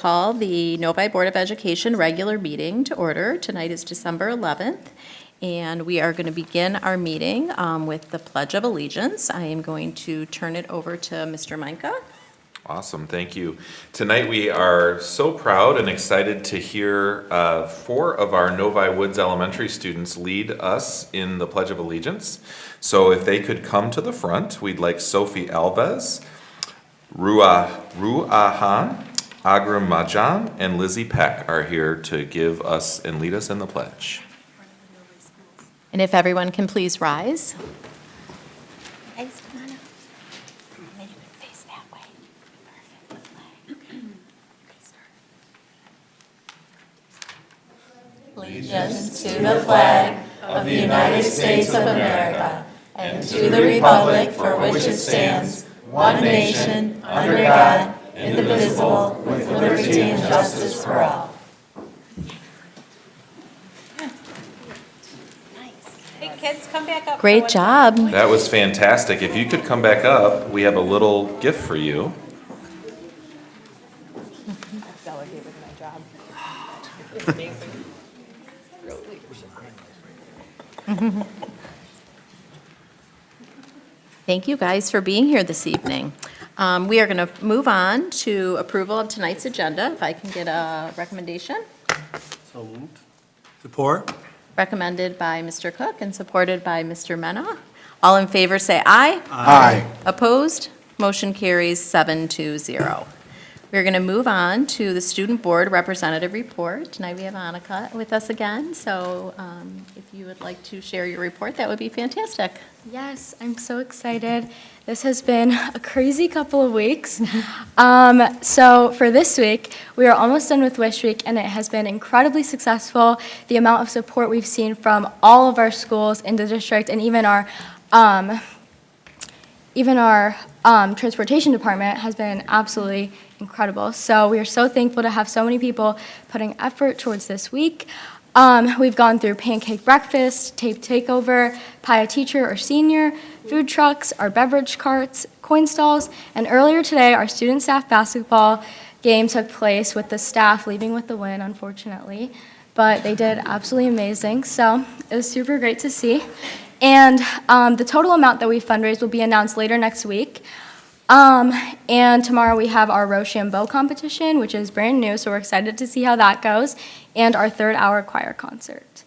call the Novi Board of Education regular meeting to order. Tonight is December 11th, and we are going to begin our meeting with the Pledge of Allegiance. I am going to turn it over to Mr. Meinke. Awesome, thank you. Tonight we are so proud and excited to hear 4 of our Novi Woods Elementary students lead us in the Pledge of Allegiance. So if they could come to the front, we'd like Sophie Alves, Ruahan Agramajan, and Lizzie Peck are here to give us and lead us in the pledge. And if everyone can please rise. Guys, come on up. And then you can face that way. Perfect. Allegiance to the flag of the United States of America and to the republic for which it stands, one nation, under God, indivisible, with liberty and justice for all. Hey, kids, come back up. Great job. That was fantastic. If you could come back up, we have a little gift for you. Delegate with my job. Thank you guys for being here this evening. We are going to move on to approval of tonight's agenda. If I can get a recommendation. So moved. Support. Recommended by Mr. Cook and supported by Mr. Mena. All in favor say aye. Aye. Opposed? Motion carries 7-0. We're going to move on to the Student Board Representative Report. Tonight we have Annika with us again, so if you would like to share your report, that would be fantastic. Yes, I'm so excited. This has been a crazy couple of weeks. So for this week, we are almost done with Wish Week, and it has been incredibly successful. The amount of support we've seen from all of our schools in the district, and even our transportation department has been absolutely incredible. So we are so thankful to have so many people putting effort towards this week. We've gone through pancake breakfast, tape takeover, pie a teacher or senior, food trucks, our beverage carts, coin stalls, and earlier today our student staff basketball game took place with the staff leaving with the win, unfortunately, but they did absolutely amazing, so it was super great to see. And the total amount that we fundraised will be announced later next week. And tomorrow we have our Rochambeau competition, which is brand new, so we're excited to see how that goes, and our third-hour choir concert.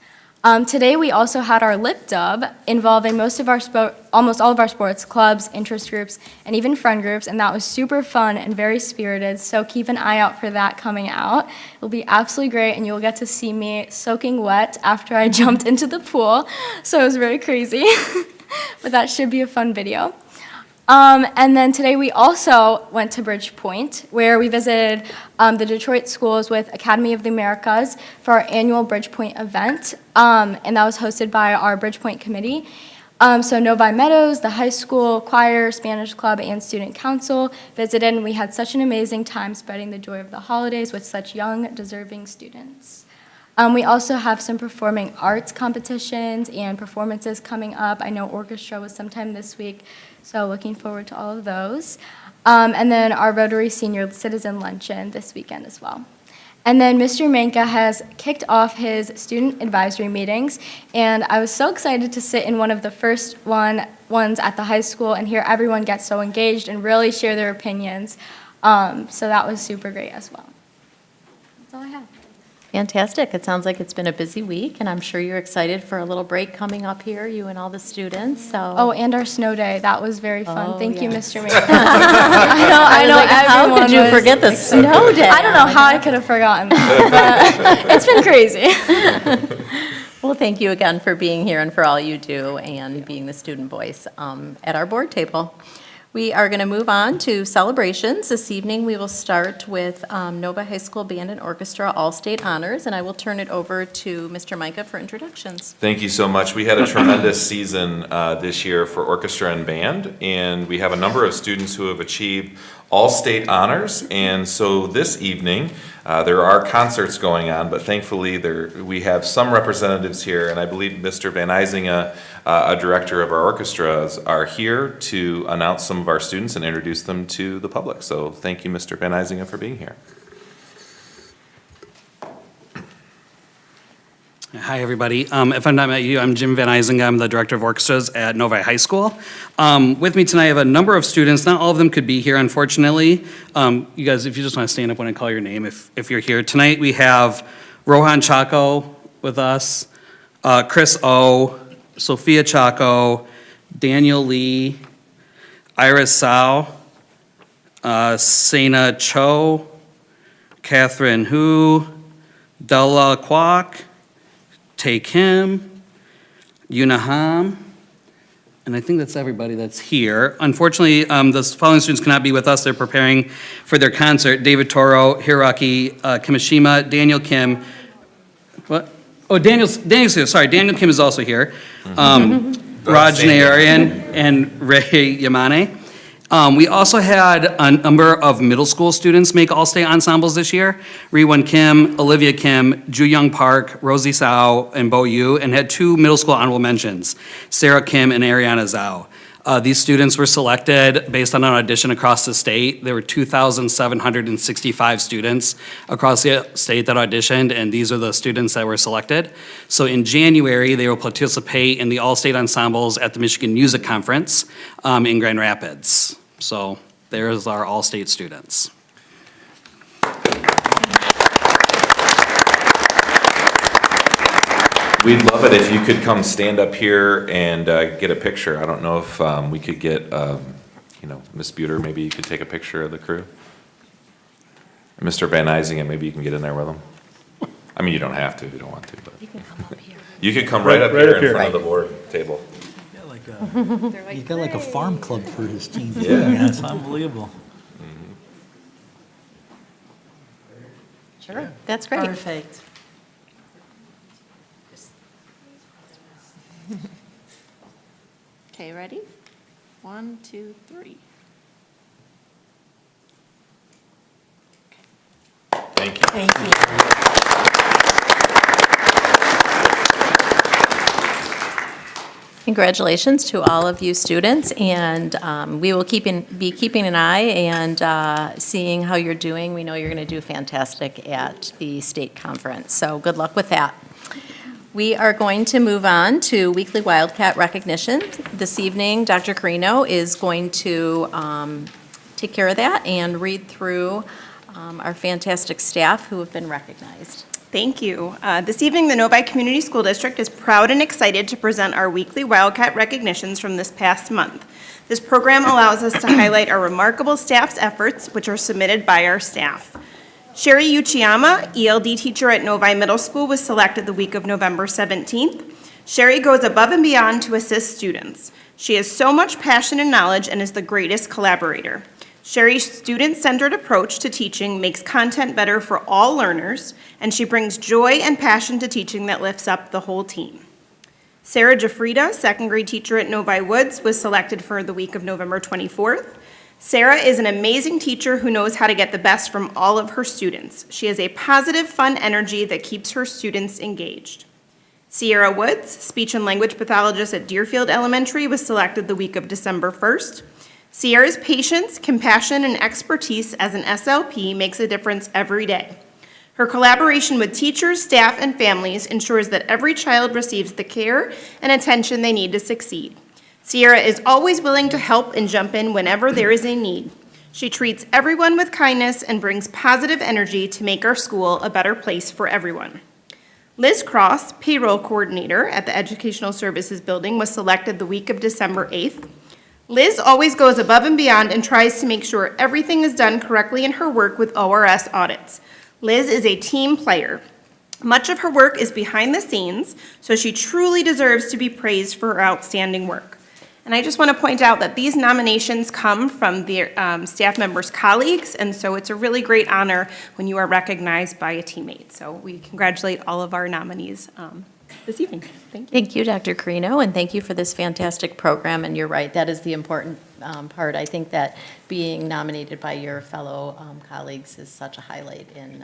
Today we also had our lip dub involving almost all of our sports clubs, interest groups, and even friend groups, and that was super fun and very spirited, so keep an eye out for that coming out. It'll be absolutely great, and you'll get to see me soaking wet after I jumped into the pool, so it was very crazy, but that should be a fun video. And then today we also went to Bridgepoint, where we visited the Detroit schools with Academy of the Americas for our annual Bridgepoint event, and that was hosted by our Bridgepoint committee. So Novi Meadows, the high school choir, Spanish club, and student council visited, and we had such an amazing time spreading the joy of the holidays with such young, deserving students. We also have some performing arts competitions and performances coming up. I know orchestra was sometime this week, so looking forward to all of those. And then our Rotary Senior Citizen Luncheon this weekend as well. And then Mr. Manka has kicked off his student advisory meetings, and I was so excited to sit in one of the first ones at the high school and hear everyone get so engaged and really share their opinions. So that was super great as well. That's all I have. Fantastic. It sounds like it's been a busy week, and I'm sure you're excited for a little break coming up here, you and all the students. So. Oh, and our snow day. That was very fun. Oh, Thank you, yes. Mr. Manka. I know How could you everyone was forget the snow day? I don't know how I could have forgotten that, but it's been crazy. Well, thank you again for being here and for all you do and being the student voice at our board table. We are going to move on to celebrations. This evening we will start with Novi High School Band and Orchestra All-State Honors, and I will turn it over to Mr. Micah for introductions. Thank you so much. We had a tremendous season this year for orchestra and band, and we have a number of students who have achieved all-state honors, and so this evening there are concerts going on, but thankfully we have some representatives here, and I believe Mr. Van Isinga, a director of our orchestras, are here to announce some of our students and introduce them to the public. So thank you, Mr. Van Isinga, for being here. Hi, everybody. If I'm not met you, I'm Jim Van Eisingen. I'm the Director of Orchestras at Novi High School. With me tonight, I have a number of students. Not all of them could be here, unfortunately. You guys, if you just want to stand up when I call your name, if you're here. Tonight, we have Rohan Chaco with us, Chris O, Sophia Chaco, Daniel Lee, Iris Sao, Sena Cho, Catherine Hu, Della Kwok, Tae Kim, Yuna Ham, and I think that's everybody that's here. Unfortunately, the following students cannot be with us. They're preparing for their concert. David Toro, Hiroaki Kimishima, Daniel Kim. What? Oh, Daniel's here. Sorry, Daniel Kim is also here. Raj Narayan and Ray Yamane. We also had a number of middle school students make all-state ensembles this year. Riwon Kim, Olivia Kim, Ju Young Park, Rosie Sao, and Bo Yu, and had 2 middle school honorable mentions, Sarah Kim and Ariana Zhao. These students were selected based on an audition across the state. There were 2,765 students across the state that auditioned, and these are the students that were selected. So in January, they will participate in the all-state ensembles at the Michigan Music Conference in Grand Rapids. So there's our all-state students. We'd love it if you could come stand up here and get a picture. I don't know if we could get, Ms. Buter, maybe you could take a picture of the crew. Mr. Van Eisingen, maybe you can get in there with them. I mean, you don't have to if you don't want to, but. You can come up here. You could come right up Right here up in here. front of the board table. He's got like a farm club for his team. Yeah. It's unbelievable. Sure, that's great. Perfect. Okay, ready? 1, 2, 3. Thank you. Thank you. Congratulations to all of you students, and we will be keeping an eye and seeing how you're doing. We know you're going to do fantastic at the state conference, so good luck with that. We are going to move on to weekly Wildcat recognition. This evening, Dr. Carino is going to take care of that and read through our fantastic staff who have been recognized. Thank you. This evening, the Novi Community School District is proud and excited to present our weekly Wildcat recognitions from this past month. This program allows us to highlight our remarkable staff's efforts, which are submitted by our staff. Sherry Uchiyama, ELD teacher at Novi Middle School, was selected the week of November 17th. Sherry goes above and beyond to assist students. She has so much passion and knowledge and is the greatest collaborator. Sherry's student-centered approach to teaching makes content better for all learners, and she brings joy and passion to teaching that lifts up the whole team. Sarah Jafrida, second grade teacher at Novi Woods, was selected for the week of November 24th. Sarah is an amazing teacher who knows how to get the best from all of her students. She has a positive, fun energy that keeps her students engaged. Sierra Woods, speech and language pathologist at Deerfield Elementary, was selected the week of December 1st. Sierra's patience, compassion, and expertise as an SLP makes a difference every day. Her collaboration with teachers, staff, and families ensures that every child receives the care and attention they need to succeed. Sierra is always willing to help and jump in whenever there is a need. She treats everyone with kindness and brings positive energy to make our school a better place for everyone. Liz Cross, payroll coordinator at the Educational Services Building, was selected the week of December 8th. Liz always goes above and beyond and tries to make sure everything is done correctly in her work with ORS audits. Liz is a team player. Much of her work is behind the scenes, so she truly deserves to be praised for her outstanding work. And I just want to point out that these nominations come from the staff members' colleagues, and so it's a really great honor when you are recognized by a teammate. So we congratulate all of our nominees this evening. Thank you. Thank you, Dr. Carino, and thank you for this fantastic program. And you're right, that is the important part. I think that being nominated by your fellow colleagues is such a highlight in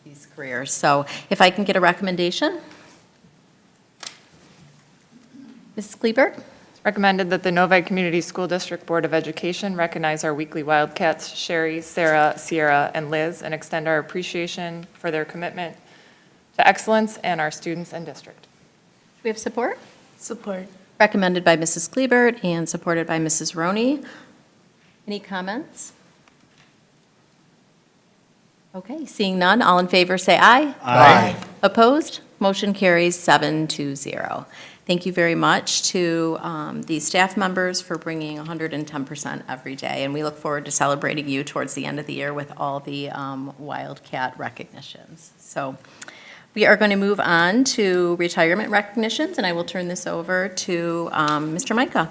these careers. So if I can get a recommendation? Mrs. Kleberg? Recommended that the Novi Community School District Board of Education recognize our weekly Wildcats, Sherry, Sarah, Sierra, and Liz, and extend our appreciation for their commitment to to excellence and our students and district. We have support? Support. Recommended by Mrs. Kleebert and supported by Mrs. Roney. Any comments? Okay, seeing none, all in favor say aye. Aye. Opposed? Motion carries 7-0. Thank you very much to the staff members for bringing 110% every day, and we look forward to celebrating you towards the end of the year with all the Wildcat recognitions. So we are going to move on to retirement recognitions, and I will turn this over to Mr. Micah.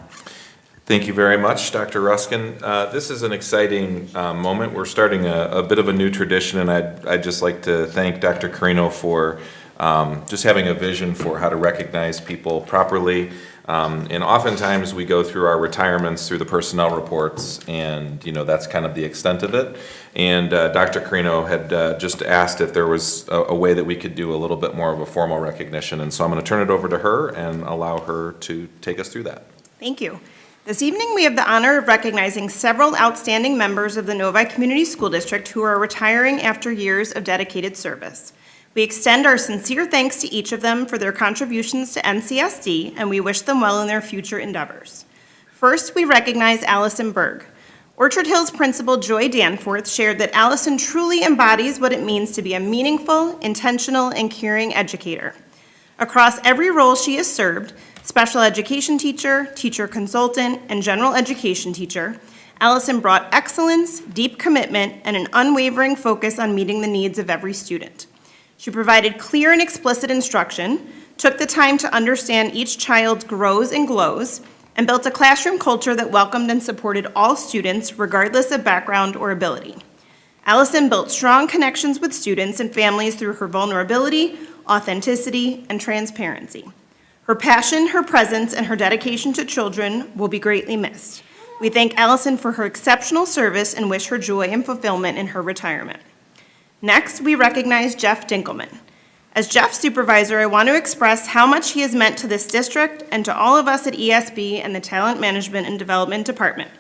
Thank you very much, Dr. Ruskin. This is an exciting moment. We're starting a bit of a new tradition, and I'd just like to thank Dr. Carino for just having a vision for how to recognize people properly. And oftentimes, we go through our retirements through the personnel reports, and, that's kind of the extent of it. And Dr. Carino had just asked if there was a way that we could do a little bit more of a formal recognition. And so I'm going to turn it over to her and allow her to take us through that. Thank you. This evening, we have the honor of recognizing several outstanding members of the Novi Community School District who are retiring after years of dedicated service. We extend our sincere thanks to each of them for their contributions to NCSD, and we wish them well in their future endeavors. First, we recognize Allison Berg. Orchard Hills Principal Joy Danforth shared that Allison truly embodies what it means to be a meaningful, intentional, and caring educator. Across every role she has served, special education teacher, teacher consultant, and general education teacher, Allison brought excellence, deep commitment, and an unwavering focus on meeting the needs of every student. She provided clear and explicit instruction, took the time to understand each child's grows and glows, and built a classroom culture that welcomed and supported all students regardless of background or ability. Allison built strong connections with students and families through her vulnerability, authenticity, and transparency. Her passion, her presence, and her dedication to children will be greatly missed. We thank Allison for her exceptional service and wish her joy and fulfillment in her retirement. Next, we recognize Jeff Dinkelman. As Jeff's supervisor, I want to express how much he has meant to this district and to all of us at ESB and the Talent Management and Development Department.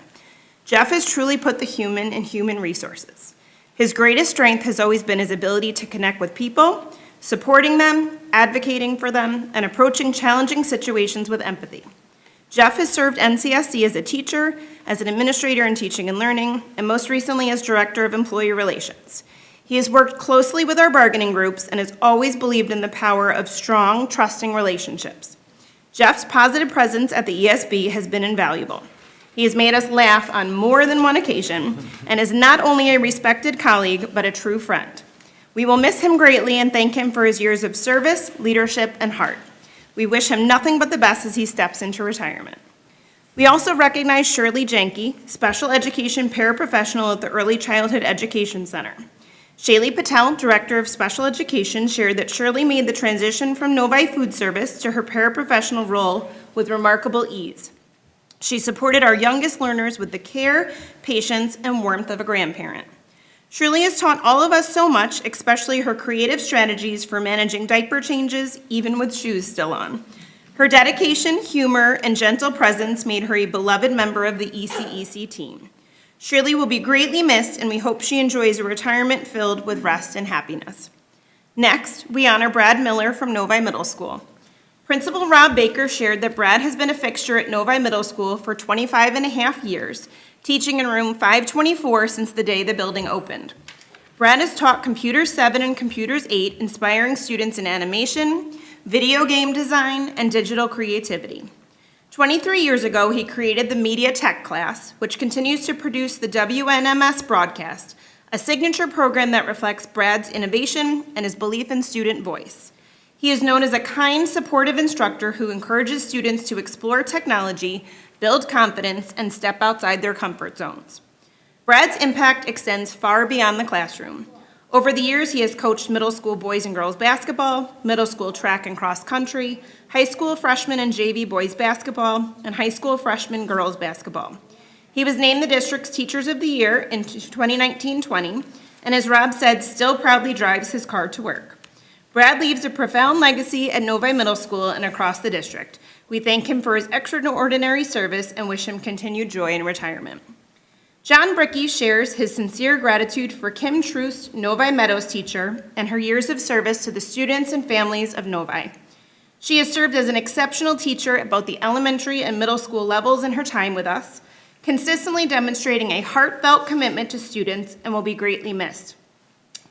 Jeff has truly put the human in human resources. His greatest strength has always been his ability to connect with people, supporting them, advocating for them, and approaching challenging situations with empathy. Jeff has served NCSD as a teacher, as an administrator in teaching and learning, and most recently as Director of Employee Relations. He has worked closely with our bargaining groups and has always believed in the power of strong, trusting relationships. Jeff's positive presence at the ESB has been invaluable. He has made us laugh on more than one occasion and is not only a respected colleague, but a true friend. We will miss him greatly and thank him for his years of service, leadership, and heart. We wish him nothing but the best as he steps into retirement. We also recognize Shirley Jenke, special education paraprofessional at the Early Childhood Education Center. Shaylee Patel, Director of Special Education, shared that Shirley made the transition from Novi Food Service to her paraprofessional role with remarkable ease. She supported our youngest learners with the care, patience, and warmth of a grandparent. Shirley has taught all of us so much, especially her creative strategies for managing diaper changes, even with shoes still on. Her dedication, humor, and gentle presence made her a beloved member of the ECEC team. Shirley will be greatly missed, and we hope she enjoys a retirement filled with rest and happiness. Next, we honor Brad Miller from Novi Middle School. Principal Rob Baker shared that Brad has been a fixture at Novi Middle School for 25 and a half years, teaching in room 524 since the day the building opened. Brad has taught Computers 7 and Computers 8, inspiring students in animation, video game design, and digital creativity. 23 years ago, he created the Media Tech class, which continues to produce the WNMS broadcast, a signature program that reflects Brad's innovation and his belief in student voice. He is known as a kind, supportive instructor who encourages students to explore technology, build confidence, and step outside their comfort zones. Brad's impact extends far beyond the classroom. Over the years, he has coached middle school boys and girls basketball, middle school track and cross country, high school freshman and JV boys basketball, and high school freshman girls basketball. He was named the district's Teachers of the Year in 2019-20, and as Rob said, still proudly drives his car to work. Brad leaves a profound legacy at Novi Middle School and across the district. We thank him for his extraordinary service and wish him continued joy in retirement. John Bricky shares his sincere gratitude for Kim Troost, Novi Meadows teacher, and her years of service to the students and families of Novi. She has served as an exceptional teacher at both the elementary and middle school levels in her time with us, consistently demonstrating a heartfelt commitment to students and will be greatly missed.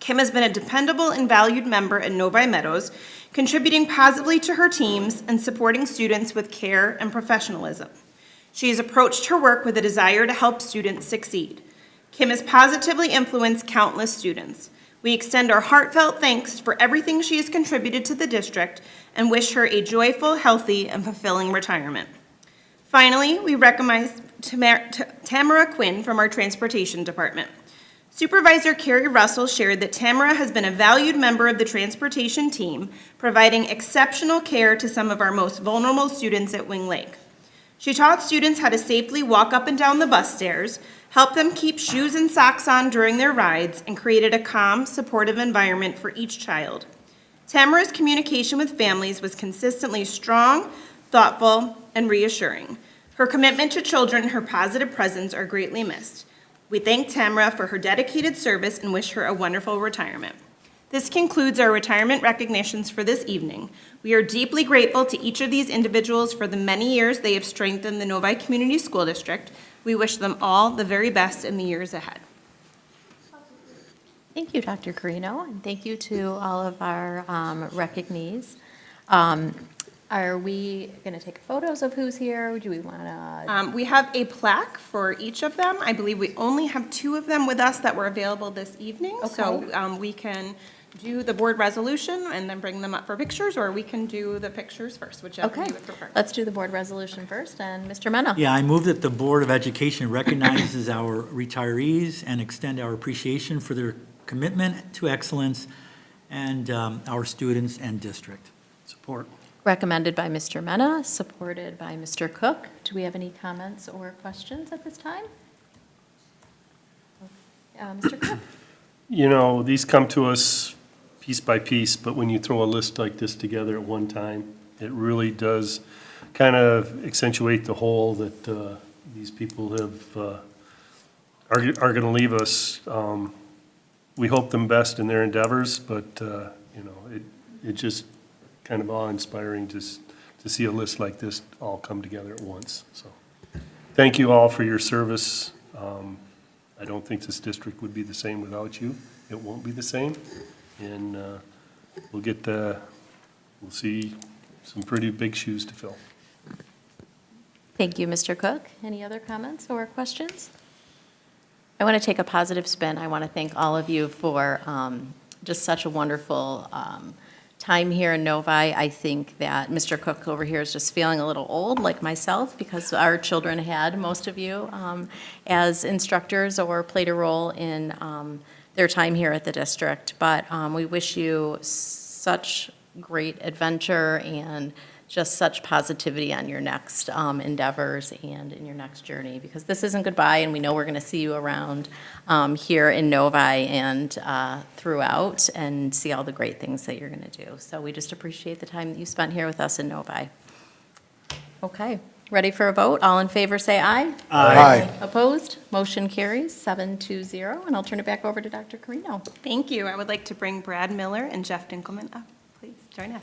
Kim has been a dependable and valued member at Novi Meadows, contributing positively to her teams and supporting students with care and professionalism. She has approached her work with a desire to help students succeed. Kim has positively influenced countless students. We extend our heartfelt thanks for everything she has contributed to the district and wish her a joyful, healthy, and fulfilling retirement. Finally, we recognize Tamara Quinn from our transportation department. Supervisor Carrie Russell shared that Tamara has been a valued member of the transportation team, providing exceptional care to some of our most vulnerable students at Wing Lake. She taught students how to safely walk up and down the bus stairs, helped them keep shoes and socks on during their rides, and created a calm, supportive environment for each child. Tamara's communication with families was consistently strong, thoughtful, and reassuring. Her commitment to children and her positive presence are greatly missed. We thank Tamara for her dedicated service and wish her a wonderful retirement. This concludes our retirement recognitions for this evening. We are deeply grateful to each of these individuals for the many years they have strengthened the Novi Community School District. We wish them all the very best in the years ahead. Thank you, Dr. Carino, and thank you to all of our recognees. Are we going to take photos of who's here? Or do we want to? We have a plaque for each of them. I believe we only have 2 of them with us that were available this evening. So we can do the board resolution and then bring them up for pictures, or we can do the pictures first, whichever you Okay, would prefer. let's do the board resolution first, and Mr. Mena. Yeah, I move that the Board of Education recognizes our retirees and extend our appreciation for their commitment to excellence and our students and district. Support. Recommended by Mr. Mena, supported by Mr. Cook. Do we have any comments or questions at this time? Mr. Cook? You know, these come to us piece by piece, but when you throw a list like this together at one time, it really does kind of accentuate the whole that these people have, are going to leave us. We hope them best in their endeavors, but, you know, it just kind of awe-inspiring to see a list like this all come together at once. So thank you all for your service. I don't think this district would be the same without you. It won't be the same. And we'll see some pretty big shoes to fill. Thank you, Mr. Cook. Any other comments or questions? I want to take a positive spin. I want to thank all of you for just such a wonderful time here in Novi. I think that Mr. Cook over here is just feeling a little old, like myself, because our children had, most of you, as instructors or played a role in their time here at the district. But we wish you such great adventure and just such positivity on your next endeavors and in your next journey, because this isn't goodbye, and we know we're going to see you around here in Novi and throughout, and see all the great things that you're going to do. So we just appreciate the time that you spent here with us in Novi. Okay, ready for a vote? All in favor, say aye. Aye. Opposed? Motion carries 7-0, and I'll turn it back over to Dr. Carino. Thank you. I would like to bring Brad Miller and Jeff Dinkelman up. Please join us.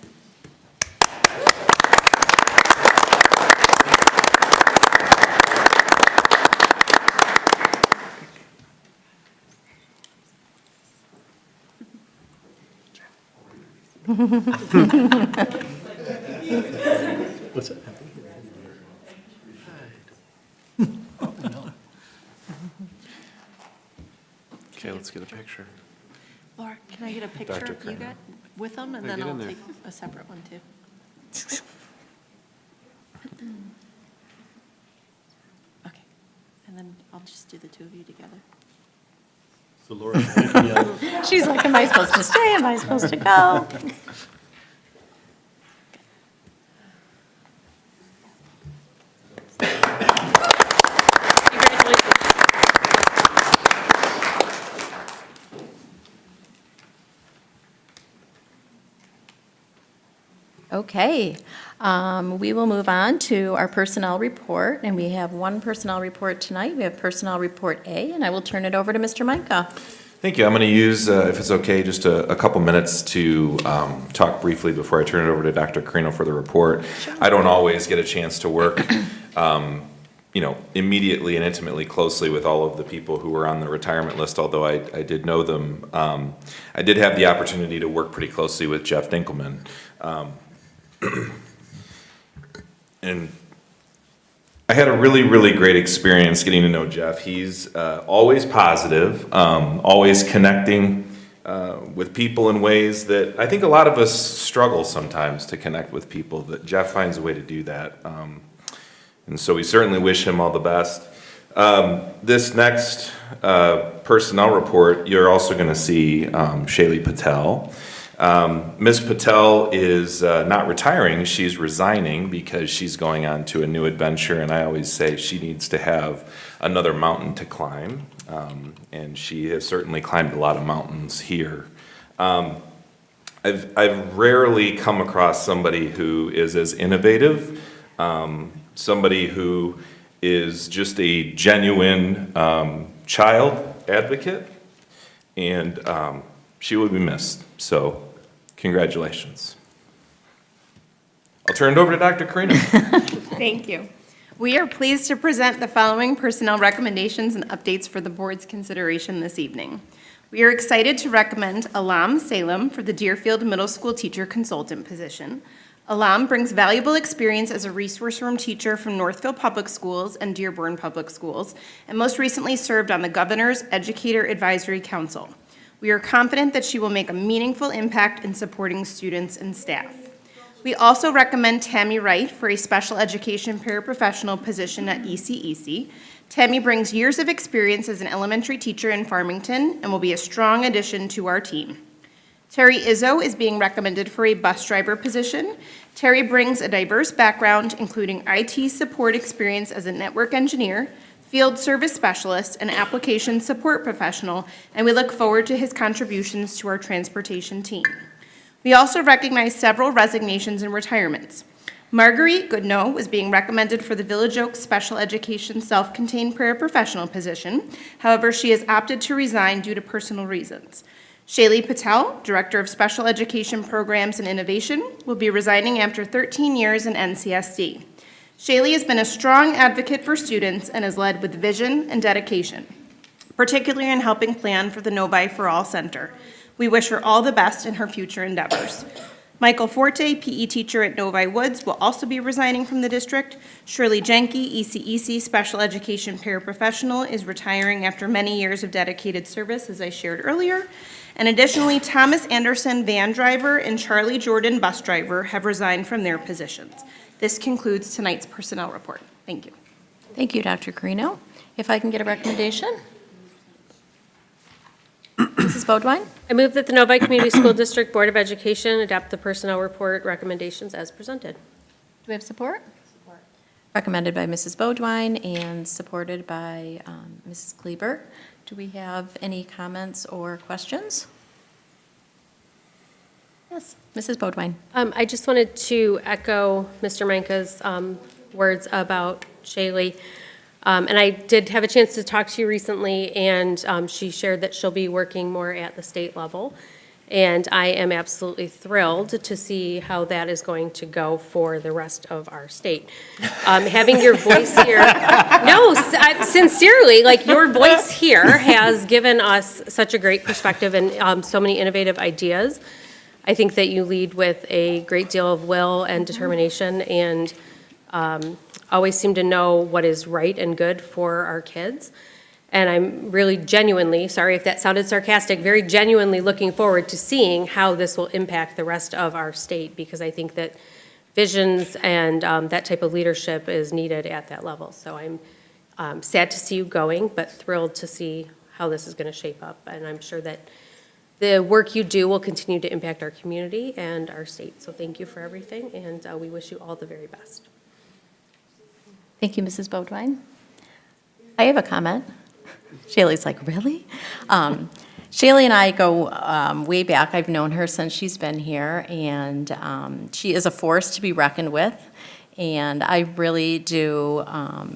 What's that? Okay, let's get a picture. Laura, can I get a picture Dr. of you Kramer. got with them, and Yeah, then get in I'll there. take a separate one too. Okay, and then I'll just do the 2 of you together. So Laura, thank you. She's like, am I supposed to stay? Am I supposed to go? Okay, we will move on to our personnel report, and we have one personnel report tonight. We have Personnel Report A, and I will turn it over to Mr. Micah. Thank you. I'm going to use, if it's okay, just a couple minutes to talk briefly before I turn it over to Dr. Carino for the report. I don't always get a chance to work, immediately and intimately closely with all of the people who were on the retirement list, although I did know them. I did have the opportunity to work pretty closely with Jeff Dinkelman. And I had a really, really great experience getting to know Jeff. He's always positive, always connecting with people in ways that I think a lot of us struggle sometimes to connect with people, that Jeff finds a way to do that. And so we certainly wish him all the best. This next personnel report, you're also going to see Shaylee Patel. Ms. Patel is not retiring, she's resigning because she's going on to a new adventure, and I always say she needs to have another mountain to climb, and she has certainly climbed a lot of mountains here. I've rarely come across somebody who is as innovative, somebody who is just a genuine child advocate, and she will be missed. So, congratulations. I'll turn it over to Dr. Carino. Thank you. We are pleased to present the following personnel recommendations and updates for the board's consideration this evening. We are excited to recommend Alam Salem for the Deerfield Middle School teacher consultant position. Alam brings valuable experience as a resource room teacher from Northville Public Schools and Dearborn Public Schools, and most recently served on the Governor's Educator Advisory Council. We are confident that she will make a meaningful impact in supporting students and staff. We also recommend Tammy Wright for a special education paraprofessional position at ECEC. Tammy brings years of experience as an elementary teacher in Farmington and will be a strong addition to our team. Terry Izzo is being recommended for a bus driver position. Terry brings a diverse background, including IT support experience as a network engineer, field service specialist, and application support professional, and we look forward to his contributions to our transportation team. We also recognize several resignations and retirements. Marguerite Goodnow is being recommended for the Village Oaks Special Education Self-Contained Paraprofessional position. However, she has opted to resign due to personal reasons. Shaylee Patel, Director of Special Education Programs and Innovation, will be resigning after 13 years in NCSD. Shaylee has been a strong advocate for students and has led with vision and dedication, particularly in helping plan for the Novi for All Center. We wish her all the best in her future endeavors. Michael Forte, PE teacher at Novi Woods, will also be resigning from the district. Shirley Jenke, ECEC Special Education Paraprofessional, is retiring after many years of dedicated service, as I shared earlier. And additionally, Thomas Anderson, van driver, and Charlie Jordan, bus driver, have resigned from their positions. This concludes tonight's personnel report. Thank you. Thank you, Dr. Carino. If I can get a recommendation? Mrs. Bodwine? I move that the Novi Community School District Board of Education adopt the personnel report recommendations as presented. Do we have support? Support. Recommended by Mrs. Bodwine and supported by Mrs. Kleber. Do we have any comments or questions? Yes, Mrs. Bodwine. I just wanted to echo Mr. Manka's words about Shaylee. And I did have a chance to talk to you recently, and she shared that she'll be working more at the state level. And I am absolutely thrilled to see how that is going to go for the rest of our state. Having your voice here, no, sincerely, like your voice here has given us such a great perspective and so many innovative ideas. I think that you lead with a great deal of will and determination, and always seem to know what is right and good for our kids. And I'm really genuinely, sorry if that sounded sarcastic, very genuinely looking forward to seeing how this will impact the rest of our state, because I think that visions and that type of leadership is needed at that level. So I'm sad to see you going, but thrilled to see how this is going to shape up. And I'm sure that the work you do will continue to impact our community and our state. So thank you for everything, and we wish you all the very best. Thank you, Mrs. Bodwine. I have a comment. Shaylee's like, really? Shaylee and I go way back. I've known her since she's been here, and she is a force to be reckoned with. And I really do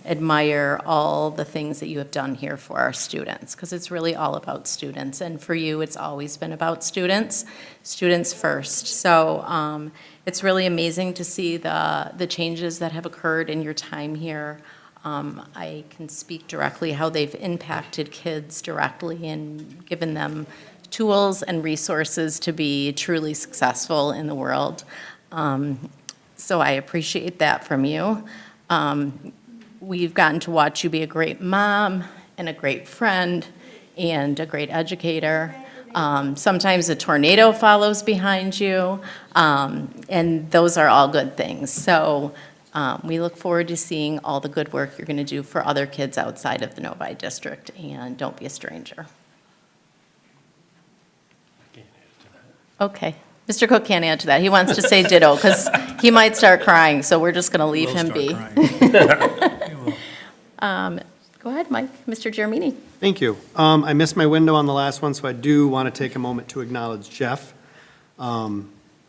admire all the things that you have done here for our students, because it's really all about students. And for you, it's always been about students, students first. So it's really amazing to see the changes that have occurred in your time here. I can speak directly how they've impacted kids directly and given them tools and resources to be truly successful in the world. So I appreciate that from you. We've gotten to watch you be a great mom and a great friend and a great educator. Sometimes a tornado follows behind you, and those are all good things. So we look forward to seeing all the good work you're going to do for other kids outside of the Novi district, and don't be a stranger. Okay. Mr. Cook can't add to that. He wants to say ditto because he might start crying, so we're just going to leave him be. Go ahead, Mike. Mr. Germini. Thank you. I missed my window on the last one, so I do want to take a moment to acknowledge Jeff, who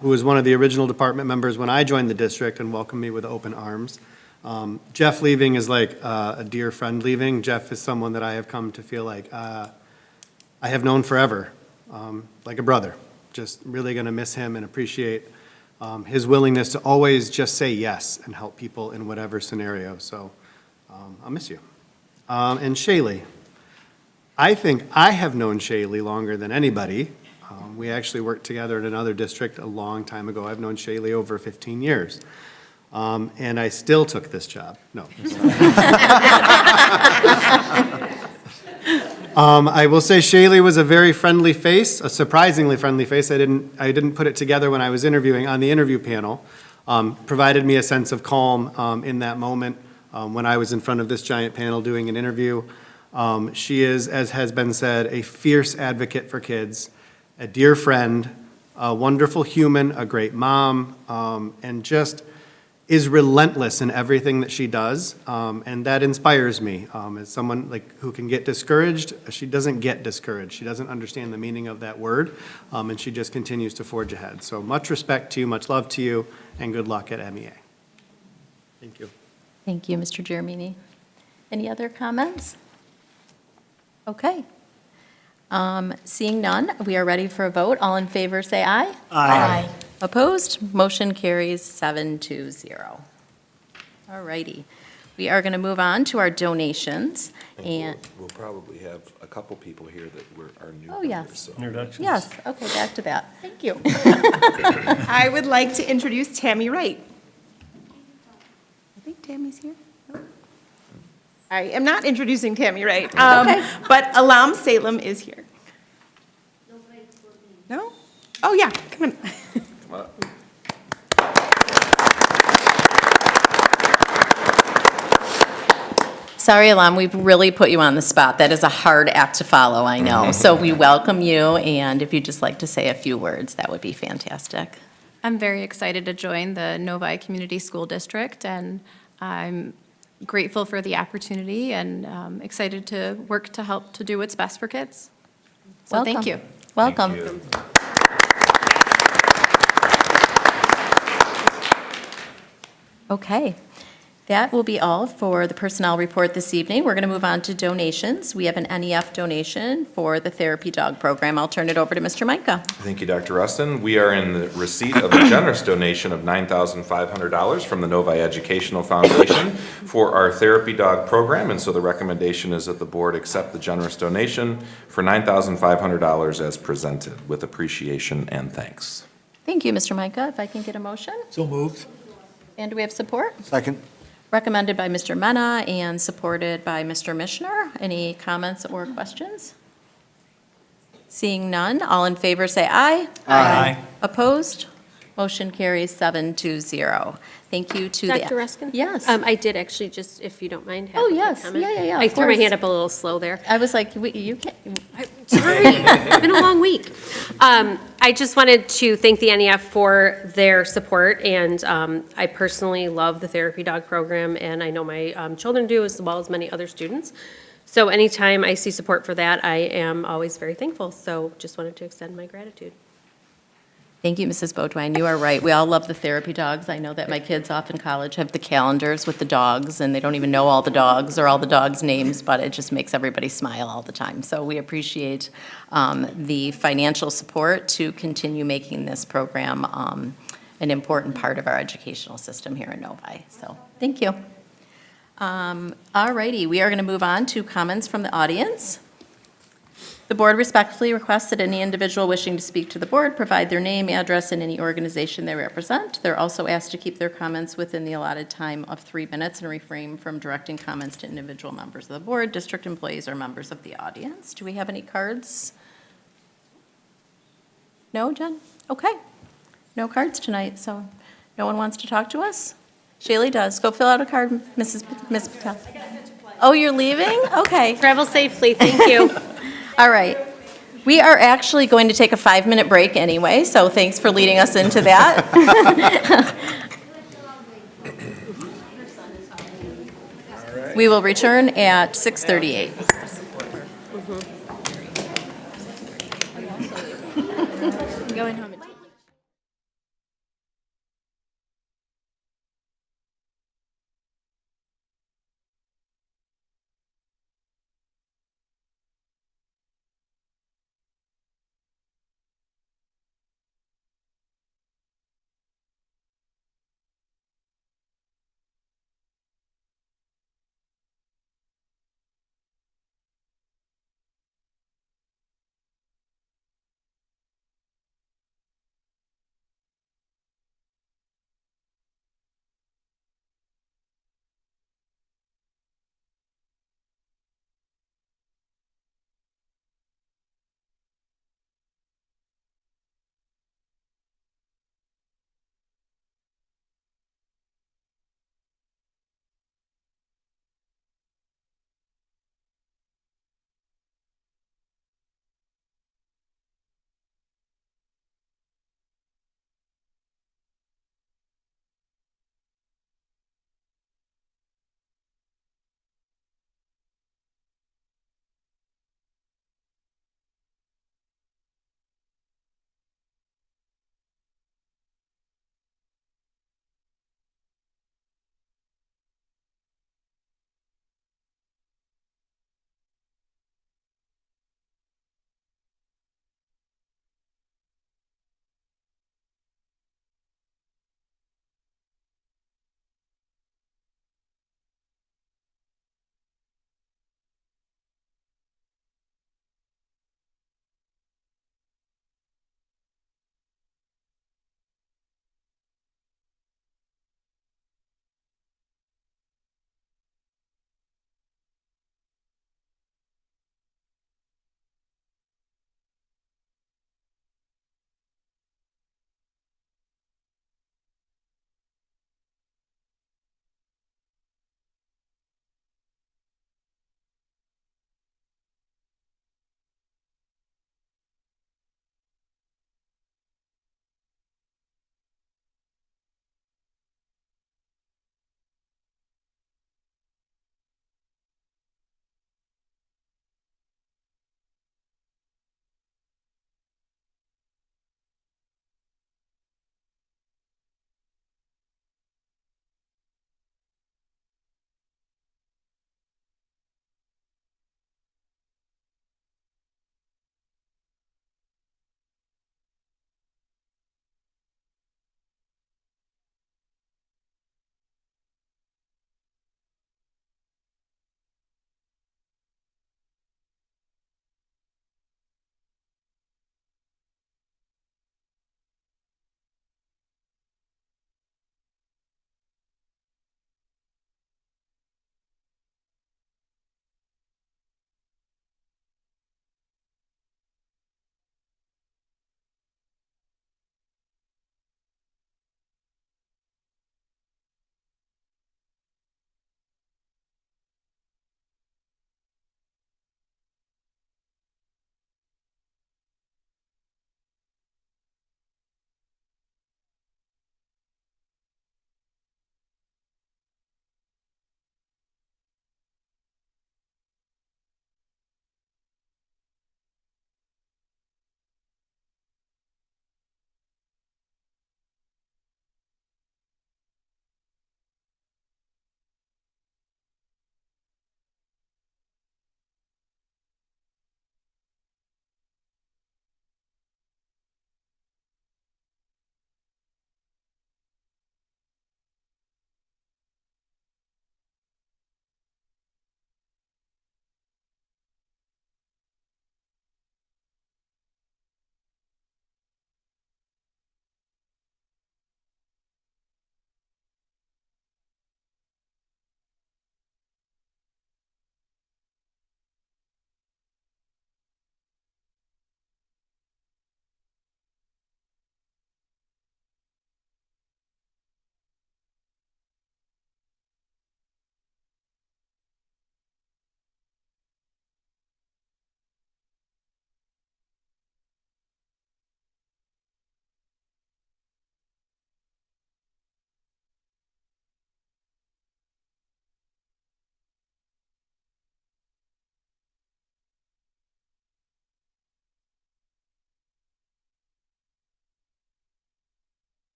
was one of the original department members when I joined the district and welcomed me with open arms. Jeff leaving is like a dear friend leaving. Jeff is someone that I have come to feel like I have known forever, like a brother. Just really going to miss him and appreciate his willingness to always just say yes and help people in whatever scenario. So I'll miss you. And Shaylee, I think I have known Shaylee longer than anybody. We actually worked together in another district a long time ago. I've known Shaylee over 15 years. And I still took this job. No. I will say Shaylee was a very friendly face, a surprisingly friendly face. I didn't put it together when I was interviewing on the interview panel. Provided me a sense of calm in that moment when I was in front of this giant panel doing an interview. She is, as has been said, a fierce advocate for kids, a dear friend, a wonderful human, a great mom, and just is relentless in everything that she does, and that inspires me. As someone who can get discouraged, she doesn't get discouraged. She doesn't understand the meaning of that word, and she just continues to forge ahead. So much respect to you, much love to you, and good luck at MEA. Thank you. Thank you, Mr. Germini. Any other comments? Okay. Seeing none, we are ready for a vote. All in favor, say aye. Aye. Opposed? Motion carries 7-0. All righty. We are going to move on to our donations, and, We'll probably have a couple people here that are new. oh, yes. Introductions? Yes, okay, back to that. Thank you. I would like to introduce Tammy Wright. I think Tammy's here. No? I am not introducing Tammy Wright, but Alam Salem is here. No? Oh, yeah, come on. Sorry, Alam, we've really put you on the spot. That is a hard act to follow, I know. So we welcome you, and if you'd just like to say a few words, that would be fantastic. I'm very excited to join the Novi Community School District, and I'm grateful for the opportunity and excited to work to help to do what's best for kids. So thank you. Welcome. Thank you. Okay. That will be all for the personnel report this evening. We're going to move on to donations. We have an NEF donation for the therapy dog program. I'll turn it over to Mr. Micah. Thank you, Dr. Rustin. We are in the receipt of a generous donation of $9,500 from the Novi Educational Foundation for our therapy dog program, and so the recommendation is that the board accept the generous donation for $9,500 as presented with appreciation and thanks. Thank you, Mr. Micah. If I can get a motion? So moved. And do we have support? Second. Recommended by Mr. Mena and supported by Mr. Mishner. Any comments or questions? Seeing none, all in favor say aye. Aye. Opposed? Motion carries 7-0. Thank you to the... Dr. Ruskin? Yes. I did actually just, if you don't mind, have Oh, a quick yes. comment. Yeah, I of threw my course. hand up a little slow there. I was like, you can't... Sorry, it's been a long week. I just wanted to thank the NEF for their support, and I personally love the therapy dog program, and I know my children do, as well as many other students. So anytime I see support for that, I am always very thankful. So just wanted to extend my gratitude. Thank you, Mrs. Beaudoin. You are right. We all love the therapy dogs. I know that my kids off in college have the calendars with the dogs, and they don't even know all the dogs or all the dogs' names, but it just makes everybody smile all the time. So we appreciate the financial support to continue making this program an important part of our educational system here in Novi. So thank you. All righty, we are going to move on to comments from the audience. The board respectfully requests that any individual wishing to speak to the board provide their name, address, and any organization they represent. They're also asked to keep their comments within the allotted time of 3 minutes and refrain from directing comments to individual members of the board, district employees, or members of the audience. Do we have any cards? No, Jen? Okay. No cards tonight, so no one wants to talk to us? Shaylee does. Go fill out a card, Miss Patel. Oh, you're leaving? Okay. Travel safely. Thank you. All right. We are actually going to take a 5-minute break anyway, so thanks for leading us into that. We will return at 6:38. Going home.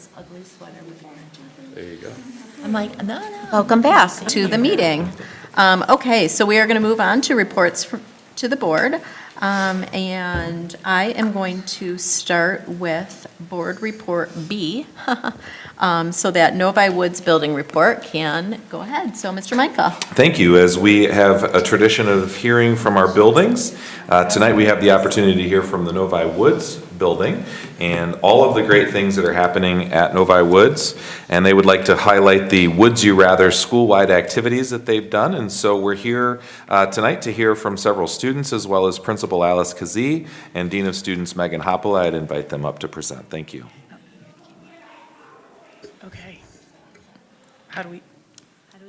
this ugly sweater with orange. There you go. I'm like, no. Welcome back to the meeting. Okay, so we are going to move on to reports to the board. And I am going to start with Board Report B, so that Novi Woods Building Report can go ahead. So, Mr. Micah. Thank you. As we have a tradition of hearing from our buildings, tonight we have the opportunity to hear from the Novi Woods building and all of the great things that are happening at Novi Woods. And they would like to highlight the Woods You Rather school-wide activities that they've done. And so we're here tonight to hear from several students, as well as Principal Alice Kazee and Dean of Students Megan Hoppola. I'd invite them up to present. Thank you. Okay. How do we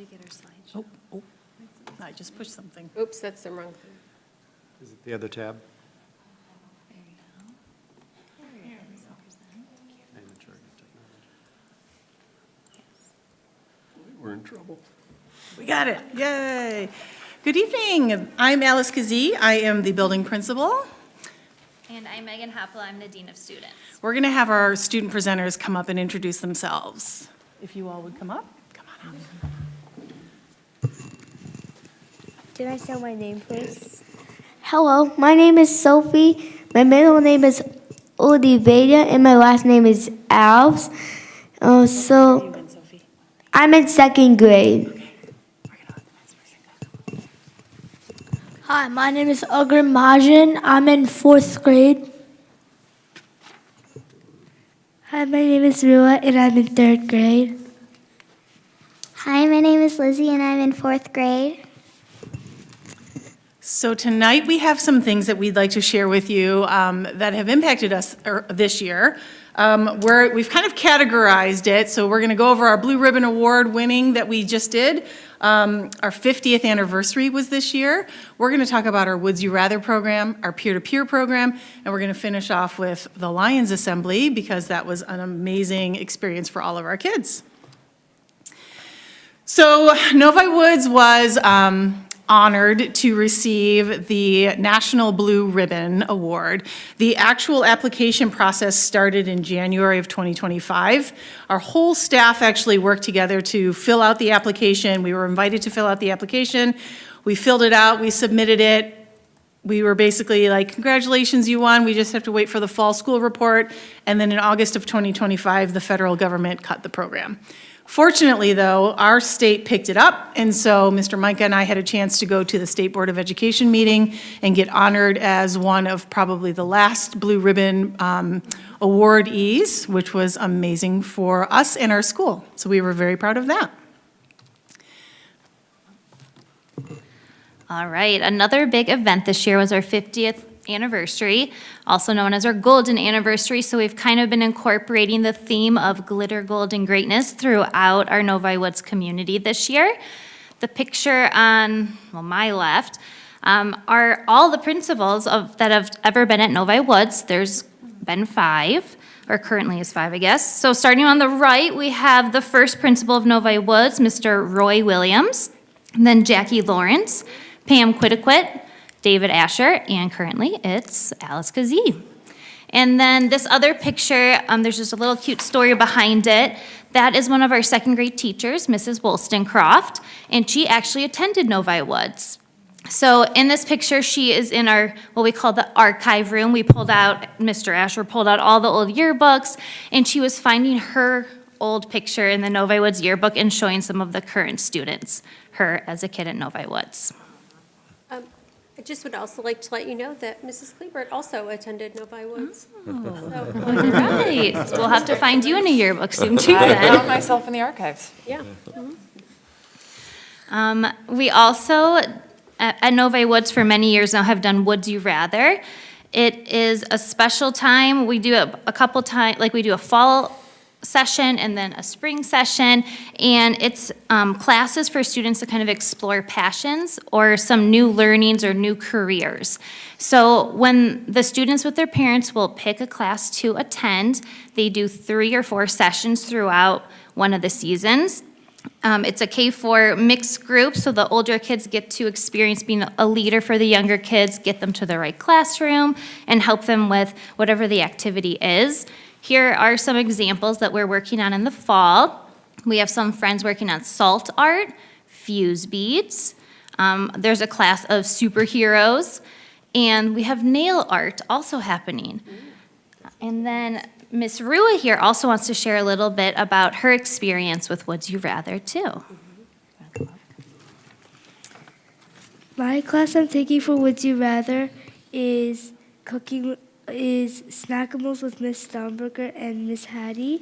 get our slideshow? oh, I just pushed something. Oops, that's the wrong thing. Is it the other tab? We're in trouble. We got it. Yay. Good evening. I'm Alice Kazee. I am the building principal. And I'm Megan Hoppola, I'm the Dean of Students. We're going to have our student presenters come up and introduce themselves. If you all would come up. Come on up. Did I say my name, please? Hello, my name is Sophie. My middle name is Oliveira, and my last name is Alves. I'm in second grade. Hi, my name is Ugar Majan. I'm in fourth grade. Hi, my name is Rua, and I'm in third grade. Hi, my name is Lizzie, and I'm in fourth grade. So tonight we have some things that we'd like to share with you that have impacted us this year. We've kind of categorized it, so we're going to go over our Blue Ribbon Award winning that we just did. Our 50th anniversary was this year. We're going to talk about our Woods You Rather program, our peer-to-peer program, and we're going to finish off with the Lions Assembly because that was an amazing experience for all of our kids. So Novi Woods was honored to receive the National Blue Ribbon Award. The actual application process started in January of 2025. Our whole staff actually worked together to fill out the application. We were invited to fill out the application. We filled it out, we submitted it. We were basically like, congratulations, you won. We just have to wait for the fall school report. And then in August of 2025, the federal government cut the program. Fortunately, though, our state picked it up, and so Mr. Micah and I had a chance to go to the State Board of Education meeting and get honored as one of probably the last Blue Ribbon awardees, which was amazing for us and our school. So we were very proud of that. All right, another big event this year was our 50th anniversary, also known as our golden anniversary. So we've kind of been incorporating the theme of glitter, gold, and greatness throughout our Novi Woods community this year. The picture on, my left are all the principals that have ever been at Novi Woods. There's been 5, or currently is 5, I guess. So starting on the right, we have the first principal of Novi Woods, Mr. Roy Williams, and then Jackie Lawrence, Pam Quiddiquit, David Asher, and currently it's Alice Kazee. And then this other picture, there's just a little cute story behind it. That is one of our second grade teachers, Mrs. Wollstonecroft, and she actually attended Novi Woods. So in this picture, she is in our, what we call the archive room. We pulled out, Mr. Asher pulled out all the old yearbooks, and she was finding her old picture in the Novi Woods yearbook and showing some of the current students, her as a kid at Novi Woods. I just would also like to let you know that Mrs. Klebert also attended Novi Woods. All right, we'll have to find you in a yearbook soon too I then. found myself in the archives. Yeah. We also, at Novi Woods for many years now, have done Woods You Rather. It is a special time. We do a couple times, like we do a fall session and then a spring session, and it's classes for students to kind of explore passions or some new learnings or new careers. So when the students with their parents will pick a class to attend, they do 3 or 4 sessions throughout one of the seasons. It's a K-4 mixed group, so the older kids get to experience being a leader for the younger kids, get them to the right classroom, and help them with whatever the activity is. Here are some examples that we're working on in the fall. We have some friends working on salt art, fuse beads. There's a class of superheroes, and we have nail art also happening. And then Miss Rua here also wants to share a little bit about her experience with Would You Rather too. My class I'm taking for Would You Rather is Snackables with Miss Stomberger and Miss Hattie.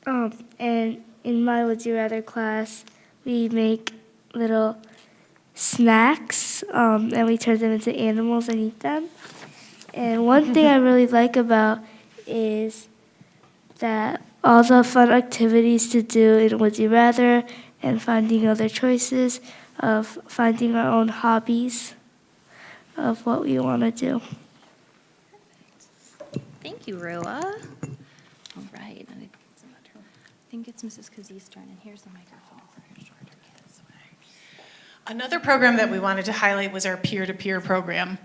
And in my Would You Rather class, we make little snacks, and we turn them into animals and eat them. And one thing I really like about is that all the fun activities to do in Would You Rather and finding other choices of finding our own hobbies of what we want to do. Thank you, Rua. All right. I think it's Mrs. Kazie's turn, and here's the microphone for her shorter kids. Another program that we wanted to highlight was our peer-to-peer program.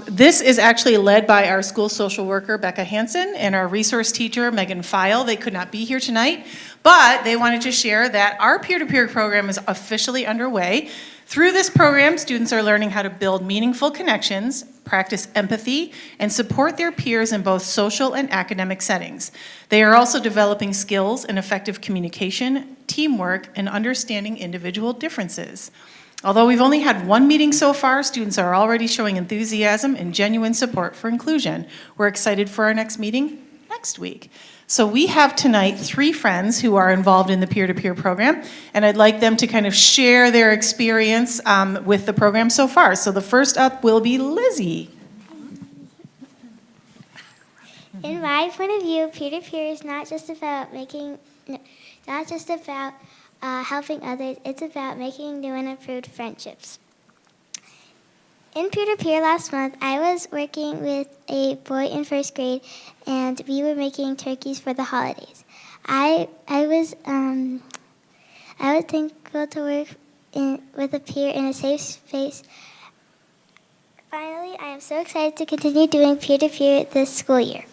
This is actually led by our school social worker, Becca Hansen, and our resource teacher, Megan Feil. They could not be here tonight, but they wanted to share that our peer-to-peer program is officially underway. Through this program, students are learning how to build meaningful connections, practice empathy, and support their peers in both social and academic settings. They are also developing skills in effective communication, teamwork, and understanding individual differences. Although we've only had one meeting so far, students are already showing enthusiasm and genuine support for inclusion. We're excited for our next meeting next week. So we have tonight 3 friends who are involved in the peer-to-peer program, and I'd like them to kind of share their experience with the program so far. So the first up will be Lizzie. In my point of view, peer-to-peer is not just about helping others. It's about making new and improved friendships. In peer-to-peer last month, I was working with a boy in first grade, and we were making turkeys for the holidays. I was thankful to work with a peer in a safe space. Finally, I am so excited to continue doing peer-to-peer this school year.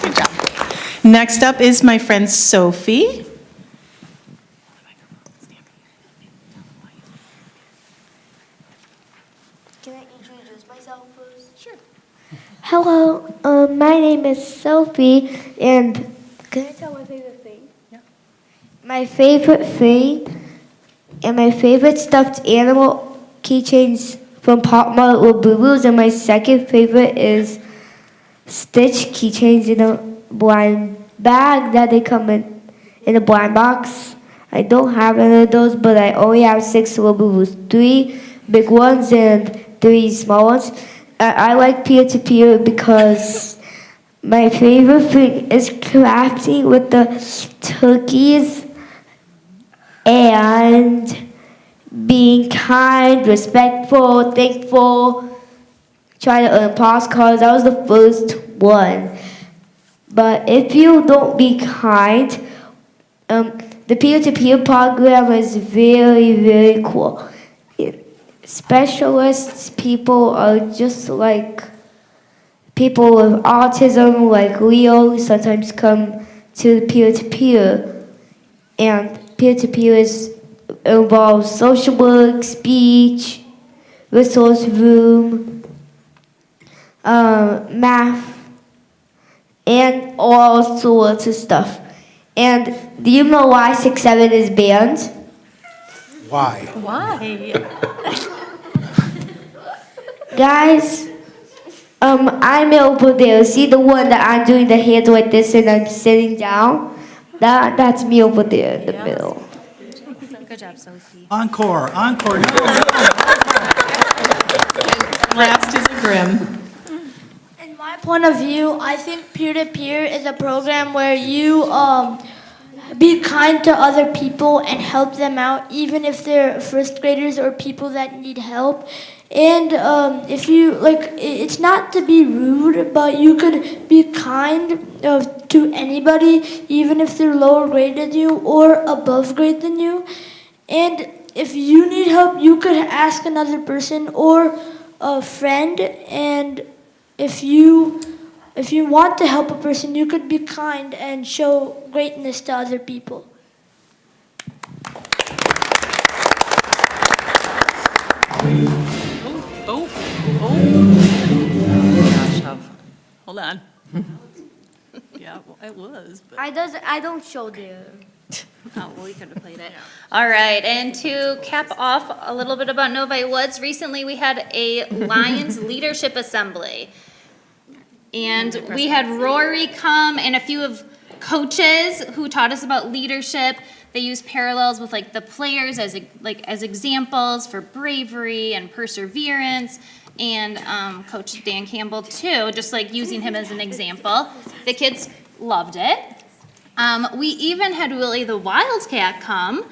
Good job. Next up is my friend Sophie. Can I introduce myself first? Sure. Hello, my name is Sophie, and can I tell my favorite thing? Yeah. My favorite thing and my favorite stuffed animal keychains from Pop Mart with Boo Boos, and my second favorite is Stitch keychains in a blind bag that they come in a blind box. I don't have any of those, but I only have 6 little Boo Boos, 3 big ones and 3 small ones. I like peer-to-peer because my favorite thing is crafting with the turkeys and being kind, respectful, thankful, trying to earn postcards. That was the first one. But if you don't be kind, the peer-to-peer program is very, very cool. Specialists, people are just like people with autism, like Leo, who sometimes come to peer-to-peer. And peer-to-peer involves social work, speech, resource room, math, and all sorts of stuff. And do you know why 6-7 is banned? Why? Why? Guys, I'm over there. See the one that I'm doing the hands like this and I'm sitting down? That's me over there in the middle. Good job, Sophie. Encore, encore. Last is Grim. In my point of view, I think peer-to-peer is a program where you be kind to other people and help them out, even if they're first graders or people that need help. And if you like, it's not to be rude, but you could be kind to anybody, even if they're lower grade than you or above grade than you. And if you need help, you could ask another person, or a friend, and if you want to help a person, you could be kind and show greatness to other people. Hold on. Yeah, well, it was, but. I don't show there. Oh, well, we could have played it. All right, and to cap off a little bit about Novi Woods, recently we had a Lions Leadership Assembly. And we had Rory come and a few of coaches who taught us about leadership. They use parallels with like the players as examples for bravery and perseverance. And Coach Dan Campbell too, just like using him as an example. The kids loved it. We even had Willie the Wildcat come,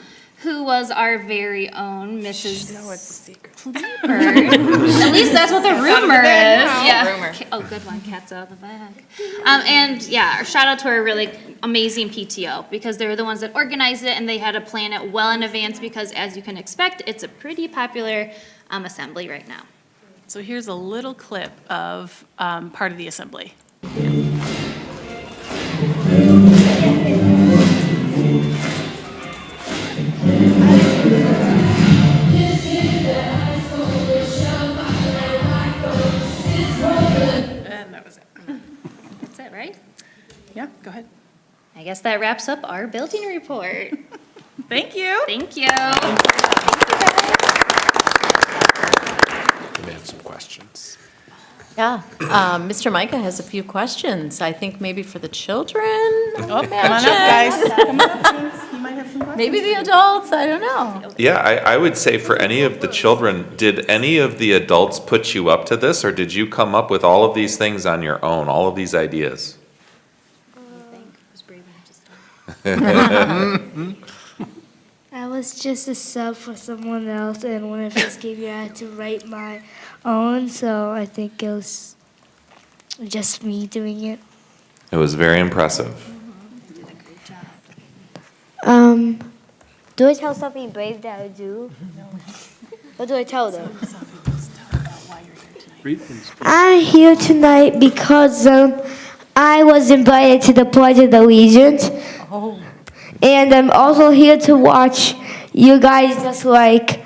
who was our very own Mrs. No, it's a secret. Kleber. At least that's what the rumor is. Yeah. Rumor. Oh, good one. Cat's out of the bag. And yeah, shout out to our really amazing PTO because they were the ones that organized it and they had to plan it well in advance because, as you can expect, it's a pretty popular assembly right now. So here's a little clip of part of the assembly. And that was it. That's it, right? Yeah, go ahead. I guess that wraps up our building report. Thank you. Thank you. We have some questions. Yeah, Mr. Micah has a few questions, I think maybe for the children. Oh, come on up, guys. Come on up, please. You might have some questions. Maybe the adults, I don't know. Yeah, I would say for any of the children, did any of the adults put you up to this, or did you come up with all of these things on your own, all of these ideas? I was just a sub for someone else, and when I first came here, I had to write my own, so I think it was just me doing it. It was very impressive. Do I tell something brave that I do? What do I tell them? I'm here tonight because I was invited to the Pledge of Allegiance. Oh. And I'm also here to watch you guys just like,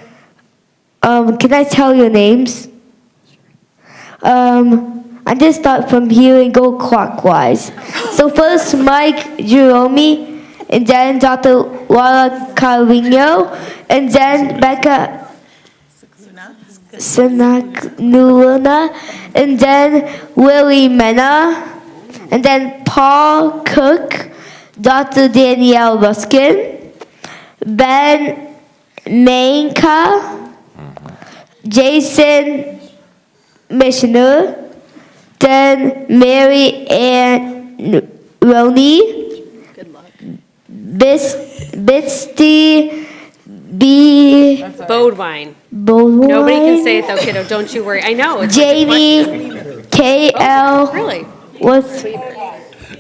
can I tell your names? I just start from here and go clockwise. So first Mike Jerome, and then Dr. Laura Carvino, and then Becca Sanaknuluna, and then Willie Mena, and then Paul Cook, Dr. Danielle Ruskin, Ben Mainka, Jason Missioner, then Mary Ann Roney, Bisty B. Bodewine. Bodewine. Nobody can say it though, kiddo, don't you worry. I know. It's Jamie KL Really? with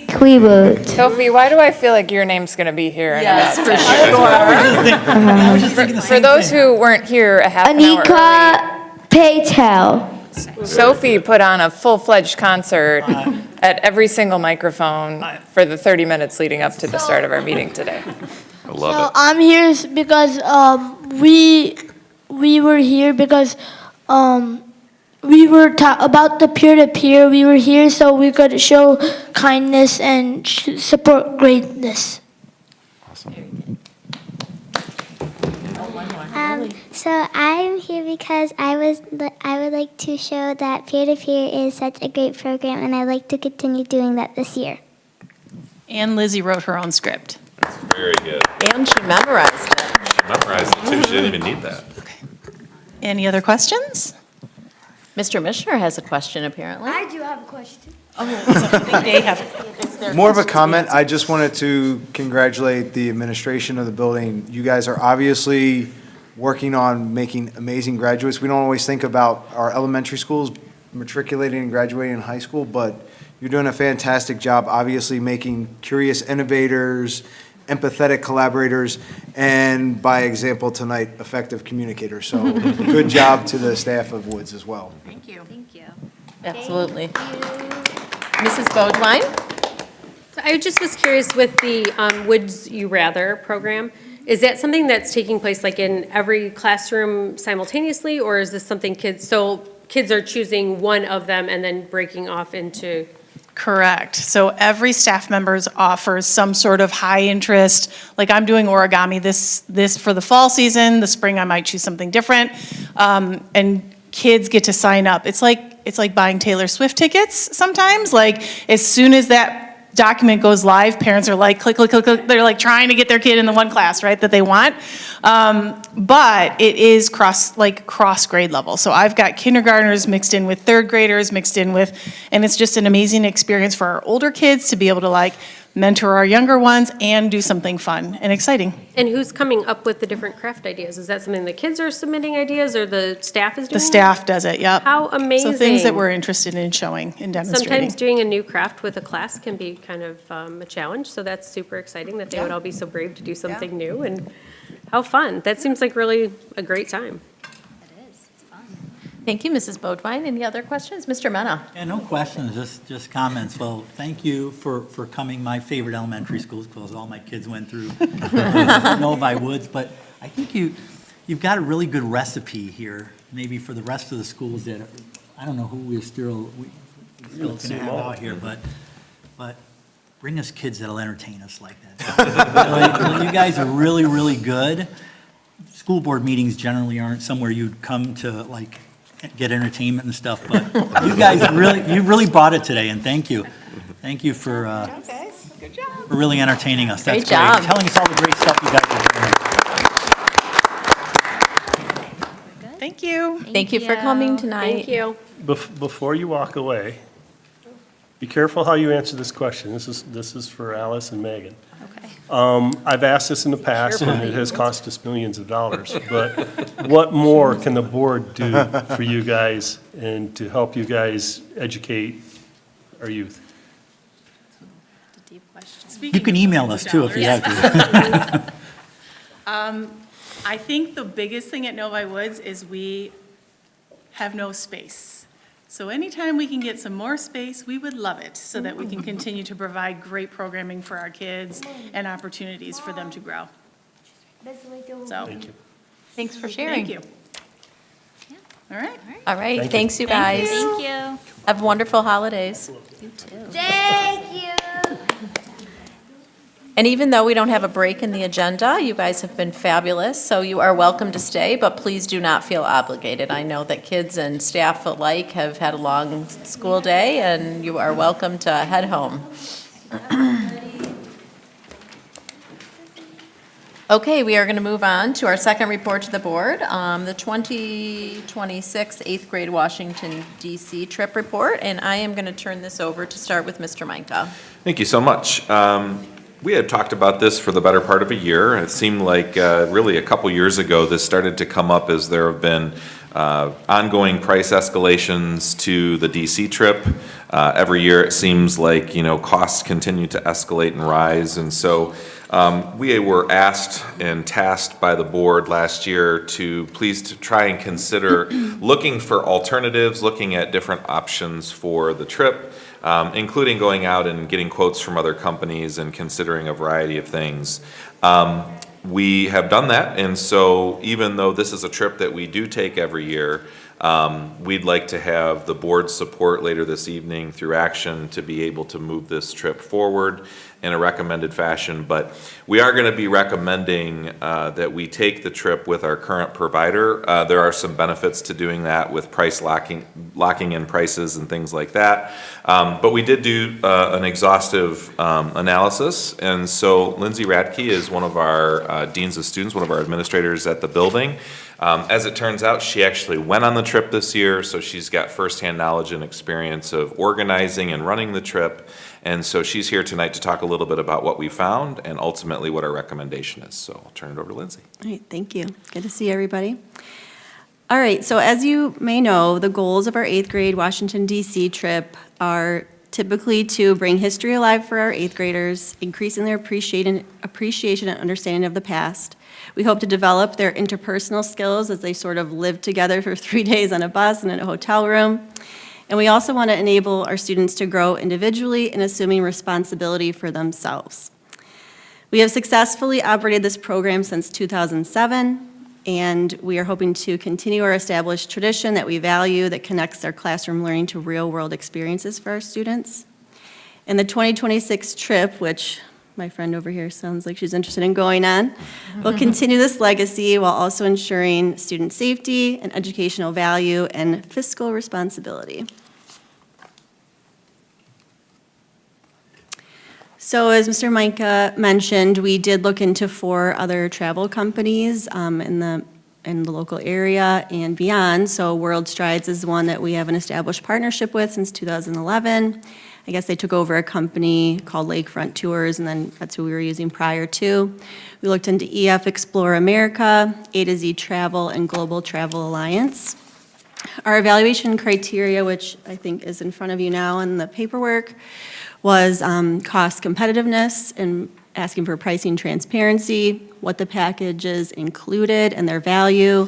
Cleveland. Sophie, why do I feel like your name's going to be here? in Yes, about for 10 sure. For those who weren't here a half an hour Anika Patel. early, Sophie put on a full-fledged concert at every single microphone for the 30 minutes leading up to the start of our meeting today. I love So it. I'm here because we were here because we were about the peer-to-peer. We were here so we could show kindness and support greatness. So I'm here because I would like to show that peer-to-peer is such a great program, and I'd like to continue doing that this year. And Lizzie wrote her own script. That's very good. And she memorized it. She memorized it too, she didn't even need that. Any other questions? Mr. Mishner has a question, apparently. I do have a question. They have. More of a comment, I just wanted to congratulate the administration of the building. You guys are obviously working on making amazing graduates. We don't always think about our elementary schools matriculating and graduating in high school, but you're doing a fantastic job, obviously making curious innovators empathetic collaborators, and by example tonight, effective communicators. So good job to the staff of Woods as well. Thank you. Thank you. Absolutely. Mrs. Bodwine? So I just was curious with the Would You Rather program, is that something that's taking place like in every classroom simultaneously, or is this something kids are choosing one of them and then breaking off into? Correct. So every staff members offers some sort of high interest, like I'm doing origami this for the fall season, the spring I might choose something different. And kids get to sign up. It's like buying Taylor Swift tickets sometimes. Like as soon as that document goes live, parents are like, click, click, click, click. They're like trying to get their kid in the one class, right, that they want. But it is cross grade level. So I've got kindergartners mixed in with third graders, and it's just an amazing experience for our older kids to be able to like mentor our younger ones and do something fun and exciting. And who's coming up with the different craft ideas? Is that something the kids are submitting ideas or the staff is doing? The staff does it, yep. How amazing. So things that we're interested in showing and demonstrating. Sometimes doing a new craft with a class can be kind of a challenge, so that's super exciting that they would all be so brave to do something new, and how fun. That seems like really a great time. Thank you, Mrs. Bodwine. Any other questions? Mr. Mena? Yeah, no questions, just comments. Well, thank you for coming. My favorite elementary schools, because all my kids went through Novi Woods. But I think you've got a really good recipe here, maybe for the rest of the schools that, I don't know who we're still going to have out here, but bring us kids that'll entertain us like that. You guys are really, really good. School board meetings generally aren't somewhere you'd come to like get entertainment and stuff, but you guys you really brought it today, and thank you. Thank you for really entertaining us. That's Great job. great. Telling us all the great stuff you guys are doing. Thank you. Thank you for coming tonight. Thank you. Before you walk away, be careful how you answer this question. This is for Alice and Megan. Okay. I've asked this in the past, and it has cost us millions of dollars, but what more can the board do for you guys and to help you guys educate our youth? Deep question. You can email us too if you have to. I think the biggest thing at Novi Woods is we have no space. So anytime we can get some more space, we would love it, so that we can continue to provide great programming for our kids and opportunities for them to grow. So, Thank you. Thanks for sharing. thank you. All right. All right, Thank you. thanks you guys. Thank you. Have wonderful holidays. You too. Thank you. And even though we don't have a break in the agenda, you guys have been fabulous, so you are welcome to stay, but please do not feel obligated. I know that kids and staff alike have had a long school day, and you are welcome to head home. Okay, we are going to move on to our second report to the board, the 2026 8th grade Washington DC trip report, and I am going to turn this over to start with Mr. Meinke. Thank you so much. We had talked about this for the better part of a year. It seemed like really a couple years ago, this started to come up as there have been ongoing price escalations to the DC trip. Every year, it seems like, costs continue to escalate and rise. And so we were asked and tasked by the board last year to try and consider looking for alternatives, looking at different options for the trip, including going out and getting quotes from other companies and considering a variety of things. We have done that, and so even though this is a trip that we do take every year, we'd like to have the board's support later this evening through action to be able to move this trip forward in a recommended fashion. But we are going to be recommending that we take the trip with our current provider. There are some benefits to doing that with price locking in prices and things like that. But we did do an exhaustive analysis, and so Lindsay Radke is one of our deans of students, one of our administrators at the building. As it turns out, she actually went on the trip this year, so she's got firsthand knowledge and experience of organizing and running the trip. And so she's here tonight to talk a little bit about what we found and ultimately what our recommendation is. So I'll turn it over to Lindsay. All right, thank you. Good to see everybody. All right, so as you may know, the goals of our 8th grade Washington, D.C. trip are typically to bring history alive for our 8th graders, increasing their appreciation and understanding of the past. We hope to develop their interpersonal skills as they sort of live together for 3 days on a bus and in a hotel room. And we also want to enable our students to grow individually in assuming responsibility for themselves. We have successfully operated this program since 2007, and we are hoping to continue our established tradition that we value that connects our classroom learning to real-world experiences for our students. And the 2026 trip, which my friend over here sounds like she's interested in going on, will continue this legacy while also ensuring student safety and educational value and fiscal responsibility. So as Mr. Micah mentioned, we did look into 4 other travel companies in the local area and beyond. So World Strides is one that we have an established partnership with since 2011. I guess they took over a company called Lakefront Tours, and then that's who we were using prior to. We looked into EF Explore America, A to Z Travel, and Global Travel Alliance. Our evaluation criteria, which I think is in front of you now in the paperwork, was cost competitiveness and asking for pricing transparency, what the packages included and their value,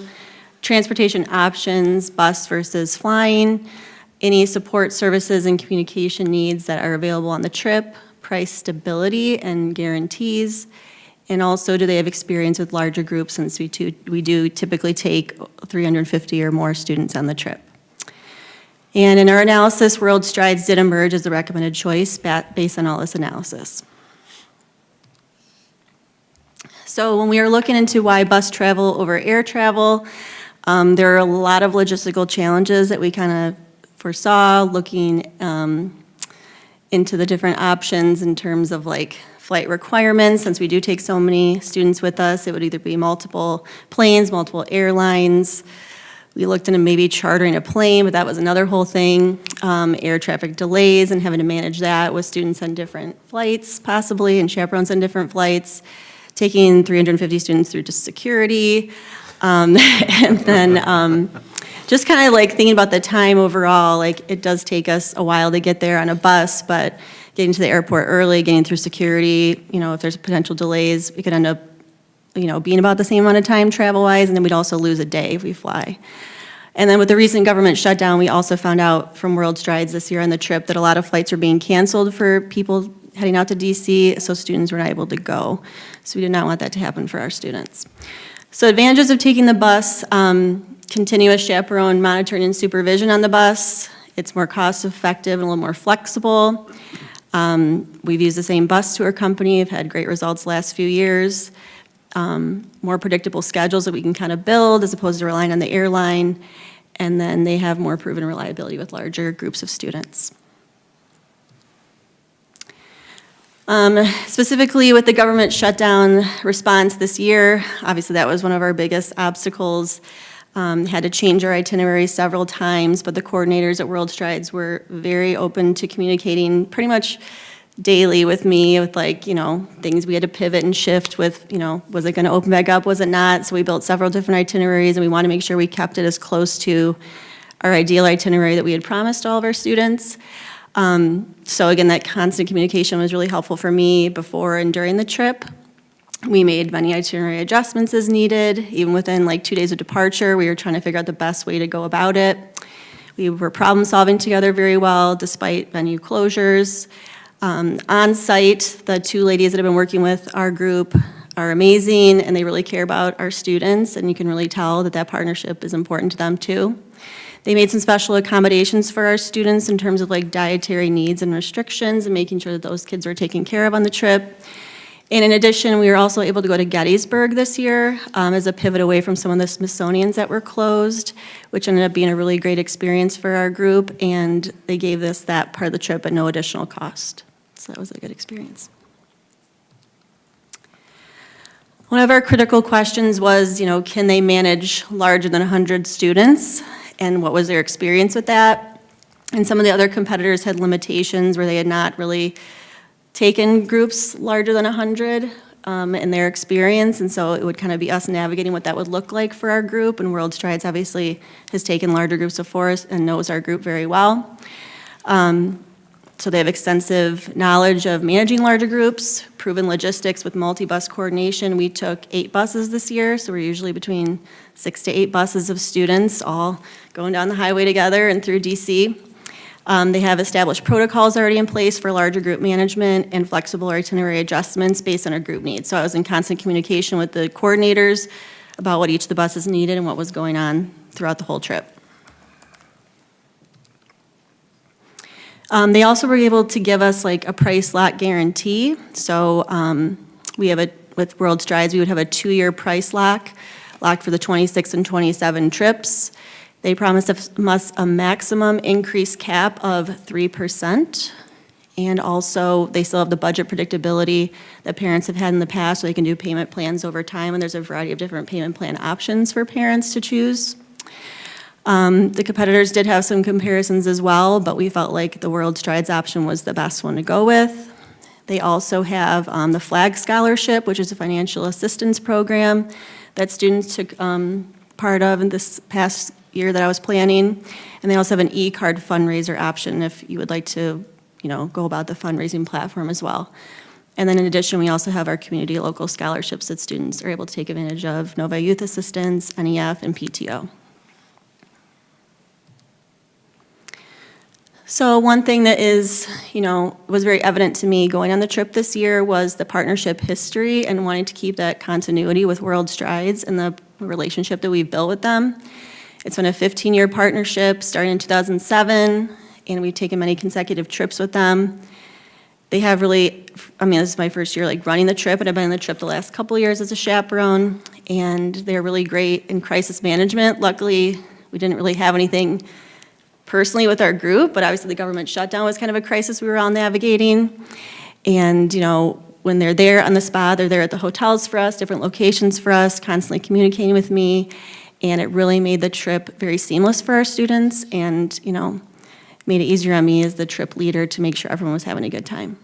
transportation options, bus versus flying, any support services and communication needs that are available on the trip, price stability and guarantees, and also do they have experience with larger groups since we do typically take 350 or more students on the trip. And in our analysis, World Strides did emerge as the recommended choice based on all this analysis. So when we were looking into why bus travel over air travel, there are a lot of logistical challenges that we kind of foresaw looking into the different options in terms of like flight requirements. Since we do take so many students with us, it would either be multiple planes, multiple airlines. We looked into maybe chartering a plane, but that was another whole thing. Air traffic delays and having to manage that with students on different flights possibly and chaperones on different flights. Taking 350 students through just security. And then just kind of like thinking about the time overall, like it does take us a while to get there on a bus, but getting to the airport early, getting through security, if there's potential delays, we could end up being about the same amount of time travel-wise, and then we'd also lose a day if we fly. And then with the recent government shutdown, we also found out from World Strides this year on the trip that a lot of flights are being canceled for people heading out to DC, so students were not able to go. So we did not want that to happen for our students. So advantages of taking the bus, continuous chaperone monitoring and supervision on the bus. It's more cost-effective and a little more flexible. We've used the same bus tour company, have had great results the last few years. More predictable schedules that we can kind of build as opposed to relying on the airline, and then they have more proven reliability with larger groups of students. Specifically with the government shutdown response this year, obviously that was one of our biggest obstacles. Had to change our itinerary several times, but the coordinators at World Strides were very open to communicating pretty much daily with me with things we had to pivot and shift with, was it going to open back up, was it not? So we built several different itineraries and we want to make sure we kept it as close to our ideal itinerary that we had promised all of our students. So again, that constant communication was really helpful for me before and during the trip. We made many itinerary adjustments as needed. Even within 2 days of departure, we were trying to figure out the best way to go about it. We were problem solving together very well despite venue closures. On site, the 2 ladies that have been working with our group are amazing and they really care about our students, and you can really tell that that partnership is important to them too. They made some special accommodations for our students in terms of dietary needs and restrictions and making sure that those kids were taken care of on the trip. And in addition, we were also able to go to Gettysburg this year as a pivot away from some of the Smithsonians that were closed, which ended up being a really great experience for our group, and they gave us that part of the trip at no additional cost. So that was a good experience. One of our critical questions was, can they manage larger than 100 students? And what was their experience with that? And some of the other competitors had limitations where they had not really taken groups larger than 100 in their experience, and so it would kind of be us navigating what that would look like for our group, and World Strides obviously has taken larger groups before us and knows our group very well. So they have extensive knowledge of managing larger groups, proven logistics with multi-bus coordination. We took 8 buses this year, so we're usually between 6 to 8 buses of students all going down the highway together and through DC. They have established protocols already in place for larger group management and flexible itinerary adjustments based on our group needs. So I was in constant communication with the coordinators about what each of the buses needed and what was going on throughout the whole trip. They also were able to give us like a price lock guarantee. So we have with World Strides, we would have a 2-year price locked for the 26 and 27 trips. They promised us a maximum increase cap of 3%. And also, they still have the budget predictability that parents have had in the past, so they can do payment plans over time, and there's a variety of different payment plan options for parents to choose. The competitors did have some comparisons as well, but we felt like the World Strides option was the best one to go with. They also have the FLAG Scholarship, which is a financial assistance program that students took part of in this past year that I was planning. And they also have an e-card fundraiser option if you would like to, go about the fundraising platform as well. And then in addition, we also have our community local scholarships that students are able to take advantage of, Novi Youth Assistance, NEF, and PTO. So one thing that is, was very evident to me going on the trip this year was the partnership history and wanting to keep that continuity with World Strides and the relationship that we've built with them. It's been a 15-year partnership starting in 2007, and we've taken many consecutive trips with them. They have really, this is my first year running the trip, and I've been on the trip the last couple of years as a chaperone, and they're really great in crisis management. Luckily, we didn't really have anything personally with our group, but obviously the government shutdown was kind of a crisis we were all navigating. And, when they're there on the spot, they're there at the hotels for us, different locations for us, constantly communicating with me. And it really made the trip very seamless for our students and, made it easier on me as the trip leader to make sure everyone was having a good time.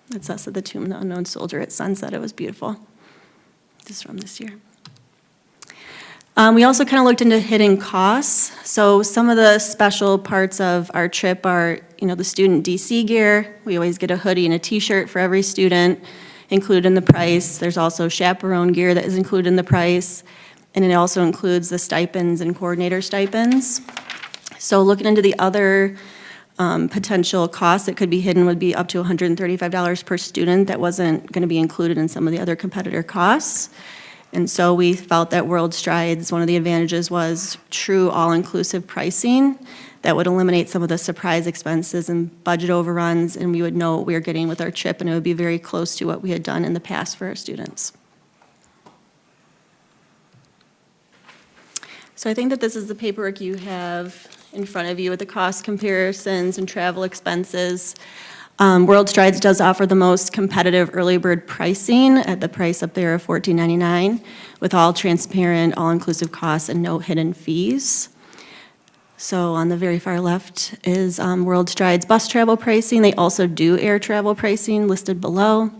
That's us at the Tomb of the Unknown Soldier at sunset. It was beautiful. This is from this year. We also kind of looked into hidden costs. So some of the special parts of our trip are, the student DC gear. We always get a hoodie and a t-shirt for every student included in the price. There's also chaperone gear that is included in the price. And it also includes the stipends and coordinator stipends. So looking into the other potential costs that could be hidden would be up to $135 per student that wasn't going to be included in some of the other competitor costs. And so we felt that World Strides, one of the advantages was true all-inclusive pricing that would eliminate some of the surprise expenses and budget overruns, and we would know what we were getting with our trip, and it would be very close to what we had done in the past for our students. So I think that this is the paperwork you have in front of you with the cost comparisons and travel expenses. World Strides does offer the most competitive early bird pricing at the price up there of $14.99 with all transparent, all-inclusive costs and no hidden fees. So on the very far left is World Strides bus travel pricing. They also do air travel pricing listed below.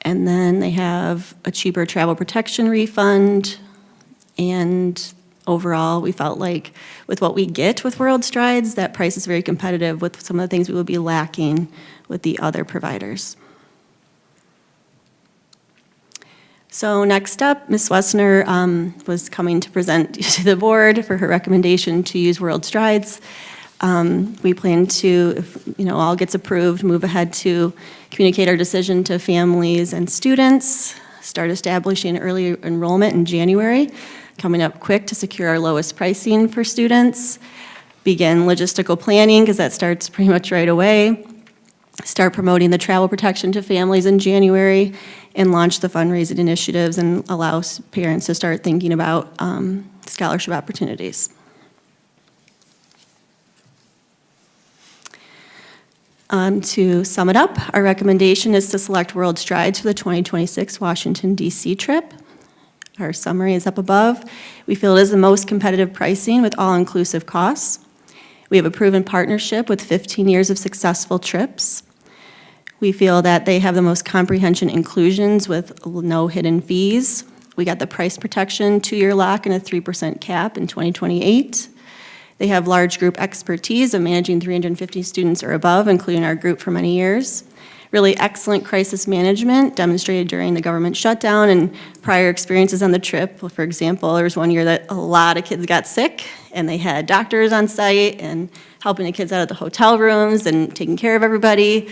And then they have a cheaper travel protection refund. And overall, we felt like with what we get with World Strides, that price is very competitive with some of the things we would be lacking with the other providers. So next up, Ms. Wessner was coming to present to the board for her recommendation to use World Strides. We plan to, if all gets approved, move ahead to communicate our decision to families and students, start establishing early enrollment in January, coming up quick to secure our lowest pricing for students, begin logistical planning, because that starts pretty much right away, start promoting the travel protection to families in January, and launch the fundraising initiatives and allow parents to start thinking about scholarship opportunities. To sum it up, our recommendation is to select World Strides for the 2026 Washington, D.C. trip. Our summary is up above. We feel it is the most competitive pricing with all-inclusive costs. We have a proven partnership with 15 years of successful trips. We feel that they have the most comprehensive inclusions with no hidden fees. We got the price protection, 2-year lock, and a 3% cap in 2028. They have large group expertise of managing 350 students or above, including our group for many years. Really excellent crisis management demonstrated during the government shutdown and prior experiences on the trip. For example, there was one year that a lot of kids got sick, and they had doctors on site and helping the kids out of the hotel rooms and taking care of everybody.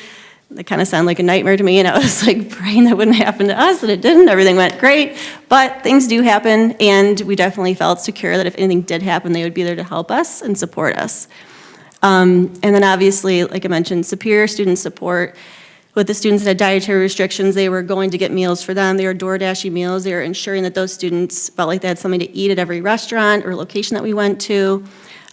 That kind of sounded like a nightmare to me, and I was like praying that wouldn't happen to us, and it didn't. Everything went great, but things do happen, and we definitely felt secure that if anything did happen, they would be there to help us and support us. And then obviously, like I mentioned, superior student support. With the students that had dietary restrictions, they were going to get meals for them. They were DoorDashing meals. They were ensuring that those students felt like they had something to eat at every restaurant or location that we went to.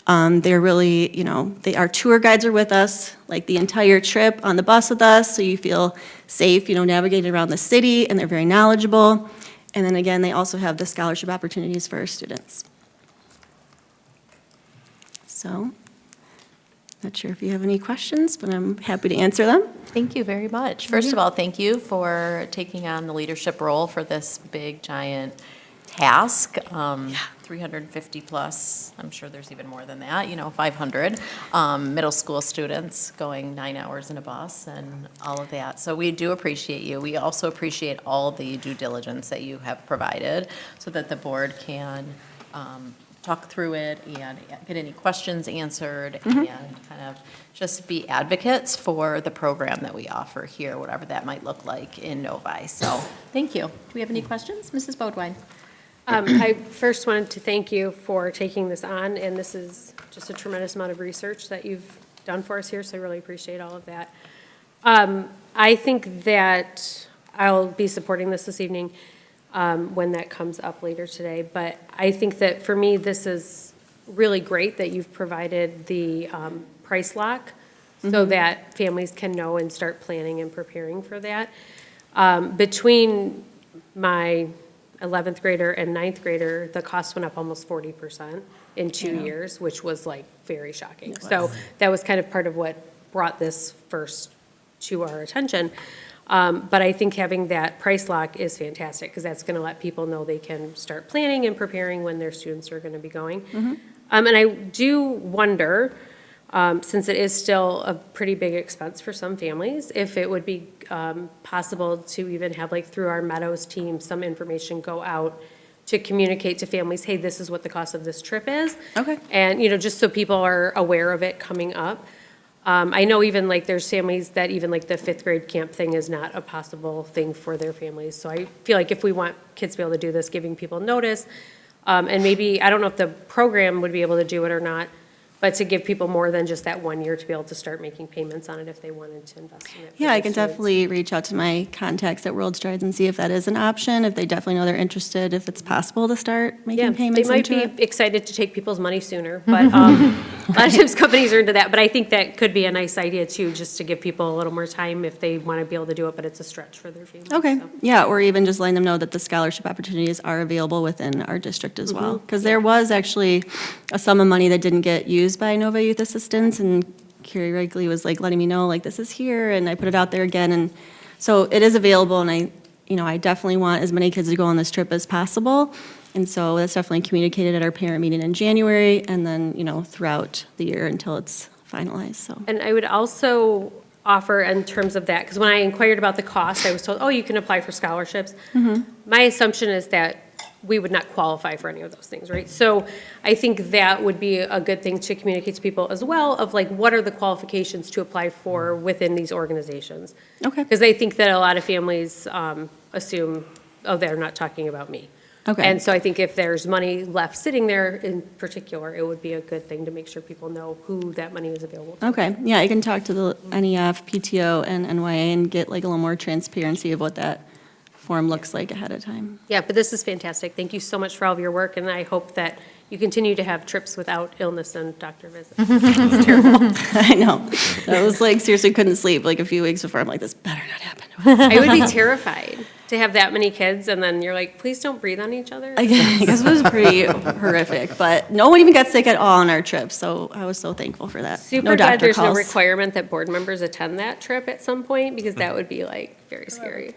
They're really, our tour guides are with us, like the entire trip on the bus with us, so you feel safe, navigating around the city, and they're very knowledgeable. And then again, they also have the scholarship opportunities for our students. So, not sure if you have any questions, but I'm happy to answer them. Thank you very much. First of all, thank you for taking on the leadership role for this big, giant task. 350 plus, I'm sure there's even more than that, 500 middle school students going 9 hours in a bus and all of that. So we do appreciate you. We also appreciate all the due diligence that you have provided so that the board can talk through it and get any questions answered and kind of just be advocates for the program that we offer here, whatever that might look like in Novi. So thank you. Do we have any questions? Mrs. Bodwine. I first wanted to thank you for taking this on, and this is just a tremendous amount of research that you've done for us here, so I really appreciate all of that. I think that I'll be supporting this evening when that comes up later today, but I think that for me, this is really great that you've provided the price lock so that families can know and start planning and preparing for that. Between my 11th grader and 9th grader, the cost went up almost 40% in 2 years, which was like very shocking. So that was kind of part of what brought this first to our attention. But I think having that price lock is fantastic because that's going to let people know they can start planning and preparing when their students are going to be going. And I do wonder, since it is still a pretty big expense for some families, if it would be possible to even have, like, through our Meadows team, some information go out to communicate to families, hey, this is what the cost of this trip is. Okay. And, just so people are aware of it coming up. I know even, like, there's families that even, like, the 5th grade camp thing is not a possible thing for their families. So I feel like if we want kids to be able to do this, giving people notice, and maybe, I don't know if the program would be able to do it or not, but to give people more than just that 1 year to be able to start making payments on it if they wanted to invest in it. Yeah, I can definitely reach out to my contacts at World Strides and see if that is an option, if they definitely know they're interested, if it's possible to start making payments They might into be it. excited to take people's money sooner, but a lot of times companies are into that. But I think that could be a nice idea too, just to give people a little more time if they want to be able to do it, but it's a stretch for their family. Okay, so. yeah, or even just letting them know that the scholarship opportunities are available within our district as well. Because there was actually a sum of money that didn't get used by Nova Youth Assistance, and Carrie Wrigley was like letting me know, like, this is here, and I put it out there again, and so it is available, and I definitely want as many kids to go on this trip as possible, and so that's definitely communicated at our parent meeting in January, and then, throughout the year until it's finalized, so. And I would also offer in terms of that, because when I inquired about the cost, I was told, oh, you can apply for scholarships. My assumption is that we would not qualify for any of those things, right? So I think that would be a good thing to communicate to people as well of, like, what are the qualifications to apply for within these organizations? Okay. Because they think that a lot of families assume, oh, they're not talking about me. Okay. And so I think if there's money left sitting there in particular, it would be a good thing to make sure people know who that money is available to. Okay, yeah, I can talk to the NEF, PTO, and NYA and get like a little more transparency of what that form looks like ahead of time. Yeah, but this is fantastic. Thank you so much for all of your work, and I hope that you continue to have trips without illness and doctor visits. It's terrible. I know. I was like, seriously couldn't sleep like a few weeks before. I'm like, this better not happen. I would be terrified to have that many kids, and then you're like, please don't breathe on each other. I guess it was pretty horrific, but no one even got sick at all on our trip, so I was so thankful for that. Super No glad doctor there's no calls. requirement that board members attend that trip at some point, because that would be like very scary.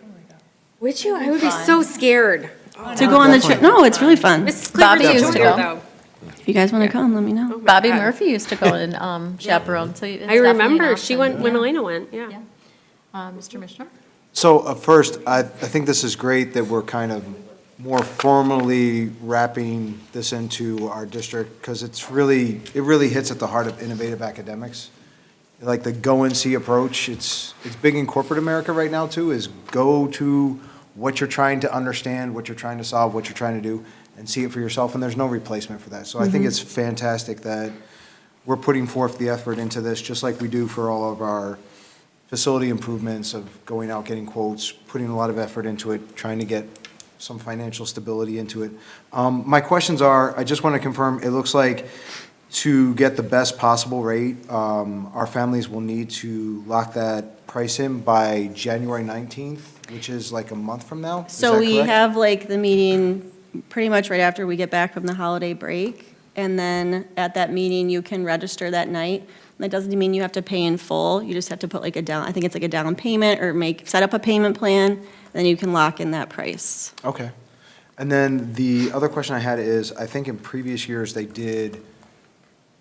Would you? I would be so scared. To go on the trip, no, it's really fun. Mrs. Clifford Bobby used told to her, go. though. If you guys want to come, let me know. Bobby Murphy used to go and chaperone, so it's I definitely an remember, she option. went when Yeah. Elena went, yeah. Mr. Mishner? So first, I think this is great that we're kind of more formally wrapping this into our district, because it really hits at the heart of innovative academics. Like the go and see approach, it's big in corporate America right now too, is go to what you're trying to understand, what you're trying to solve, what you're trying to do, and see it for yourself, and there's no replacement for that. So I think it's fantastic that we're putting forth the effort into this, just like we do for all of our facility improvements of going out, getting quotes, putting a lot of effort into it, trying to get some financial stability into it. My questions are, I just want to confirm, it looks like to get the best possible rate, our families will need to lock that price in by January 19th, which is like a month from now? Is So that we correct? have like the meeting pretty much right after we get back from the holiday break. And then at that meeting, you can register that night. That doesn't mean you have to pay in full. You just have to put like I think it's like a down payment or set up a payment plan, then you can lock in that price. Okay. And then the other question I had is, I think in previous years, they did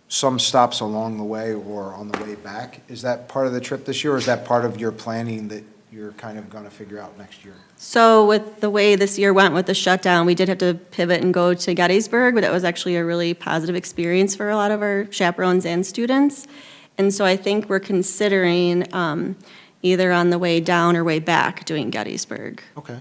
some stops along the way or on the way back. Is that part of the trip this year, or is that part of your planning that you're kind of going to figure out next year? So with the way this year went with the shutdown, we did have to pivot and go to Gettysburg, but it was actually a really positive experience for a lot of our chaperones and students. And so I think we're considering either on the way down or way back doing Gettysburg. Okay.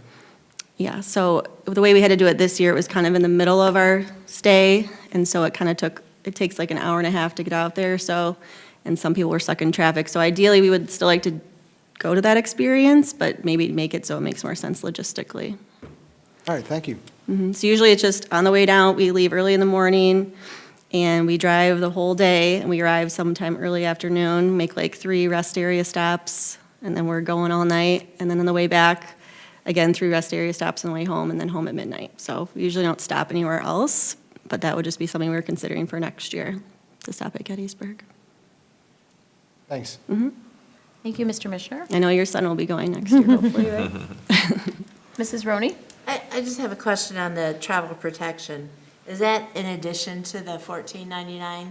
Yeah, so the way we had to do it this year, it was kind of in the middle of our stay, and so it kind of takes like an hour and a half to get out there, so, and some people were stuck in traffic. So ideally, we would still like to go to that experience, but maybe make it so it makes more sense logistically. All right, thank you. So usually it's just on the way down, we leave early in the morning, and we drive the whole day, and we arrive sometime early afternoon, make like 3 rest area stops, and then we're going all night, and then on the way back, again, 3 rest area stops on the way home, and then home at midnight. So we usually don't stop anywhere else, but that would just be something we're considering for next year, to stop at Gettysburg. Thanks. Thank you, Mr. Mishner. I know your son will be going next year, hopefully, right? Mrs. Roney? I just have a question on the travel protection. Is that in addition to the $14.99?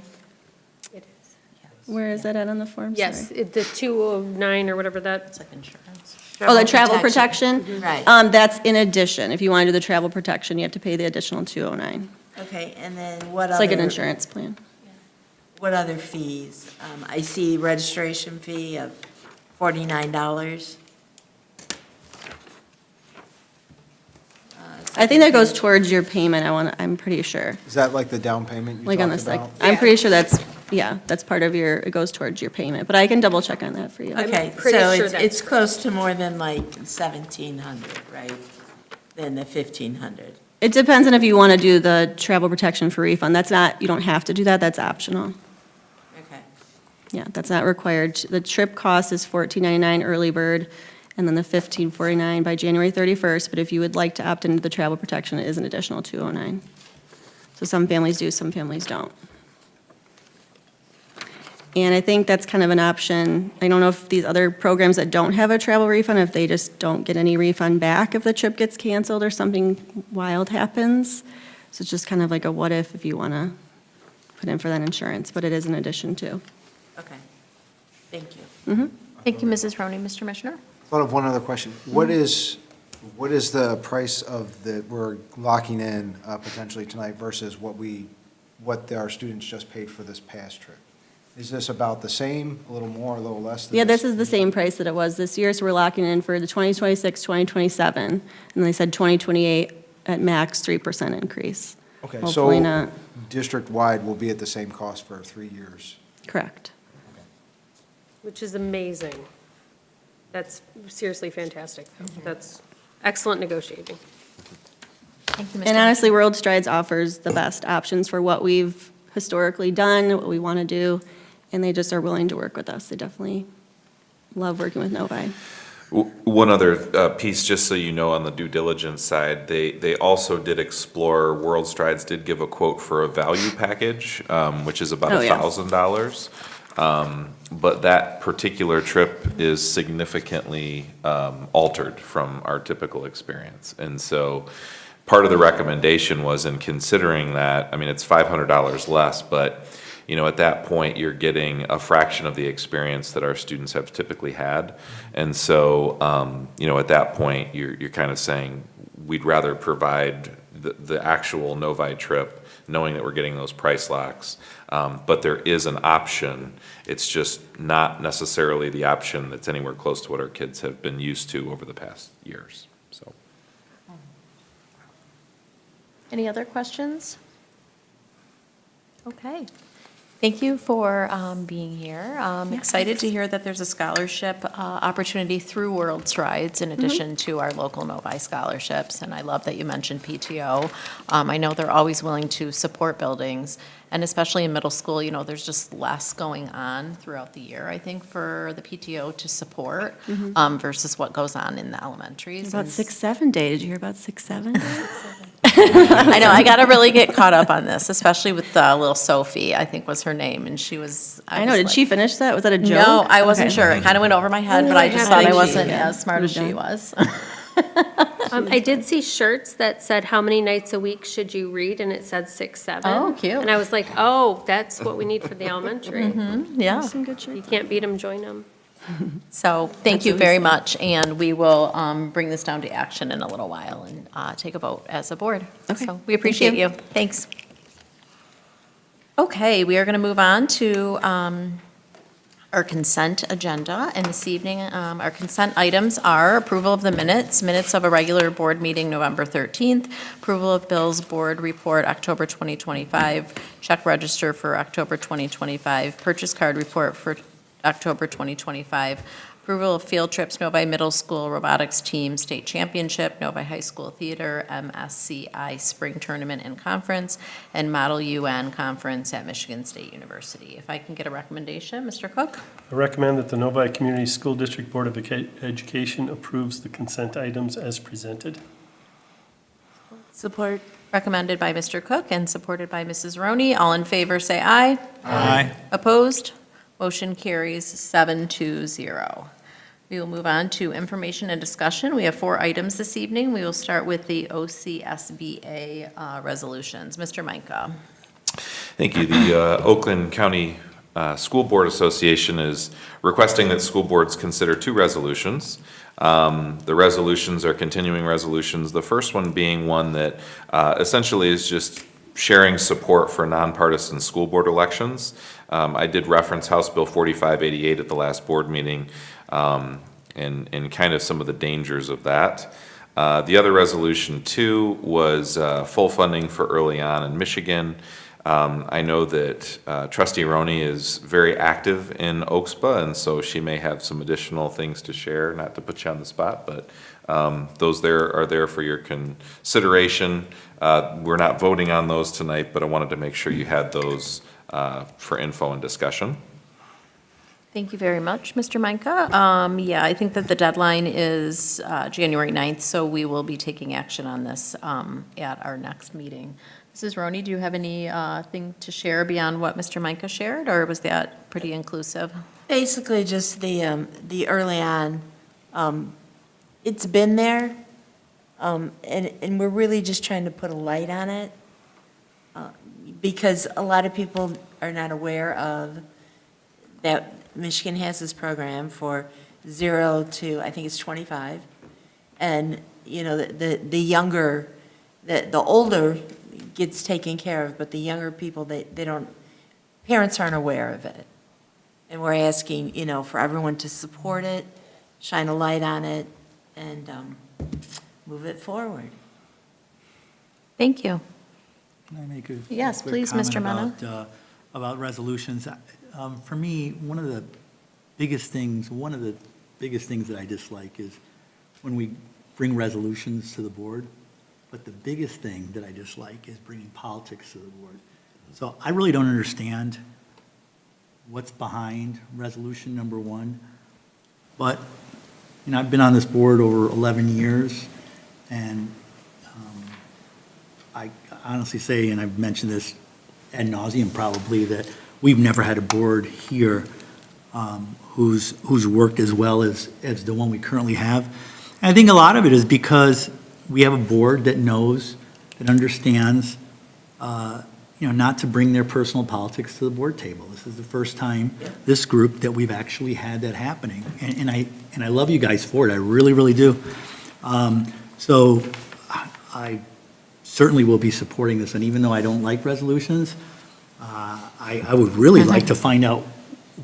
It is. Where is that at on the form? Yes, Sorry. the 209 or whatever that. It's like insurance. Oh, the travel protection? Right. That's in addition. If you want to do the travel protection, you have to pay the additional $209. Okay, and then what other? It's like an insurance plan. What other fees? I see registration fee of $49. I think that goes towards your payment, I'm pretty sure. Is that like the down payment you Like on the talked sec, about? I'm pretty sure that's part of it goes towards your payment, but I can double check on that for you. Okay, pretty so sure it's close to more than like 1,700, right? Than the 1,500. It depends on if you want to do the travel protection for refund. That's not, you don't have to do that, that's optional. Okay. Yeah, that's not required. The trip cost is $14.99 early bird, and then the $15.49 by January 31st, but if you would like to opt into the travel protection, it is an additional $209. So some families do, some families don't. And I think that's kind of an option. I don't know if these other programs that don't have a travel refund, if they just don't get any refund back if the trip gets canceled or something wild happens. So it's just kind of like a what if you want to put in for that insurance, but it is an addition too. Okay. Thank you. Thank you, Mrs. Roney. Mr. Mishner? Thought of one other question. What is the price of we're locking in potentially tonight versus what our students just paid for this past trip? Is this about the same, a little more, a little less? than Yeah, this is the same price that it was this year, so we're locking in for the 2026, 2027, and they said 2028 at max 3% increase. Okay, Hopefully so not. district-wide will be at the same cost for 3 years. Correct. Which is amazing. That's seriously fantastic. That's excellent negotiating. Thank you, Mr. And honestly, World Strides offers the best options for what we've historically done, what we want to do, and they just are willing to work with us. They definitely love working with Novi. One other piece, just so you know, on the due diligence side, they also did explore, World Strides did give a quote for a value package, which is about $1,000. But that particular trip is significantly altered from our typical experience. And so part of the recommendation was in considering that, I mean, it's $500 less, but, you know, at that point, you're getting a fraction of the experience that our students have typically had. And so, you know, at that point, you're kind of saying, we'd rather provide the actual Novi trip, knowing that we're getting those price locks. But there is an option. It's just not necessarily the option that's anywhere close to what our kids have been used to over the past years, so. Any other questions? Okay. Thank you for being here. I'm excited to hear that there's a scholarship opportunity through World Strides in addition to our local Novi scholarships. And I love that you mentioned PTO. I know they're always willing to support buildings, and especially in middle school, you know, there's just less going on throughout the year, I think, for the PTO to support versus what goes on in the elementaries. About 6-7 Day, did you hear about 6-7? I know, I got to really get caught up on this, especially with little Sophie, I think was her name, and she was. I know, did she finish that? Was that a joke? No, I wasn't Okay. sure. It kind of went over my head, but I just thought I wasn't as smart as she was. I did see shirts that said, how many nights a week should you read? And it said 6, 7. Oh, cute. And I was like, oh, that's what we need for the elementary. Yeah. Some good shirts. You can't beat them, join them. So thank you very much, and we will bring this down to action in a little while and take a vote as a board. Okay. So we appreciate you. Thanks. Okay, we are going to move on to our consent agenda, and this evening, our consent items are approval of the minutes of a regular board meeting November 13th, approval of bills board report October 2025, check register for October 2025, purchase card report for October 2025, approval of field trips, Novi Middle School Robotics Team State Championship, Novi High School Theater, MSCI Spring Tournament and Conference, and Model UN Conference at Michigan State University. If I can get a recommendation, Mr. Cook? I recommend that the Novi Community School District Board of Education approves the consent items as presented. Support. Recommended by Mr. Cook and supported by Mrs. Roney. All in favor, say aye. Aye. Opposed? Motion carries 7-0. We will move on to information and discussion. We have 4 items this evening. We will start with the OCSBA resolutions. Mr. Micah. Thank you. The Oakland County School Board Association is requesting that school boards consider 2 resolutions. The resolutions are continuing resolutions. The first one being one that essentially is just sharing support for nonpartisan school board elections. I did reference House Bill 4588 at the last board meeting and kind of some of the dangers of that. The other resolution, too, was full funding for early on in Michigan. I know that Trustee Roney is very active in OXPA, and so she may have some additional things to share, not to put you on the spot, but those are there for your consideration. We're not voting on those tonight, but I wanted to make sure you had those for info and discussion. Thank you very much, Mr. Micah. Yeah, I think that the deadline is January 9th, so we will be taking action on this at our next meeting. Mrs. Roney, do you have anything to share beyond what Mr. Micah shared, or was that pretty inclusive? Basically, just the early on, it's been there, and we're really just trying to put a light on it, because a lot of people are not aware of that Michigan has this program for 0 to, I think it's 25, and, you know, the younger, the older gets taken care of, but the younger people, they don't, parents aren't aware of it. And we're asking, you know, for everyone to support it, shine a light on it, and move it forward. Thank you. Can I make a Yes, quick please, Mr. comment Mena. about resolutions? For me, one of the biggest things that I dislike is when we bring resolutions to the board, but the biggest thing that I dislike is bringing politics to the board. So I really don't understand what's behind resolution number 1, but, you know, I've been on this board over 11 years, and I honestly say, and I've mentioned this ad nauseum probably, that we've never had a board here who's worked as well as the one we currently have. And I think a lot of it is because we have a board that knows, that understands, not to bring their personal politics to the board table. This is the first time, this group, that we've actually had that happening. And I love you guys for it, I really, really do. So I certainly will be supporting this, and even though I don't like resolutions, I would really like to find out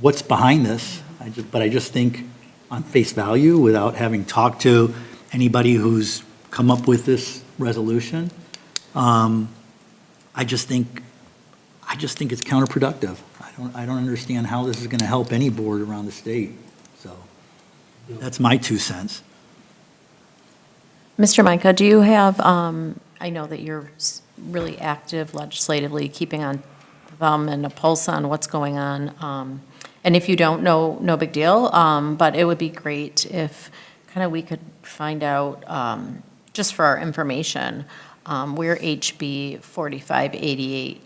what's behind this. But I just think on face value, without having talked to anybody who's come up with this resolution, I just think it's counterproductive. I don't understand how this is going to help any board around the state. So that's my 2 cents. Mr. Micah, do you have, I know that you're really active legislatively, keeping on thumb and a pulse on what's going on. And if you don't know, no big deal, but it would be great if kind of we could find out, just for our information, where HB 4588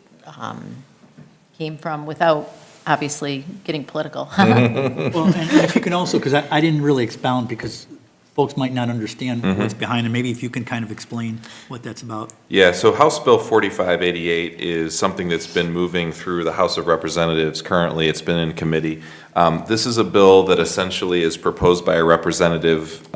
came from without obviously getting political. Well, and if you can also, because I didn't really expound, because folks might not understand what's behind it. Maybe if you can kind of explain what that's about. Yeah, so House Bill 4588 is something that's been moving through the House of Representatives currently. It's been in committee. This is a bill that essentially is proposed by a representative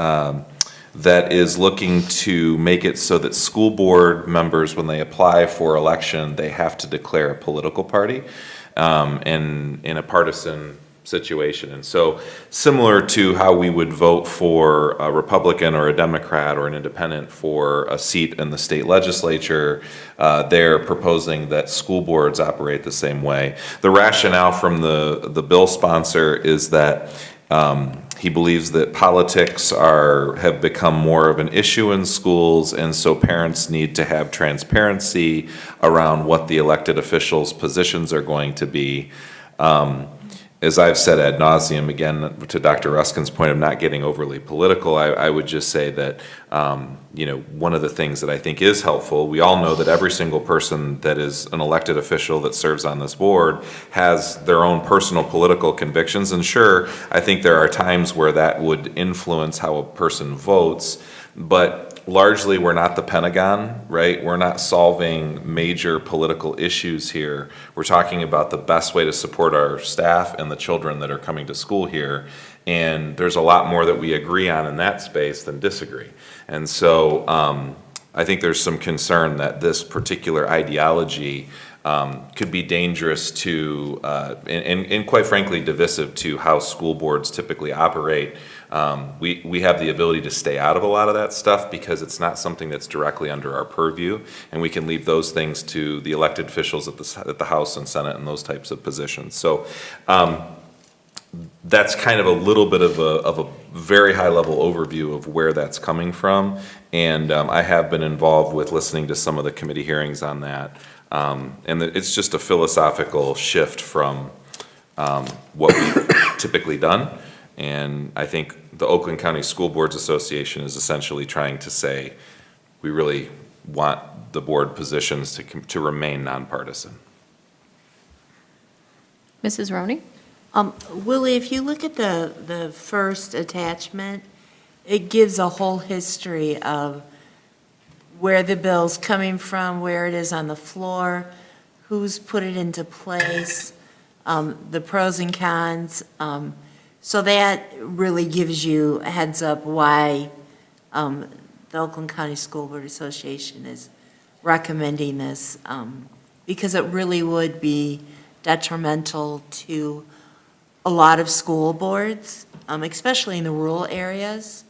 that is looking to make it so that school board members, when they apply for election, they have to declare a political party and in a partisan situation. And so similar to how we would vote for a Republican or a Democrat or an independent for a seat in the state legislature, they're proposing that school boards operate the same way. The rationale from the bill sponsor is that he believes that politics have become more of an issue in schools, and so parents need to have transparency around what the elected officials' positions are going to be. As I've said ad nauseum, again, to Dr. Ruskin's point of not getting overly political, I would just say that, one of the things that I think is helpful, we all know that every single person that is an elected official that serves on this board has their own personal political convictions. And sure, I think there are times where that would influence how a person votes, but largely, we're not the Pentagon, right? We're not solving major political issues here. We're talking about the best way to support our staff and the children that are coming to school here. And there's a lot more that we agree on in that space than disagree. And so I think there's some concern that this particular ideology could be dangerous to, and quite frankly, divisive to how school boards typically operate. We have the ability to stay out of a lot of that stuff because it's not something that's directly under our purview, and we can leave those things to the elected officials at the House and Senate and those types of positions. So that's kind of a little bit of a very high-level overview of where that's coming from, and I have been involved with listening to some of the committee hearings on that. And it's just a philosophical shift from what we've typically done. And I think the Oakland County School Boards Association is essentially trying to say, we really want the board positions to remain nonpartisan. Mrs. Roney? Willie, if you look at the first attachment, it gives a whole history of where the bill's coming from, where it is on the floor, who's put it into place, the pros and cons. So that really gives you a heads up why the Oakland County School Board Association is recommending this, because it really would be detrimental to a lot of school boards, especially in the rural areas,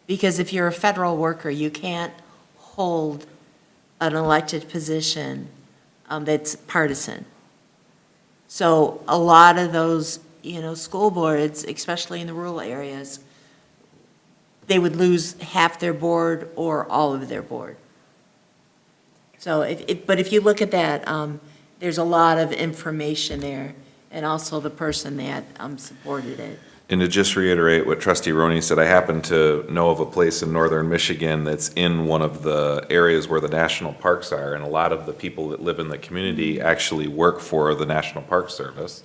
because if you're a federal worker, you can't hold an elected position that's partisan. So a lot of those, school boards, especially in the rural areas, they would lose half their board or all of their board. So but if you look at that, there's a lot of information there, and also the person that supported it. And to just reiterate what Trustee Roney said, I happen to know of a place in northern Michigan that's in one of the areas where the national parks are, and a lot of the people that live in the community actually work for the National Park Service.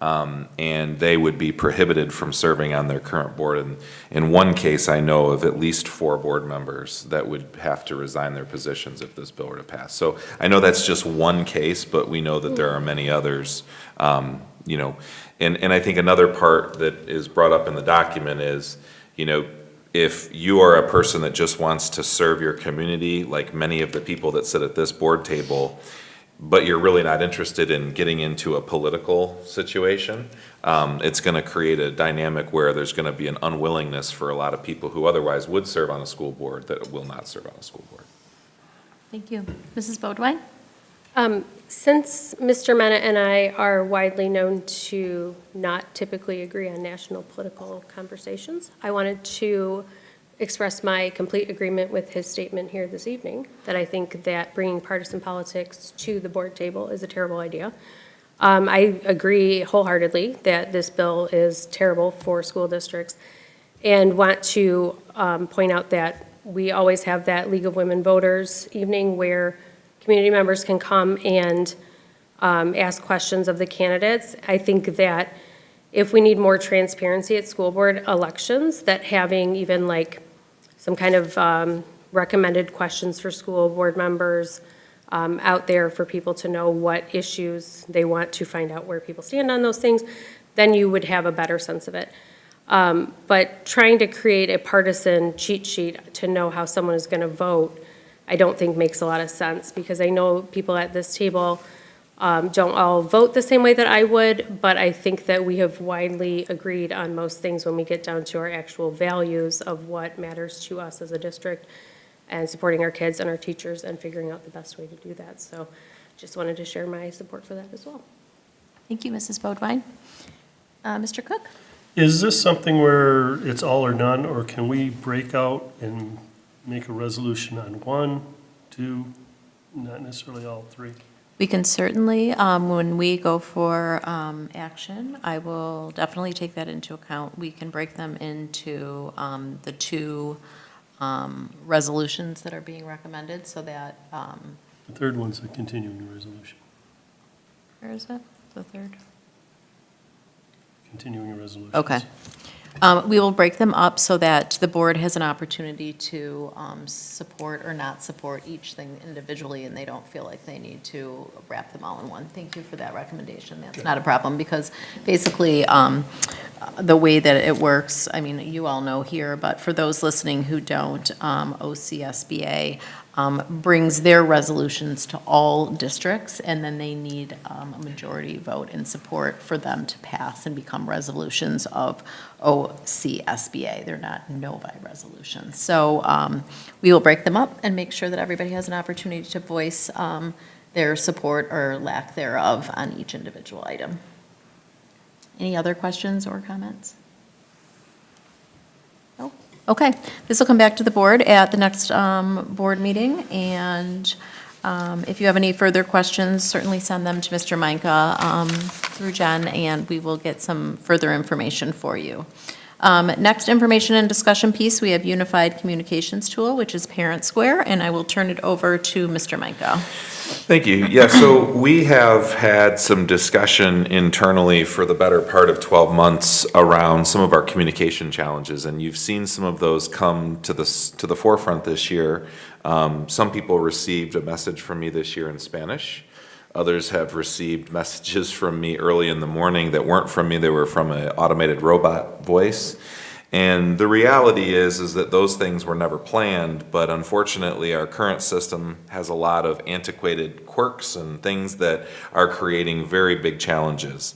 and they would be prohibited from serving on their current board. And in one case, I know of at least 4 board members that would have to resign their positions if this bill were to pass. So I know that's just one case, but we know that there are many others. You know, and I think another part that is brought up in the document is, you know, if you are a person that just wants to serve your community, like many of the people that sit at this board table, but you're really not interested in getting into a political situation, it's going to create a dynamic where there's going to be an unwillingness for a lot of people who otherwise would serve on a school board that will not serve on a school board. Thank you. Mrs. Bodwine? Since Mr. Mena and I are widely known to not typically agree on national political conversations, I wanted to express my complete agreement with his statement here this evening, that I think that bringing partisan politics to the board table is a terrible idea. I agree wholeheartedly that this bill is terrible for school districts, and want to point out that we always have that League of Women Voters evening where community members can come and ask questions of the candidates. I think that if we need more transparency at school board elections, that having even like some kind of recommended questions for school board members out there for people to know what issues they want to find out where people stand on those things, then you would have a better sense of it. But trying to create a partisan cheat sheet to know how someone is going to vote, I don't think makes a lot of sense, because I know people at this table don't all vote the same way that I would, but I think that we have widely agreed on most things when we get down to our actual values of what matters to us as a district and supporting our kids and our teachers and figuring out the best way to do that. So just wanted to share my support for that as well. Thank you, Mrs. Bodwine. Mr. Cook? Is this something where it's all or none, or can we break out and make a resolution on 1, 2, not necessarily all 3? We can certainly, when we go for action, I will definitely take that into account. We can break them into the 2 resolutions that are being recommended, so that, The third one's a continuing resolution. where is it? The third? Continuing resolution. Okay. We will break them up so that the board has an opportunity to support or not support each thing individually, and they don't feel like they need to wrap them all in one. Thank you for that recommendation. That's not a problem, because basically, the way that it works, I mean, you all know here, but for those listening who don't, OCSBA brings their resolutions to all districts, and then they need a majority vote in support for them to pass and become resolutions of OCSBA. They're not Novi resolutions. So we will break them up and make sure that everybody has an opportunity to voice their support or lack thereof on each individual item. Any other questions or comments? No? Okay, this will come back to the board at the next board meeting, and if you have any further questions, certainly send them to Mr. Meinke through Jen, and we will get some further information for you. Next information and discussion piece, we have Unified Communications Tool, which is Parent Square, and I will turn it over to Mr. Meinke. Thank you. Yeah, so we have had some discussion internally for the better part of 12 months around some of our communication challenges, and you've seen some of those come to the forefront this year. Some people received a message from me this year in Spanish. Others have received messages from me early in the morning that weren't from me. They were from an automated robot voice. And the reality is that those things were never planned, but unfortunately our current system has a lot of antiquated quirks and things that are creating very big challenges.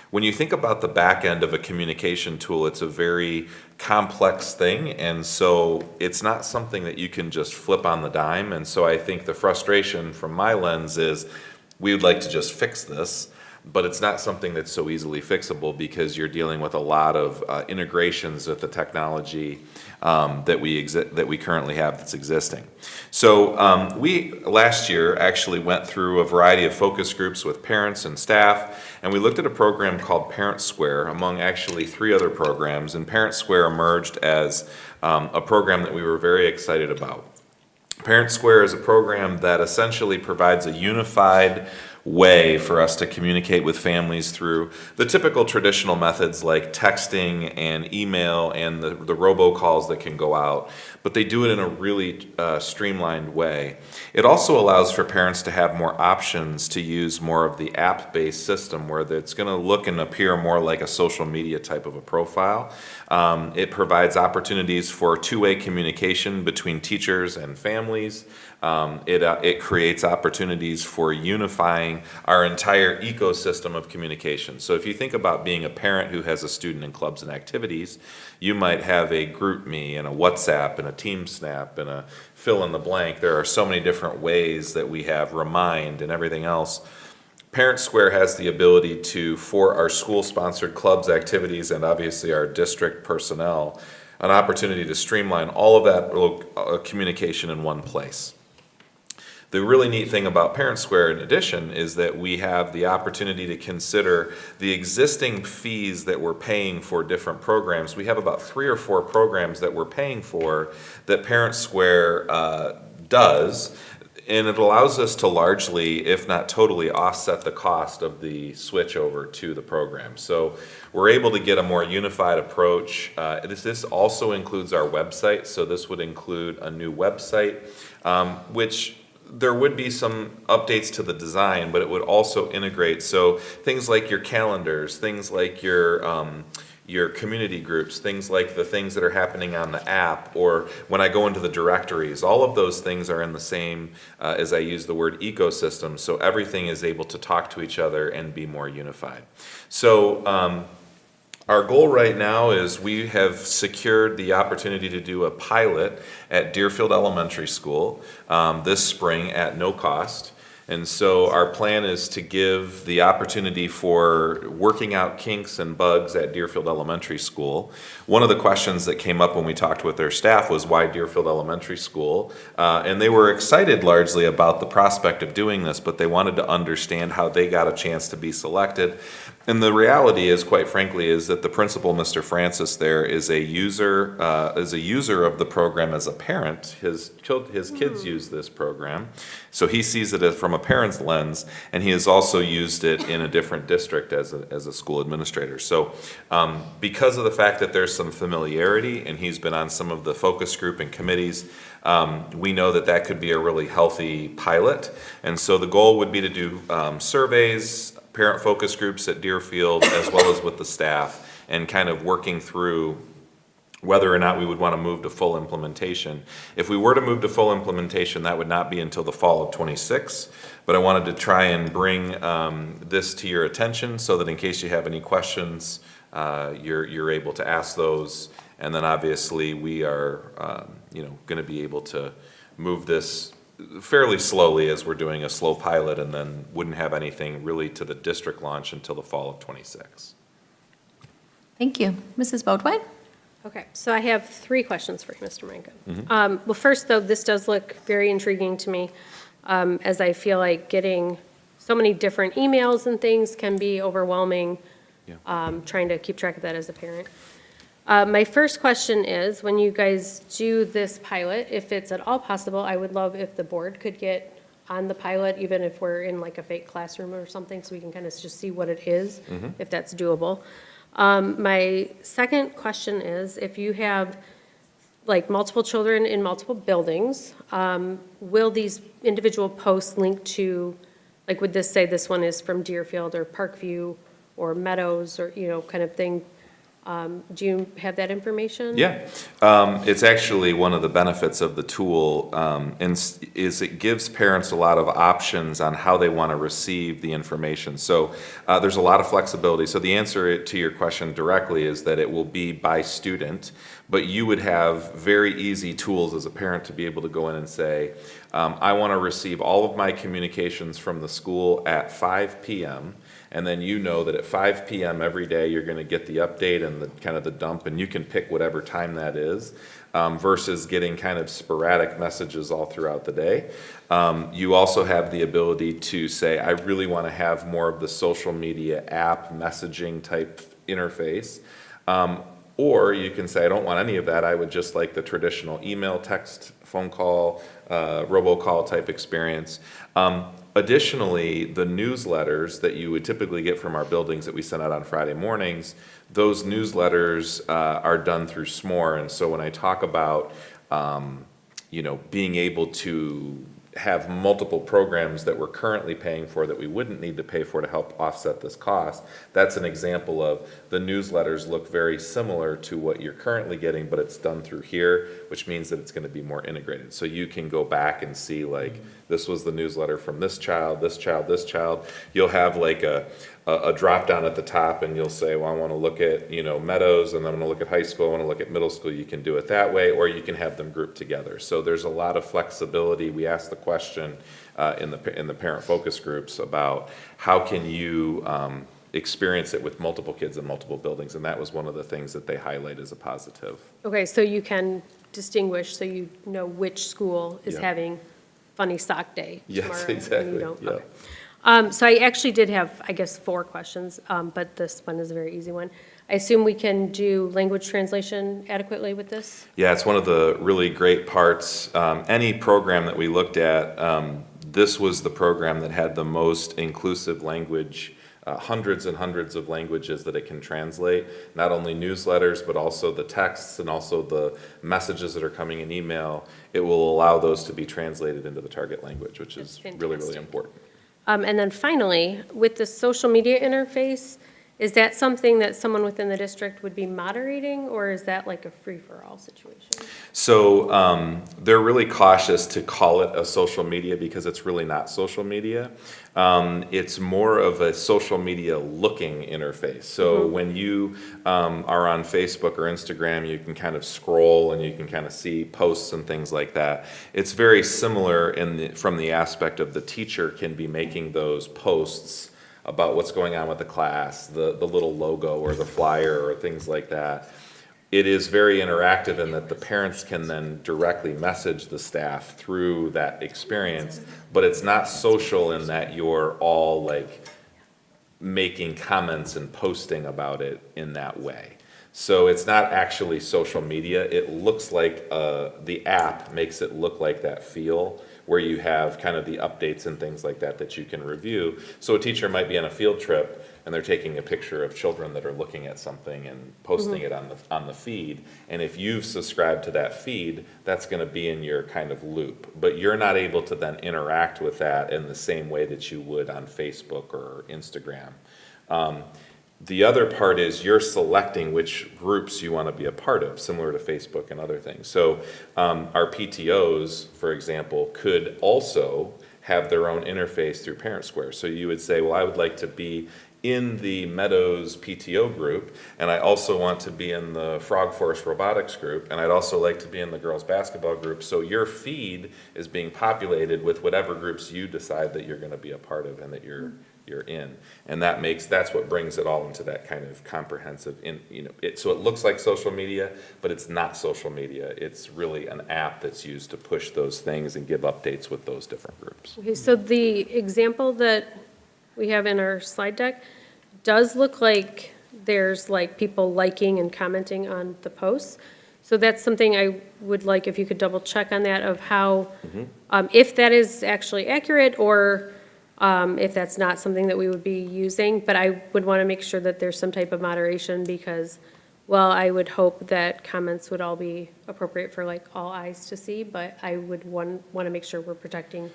When you think about the back end of a communication tool, it's a very complex thing, and so it's not something that you can just flip on the dime. And so I think the frustration from my lens is we would like to just fix this, but it's not something that's so easily fixable, because you're dealing with a lot of integrations with the technology that we currently have that's existing. So we last year actually went through a variety of focus groups with parents and staff, and we looked at a program called Parent Square among actually 3 other programs, and Parent Square emerged as a program that we were very excited about. Parent Square is a program that essentially provides a unified way for us to communicate with families through the typical traditional methods like texting and email and the robocalls that can go out, but they do it in a really streamlined way. It also allows for parents to have more options to use more of the app-based system where it's going to look and appear more like a social media type of a profile. It provides opportunities for two-way communication between teachers and families. It creates opportunities for unifying our entire ecosystem of communication. So if you think about being a parent who has a student in clubs and activities, you might have a GroupMe and a WhatsApp and a TeamSnap and a fill in the blank. There are so many different ways that we have Remind and everything else. Parent Square has the ability to, for our school-sponsored clubs, activities, and obviously our district personnel, an opportunity to streamline all of that communication in one place. The really neat thing about Parent Square, in addition, is that we have the opportunity to consider the existing fees that we're paying for different programs. We have about 3 or 4 programs that we're paying for that Parent Square does, and it allows us to largely, if not totally, offset the cost of the switch over to the program. So we're able to get a more unified approach. This also includes our website, so this would include a new website, which there would be some updates to the design, but it would also integrate. So things like your calendars, things like your community groups, things like the things that are happening on the app, or when I go into the directories, all of those things are in the same, as I use the word ecosystem, so everything is able to talk to each other and be more unified. So our goal right now is we have secured the opportunity to do a pilot at Deerfield Elementary School this spring at no cost. And so our plan is to give the opportunity for working out kinks and bugs at Deerfield Elementary School. One of the questions that came up when we talked with their staff was why Deerfield Elementary School? And they were excited largely about the prospect of doing this, but they wanted to understand how they got a chance to be selected. And the reality is, quite frankly, is that the principal, Mr. Francis, there is a user of the program as a parent. His kids use this program, so he sees it from a parent's lens, and he has also used it in a different district as a school administrator. So, because of the fact that there's some familiarity, and he's been on some of the focus group and committees, we know that that could be a really healthy pilot. And so the goal would be to do surveys, parent focus groups at Deerfield, as well as with the staff, and kind of working through whether or not we would want to move to full implementation. If we were to move to full implementation, that would not be until the fall of '26, but I wanted to try and bring this to your attention so that in case you have any questions, you're able to ask those. And then obviously we are going to be able to move this fairly slowly as we're doing a slow pilot, and then wouldn't have anything really to the district launch until the fall of '26. Thank you. Mrs. Bodwine? Okay, so I have 3 questions for you, Mr. Manka. Well, first, though, this does look very intriguing to me, as I feel like getting so many different emails and things can be overwhelming, trying to keep track of that as a parent. My first question is, when you guys do this pilot, if it's at all possible, I would love if the board could get on the pilot, even if we're in like a fake classroom or something, so we can kind of just see what it is, if that's doable. My second question is, if you have like multiple children in multiple buildings, will these individual posts link to, like, would this say this one is from Deerfield or Parkview or Meadows or, kind of thing? Do you have that information? Yeah, it's actually one of the benefits of the tool, is it gives parents a lot of options on how they want to receive the information. So there's a lot of flexibility. So the answer to your question directly is that it will be by student, but you would have very easy tools as a parent to be able to go in and say, I want to receive all of my communications from the school at 5 p.m., and then you know that at 5 p.m. every day you're going to get the update and the kind of the dump, and you can pick whatever time that is, versus getting kind of sporadic messages all throughout the day. You also have the ability to say, I really want to have more of the social media app messaging type interface. Or you can say, I don't want any of that, I would just like the traditional email, text, phone call, robocall type experience. Additionally, the newsletters that you would typically get from our buildings that we send out on Friday mornings, those newsletters are done through SMORE. And so when I talk about, being able to have multiple programs that we're currently paying for that we wouldn't need to pay for to help offset this cost, that's an example of the newsletters look very similar to what you're currently getting, but it's done through here, which means that it's going to be more integrated. So you can go back and see, like, this was the newsletter from this child, this child, this child. You'll have like a drop down at the top, and you'll say, well, I want to look at, Meadows, and I'm going to look at high school, I want to look at middle school. You can do it that way, or you can have them grouped together. So there's a lot of flexibility. We asked the question in the parent focus groups about how can you experience it with multiple kids in multiple buildings, and that was one of the things that they highlight as a positive. Okay, so you can distinguish, so you know which school is Yeah. having funny sock day Yes, tomorrow. And you exactly, don't. yeah. Okay. So I actually did have, I guess, 4 questions, but this one is a very easy one. I assume we can do language translation adequately with this? Yeah, it's one of the really great parts. Any program that we looked at, this was the program that had the most inclusive language, hundreds and hundreds of languages that it can translate, not only newsletters, but also the texts and also the messages that are coming in email. It will allow those to be translated into the target language, which is really, really important. And then finally, with the social media interface, is that something that someone within the district would be moderating, or is that like a free-for-all situation? So they're really cautious to call it a social media because it's really not social media. It's more of a social media looking interface. So when you are on Facebook or Instagram, you can kind of scroll and you can kind of see posts and things like that. It's very similar from the aspect of the teacher can be making those posts about what's going on with the class, the little logo or the flyer or things like that. It is very interactive in that the parents can then directly message the staff through that experience, but it's not social in that you're all like making comments and posting about it in that way. So it's not actually social media. It looks like the app makes it look like that feel, where you have kind of the updates and things like that that you can review. So a teacher might be on a field trip and they're taking a picture of children that are looking at something and posting it on the feed. And if you've subscribed to that feed, that's going to be in your kind of loop. But you're not able to then interact with that in the same way that you would on Facebook or Instagram. The other part is you're selecting which groups you want to be a part of, similar to Facebook and other things. So our PTOs, for example, could also have their own interface through Parent Square. So you would say, well, I would like to be in the Meadows PTO group, and I also want to be in the Frog Force Robotics group, and I'd also like to be in the girls basketball group. So your feed is being populated with whatever groups you decide that you're going to be a part of and that you're in. And that's what brings it all into that kind of comprehensive, so it looks like social media, but it's not social media. It's really an app that's used to push those things and give updates with those different groups. Okay, so the example that we have in our slide deck does look like there's like people liking and commenting on the posts. So that's something I would like if you could double check on that of how, if that is actually accurate or if that's not something that we would be using. But I would want to make sure that there's some type of moderation because, well, I would hope that comments would all be appropriate for like all eyes to see, but I would want to make sure we're protecting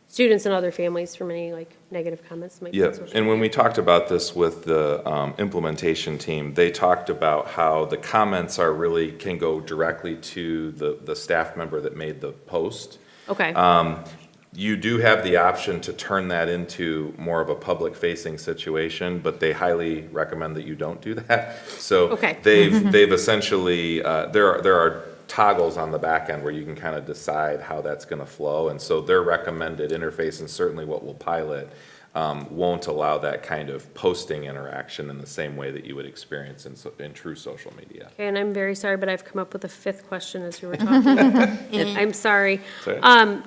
students and other families from any like negative comments. Yeah, and when we talked about this with the implementation team, they talked about how the comments can go directly to the staff member that made the post. Okay. You do have the option to turn that into more of a public-facing situation, but they highly recommend that you don't do that. So they've essentially, there are toggles on the back end where you can kind of decide how that's going to flow. And so their recommended interface, and certainly what we'll pilot, won't allow that kind of posting interaction in the same way that you would experience in true social media. Okay, and I'm very sorry, but I've come up with a 5th question as you were talking. I'm sorry.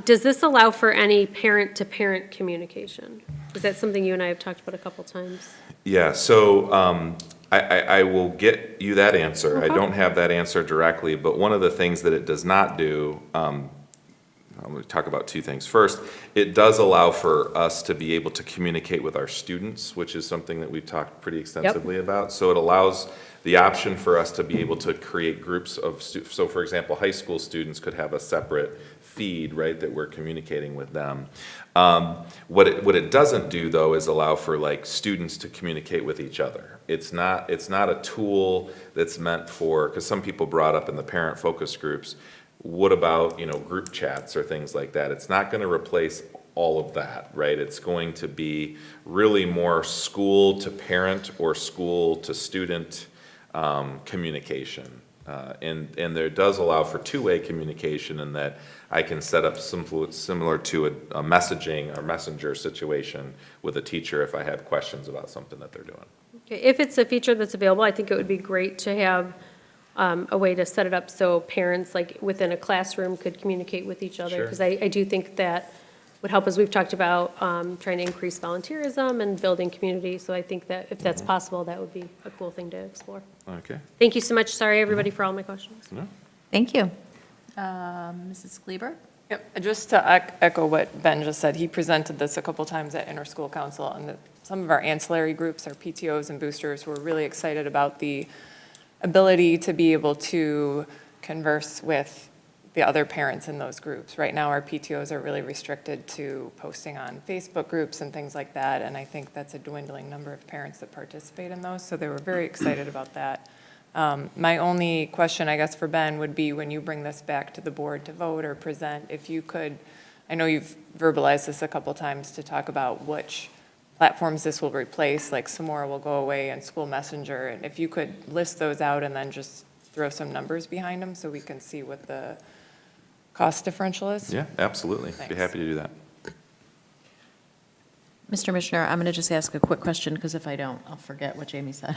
Does this allow for any parent-to-parent communication? Is that something you and I have talked about a couple times? Yeah, so I will get you that answer. I don't have that answer directly, but one of the things that it does not do, I'm going to talk about two things. First, it does allow for us to be able to communicate with our students, which is something that we've talked pretty extensively about. So it allows the option for us to be able to create groups of, so for example, high school students could have a separate feed, right, that we're communicating with them. What it doesn't do, though, is allow for like students to communicate with each other. It's not a tool that's meant for, because some people brought up in the parent focus groups, what about, group chats or things like that? It's not going to replace all of that, right? It's going to be really more school to parent or school to student communication. And there does allow for two-way communication in that I can set up similar to a messaging or messenger situation with a teacher if I had questions about something that they're doing. Okay, if it's a feature that's available, I think it would be great to have a way to set it up so parents, like within a classroom, could communicate with each other. Sure. Because I do think that would help, as we've talked about, trying to increase volunteerism and building community. So I think that if that's possible, that would be a cool thing to explore. Okay. Thank you so much. Sorry, everybody, for all my questions. No? Thank you. Mrs. Kleber? Yep, just to echo what Ben just said, he presented this a couple times at Interschool Council, and some of our ancillary groups, our PTOs and boosters, were really excited about the ability to be able to converse with the other parents in those groups. Right now, our PTOs are really restricted to posting on Facebook groups and things like that, and I think that's a dwindling number of parents that participate in those, so they were very excited about that. My only question, I guess, for Ben would be when you bring this back to the board to vote or present, if you could, I know you've verbalized this a couple times to talk about which platforms this will replace, like Samora will go away and School Messenger, and if you could list those out and then just throw some numbers behind them so we can see what the cost differential is? Yeah, absolutely. Be Thanks. happy to do that. Mr. Commissioner, I'm going to just ask a quick question, because if I don't, I'll forget what Jamie said.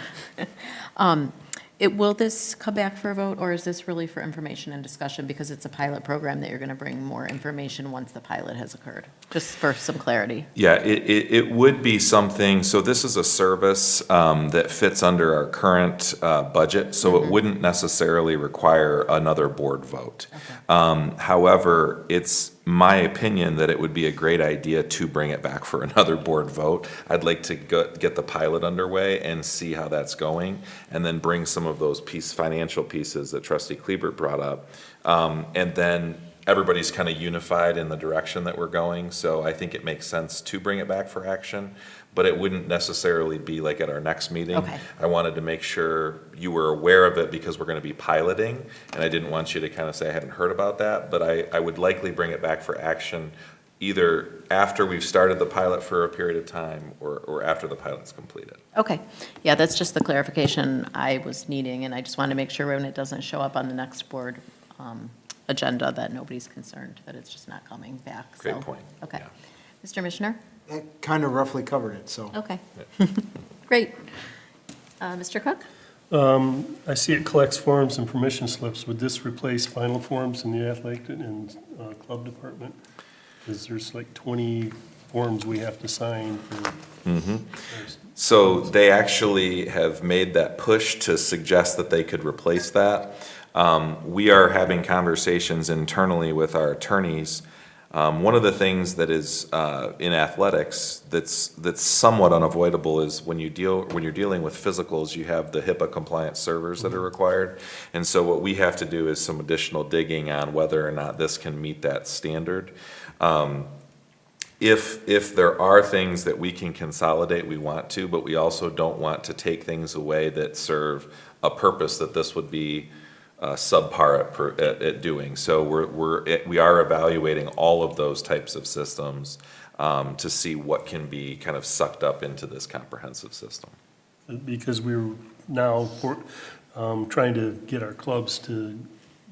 Will this come back for a vote, or is this really for information and discussion, because it's a pilot program that you're going to bring more information once the pilot has occurred? Just for some clarity. Yeah, it would be something, so this is a service that fits under our current budget, so it wouldn't necessarily require another board vote. However, it's my opinion that it would be a great idea to bring it back for another board vote. I'd like to get the pilot underway and see how that's going, and then bring some of those financial pieces that Trustee Kleber brought up. And then everybody's kind of unified in the direction that we're going, so I think it makes sense to bring it back for action, but it wouldn't necessarily be like at our next meeting. Okay. I wanted to make sure you were aware of it because we're going to be piloting, and I didn't want you to kind of say I hadn't heard about that, but I would likely bring it back for action either after we've started the pilot for a period of time or after the pilot's completed. Okay. Yeah, that's just the clarification I was needing, and I just wanted to make sure when it doesn't show up on the next board agenda that nobody's concerned that it's just not coming back. Great So, point. Okay. Yeah. Mr. Commissioner? That kind of roughly covered it, so. Okay. Great. Mr. Cook? I see it collects forms and permission slips. Would this replace final forms in the athletic and club department? Because there's like 20 forms we have to sign for. So they actually have made that push to suggest that they could replace that. We are having conversations internally with our attorneys. One of the things that is in athletics that's somewhat unavoidable is when you're dealing with physicals, you have the HIPAA compliant servers that are required. And so what we have to do is some additional digging on whether or not this can meet that standard. If there are things that we can consolidate, we want to, but we also don't want to take things away that serve a purpose that this would be subpar at doing. So we are evaluating all of those types of systems to see what can be kind of sucked up into this comprehensive system. Because we're now trying to get our clubs to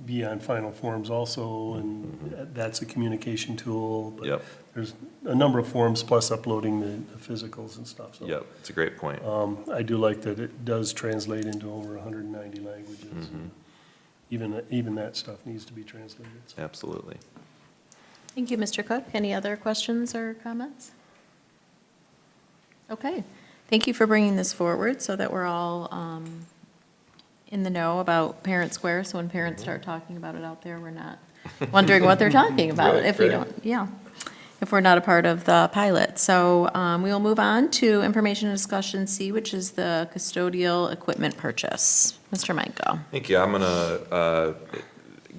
be on final forms also, and that's a communication tool. But Yep. there's a number of forms plus uploading the physicals and stuff. So, Yep, it's a great point. I do like that it does translate into over 190 languages. Even that stuff needs to be translated. So. Absolutely. Thank you, Mr. Cook. Any other questions or comments? Okay. Thank you for bringing this forward so that we're all in the know about Parent Square, so when parents start talking about it out there, we're not wondering what they're talking about Right, if we right. don't, yeah, if we're not a part of the pilot. So we will move on to information and discussion C, which is the custodial equipment purchase. Mr. Miko. Thank you. I'm going to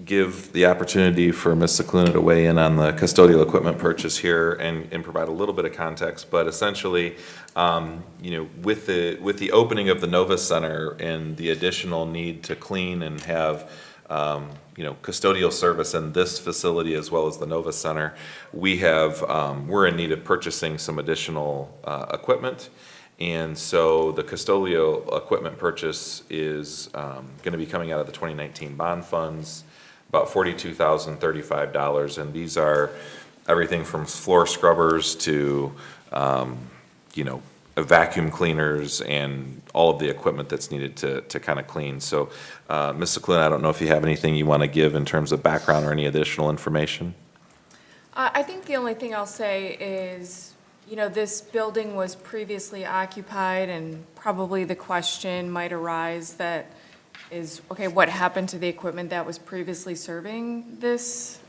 give the opportunity for Ms. Cicluna to weigh in on the custodial equipment purchase here and provide a little bit of context. But essentially, with the opening of the Nova Center and the additional need to clean and have custodial service in this facility as well as the Nova Center, we're in need of purchasing some additional equipment. And so the custodial equipment purchase is going to be coming out of the 2019 bond funds, about $42,035. And these are everything from floor scrubbers to, vacuum cleaners and all of the equipment that's needed to kind of clean. So, Ms. Cicluna, I don't know if you have anything you want to give in terms of background or any additional information? I think the only thing I'll say is, this building was previously occupied, and probably the question might arise that is, okay, what happened to the equipment that was previously serving this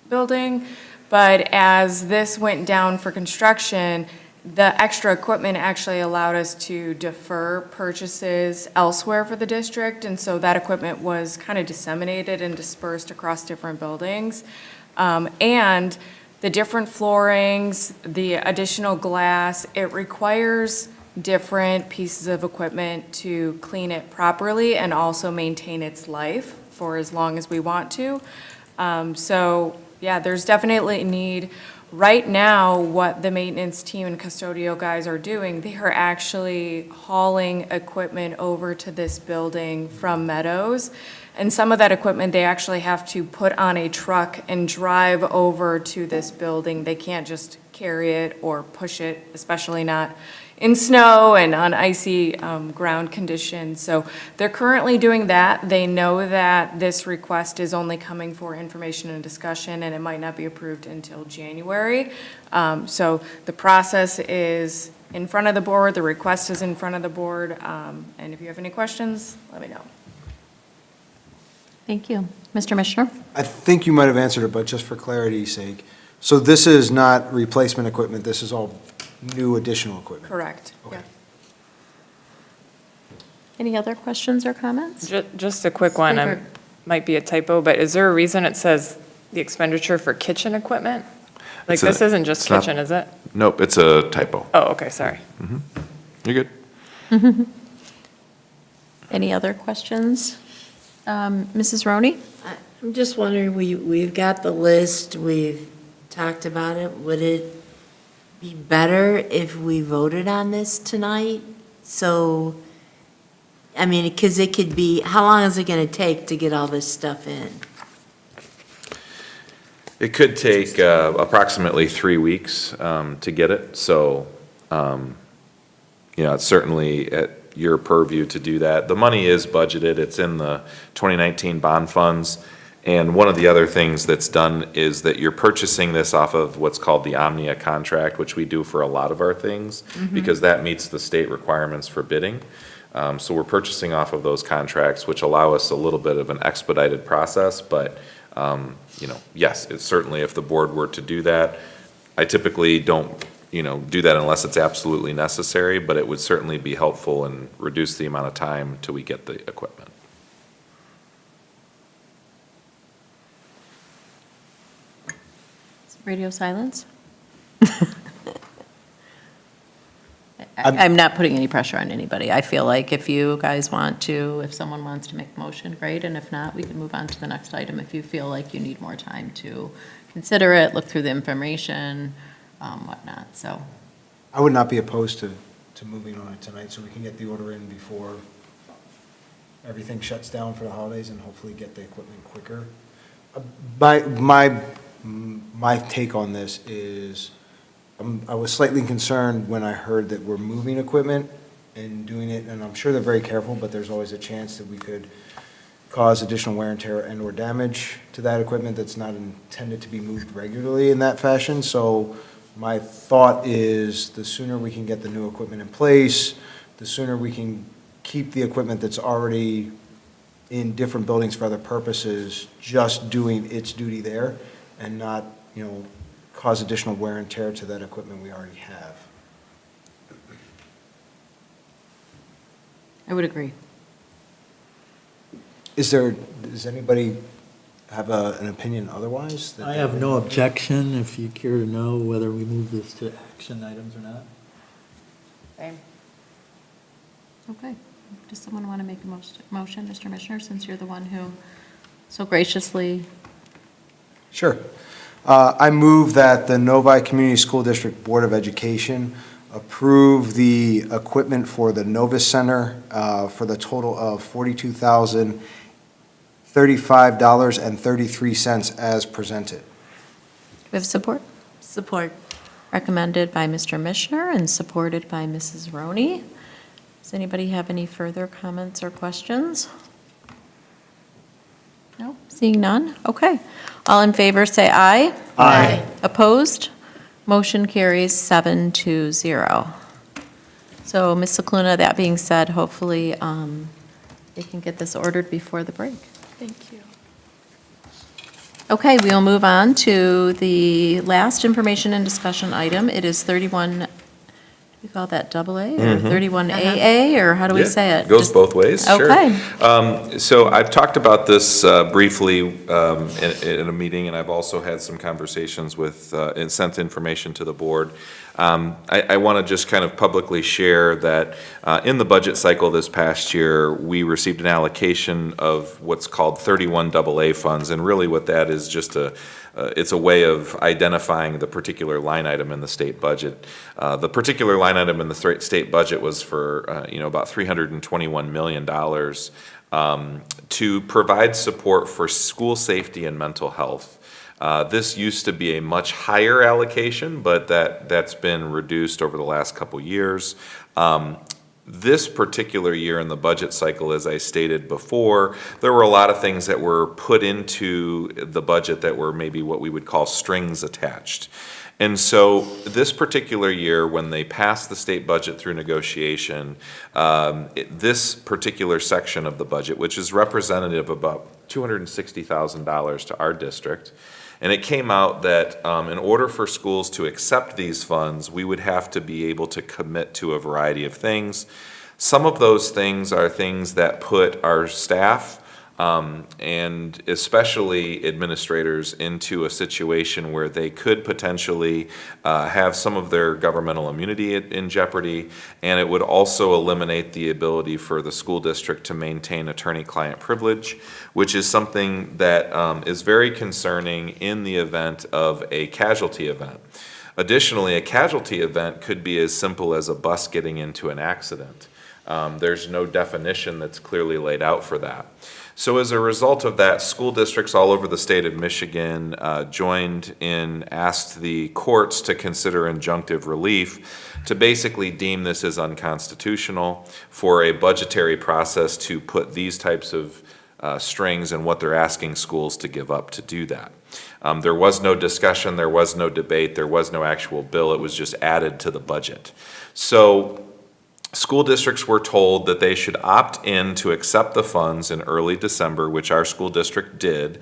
building? But as this went down for construction, the extra equipment actually allowed us to defer purchases elsewhere for the district, and so that equipment was kind of disseminated and dispersed across different buildings. And the different floorings, the additional glass, it requires different pieces of equipment to clean it properly and also maintain its life for as long as we want to. There's definitely a need. Right now, what the maintenance team and custodial guys are doing, they are actually hauling equipment over to this building from Meadows. And some of that equipment, they actually have to put on a truck and drive over to this building. They can't just carry it or push it, especially not in snow and on icy ground conditions. So they're currently doing that. They know that this request is only coming for information and discussion, and it might not be approved until January. So the process is in front of the board, the request is in front of the board, and if you have any questions, let me know. Thank you. Mr. Mishner? I think you might have answered it, but just for clarity's sake, so this is not replacement equipment, this is all new additional equipment? Correct. Okay. Yeah. Any other questions or comments? Just a quick one, Favor. might be a typo, but is there a reason it says the expenditure for kitchen equipment? Like, It's a- this isn't just it's not- kitchen, is it? Nope, it's a typo. Oh, okay, sorry. You're good. Any other questions? Mrs. Roney? I'm just wondering, we've got the list, we've talked about it. Would it be better if we voted on this tonight? So, because it could be, how long is it going to take to get all this stuff in? It could take approximately 3 weeks to get it, so, it's certainly at your purview to do that. The money is budgeted, it's in the 2019 bond funds, and one of the other things that's done is that you're purchasing this off of what's called the Omnia contract, which we do for a lot of our things, because that meets the state requirements for bidding. So we're purchasing off of those contracts, which allow us a little bit of an expedited process, but yes, it's certainly, if the board were to do that, I typically don't, do that unless it's absolutely necessary, but it would certainly be helpful and reduce the amount of time till we get the equipment. Radio silence? I'm not putting any pressure on anybody. I feel like if you guys want to, if someone wants to make the motion, great, and if not, we can move on to the next item if you feel like you need more time to consider it, look through the information, whatnot, so. I would not be opposed to moving on it tonight, so we can get the order in before everything shuts down for the holidays and hopefully get the equipment quicker. My take on this is, I was slightly concerned when I heard that we're moving equipment and doing it, and I'm sure they're very careful, but there's always a chance that we could cause additional wear and tear and/or damage to that equipment that's not intended to be moved regularly in that fashion. So My thought is the sooner we can get the new equipment in place, the sooner we can keep the equipment that's already in different buildings for other purposes, just doing its duty there and not, cause additional wear and tear to that equipment we already have. I would agree. Does anybody have an opinion otherwise? I have no objection if you care to know whether we move this to action items or not. Same. Okay. Does someone want to make a motion, Mr. Commissioner, since you're the one who so graciously? Sure. I move that the Novi Community School District Board of Education approve the equipment for the Novus Center for the total of $42,035.33 as presented. Do we have support? Support. Recommended by Mr. Mishner and supported by Mrs. Roney. Does anybody have any further comments or questions? No? Seeing none? Okay. All in favor, say aye. Aye. Opposed? Motion carries 7-0. So, Ms. Cicluna, that being said, hopefully they can get this ordered before the break. Thank you. Okay, we'll move on to the last information and discussion item. It is 31, we call that AA or 31AA, or how do we say it? Goes both ways, sure. Okay. So I've talked about this briefly in a meeting, and I've also had some conversations with, and sent information to the board. I want to just kind of publicly share that in the budget cycle this past year, we received an allocation of what's called 31AA funds, and really what that is just it's a way of identifying the particular line item in the state budget. The particular line item in the state budget was for, about $321 million to provide support for school safety and mental health. This used to be a much higher allocation, but that's been reduced over the last couple years. This particular year in the budget cycle, as I stated before, there were a lot of things that were put into the budget that were maybe what we would call strings attached. And so this particular year, when they passed the state budget through negotiation, this particular section of the budget, which is representative of about $260,000 to our district, and it came out that in order for schools to accept these funds, we would have to be able to commit to a variety of things. Some of those things are things that put our staff and especially administrators into a situation where they could potentially have some of their governmental immunity in jeopardy, and it would also eliminate the ability for the school district to maintain attorney-client privilege, which is something that is very concerning in the event of a casualty event. Additionally, a casualty event could be as simple as a bus getting into an accident. There's no definition that's clearly laid out for that. So as a result of that, school districts all over the state of Michigan joined in, asked the courts to consider injunctive relief to basically deem this as unconstitutional for a budgetary process to put these types of strings and what they're asking schools to give up to do that. There was no discussion, there was no debate, there was no actual bill, it was just added to the budget. So school districts were told that they should opt in to accept the funds in early December, which our school district did,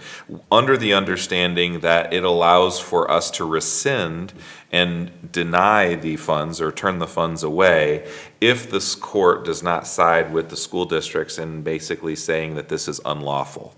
under the understanding that it allows for us to rescind and deny the funds or turn the funds away if this court does not side with the school districts in basically saying that this is unlawful.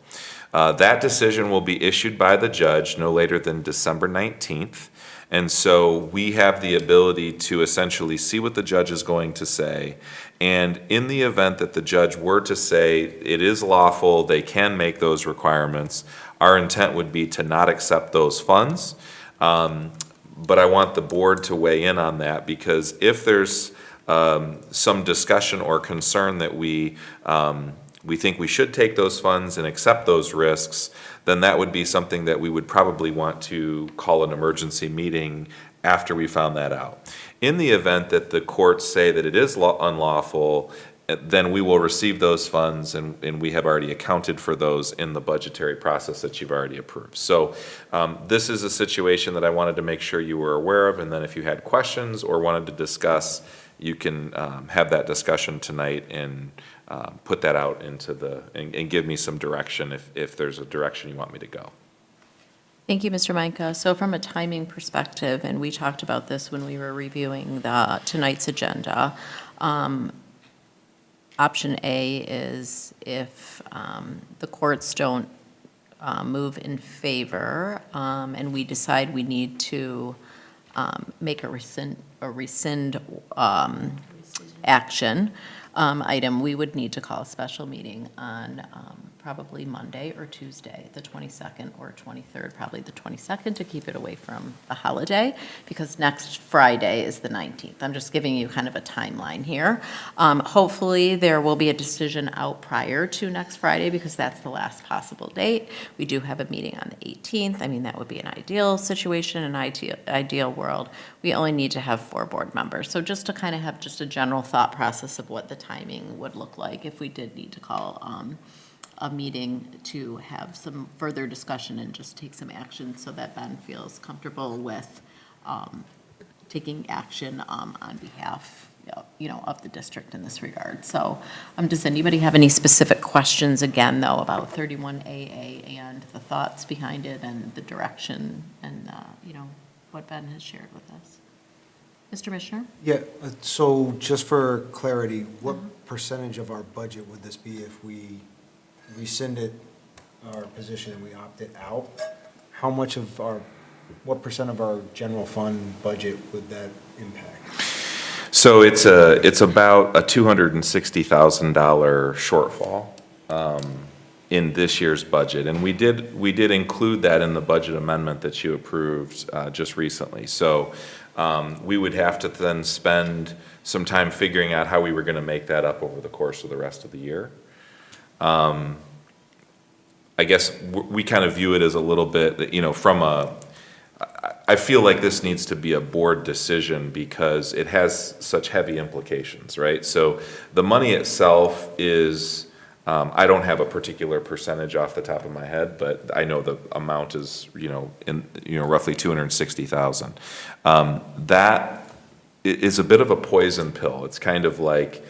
That decision will be issued by the judge no later than December 19th. And so we have the ability to essentially see what the judge is going to say. And in the event that the judge were to say it is lawful, they can make those requirements, our intent would be to not accept those funds. But I want the board to weigh in on that, because if there's some discussion or concern that we think we should take those funds and accept those risks, then that would be something that we would probably want to call an emergency meeting after we found that out. In the event that the courts say that it is unlawful, then we will receive those funds, and we have already accounted for those in the budgetary process that you've already approved. So this is a situation that I wanted to make sure you were aware of, and then if you had questions or wanted to discuss, you can have that discussion tonight and put that out into and give me some direction if there's a direction you want me to go. Thank you, Mr. Meinke. So from a timing perspective, and we talked about this when we were reviewing tonight's agenda, option A is if the courts don't move in favor, and we decide we need to make a rescind action item, we would need to call a special meeting on probably Monday or Tuesday, the 22nd or 23rd, probably the 22nd, to keep it away from the holiday, because next Friday is the 19th. I'm just giving you kind of a timeline here. Hopefully, there will be a decision out prior to next Friday, because that's the last possible date. We do have a meeting on the 18th. I mean, that would be an ideal situation, an ideal world. We only need to have 4 board members. So just to kind of have just a general thought process of what the timing would look like if we did need to call a meeting to have some further discussion and just take some action, so that Ben feels comfortable with taking action on behalf, of the district in this regard. So does anybody have any specific questions, again, though, about 31AA and the thoughts behind it and the direction and, what Ben has shared with us? Mr. Commissioner? Yeah, so just for clarity, what percentage of our budget would this be if we rescinded our position and we opted out? How much of what percent of our general fund budget would that impact? So it's about a $260,000 shortfall in this year's budget, and we did include that in the budget amendment that you approved just recently. So we would have to then spend some time figuring out how we were going to make that up over the course of the rest of the year. I guess we kind of view it as a little bit, I feel like this needs to be a board decision because it has such heavy implications, right? So the money itself is, I don't have a particular percentage off the top of my head, but I know the amount is, roughly 260,000. That is a bit of a poison pill. It's kind of like,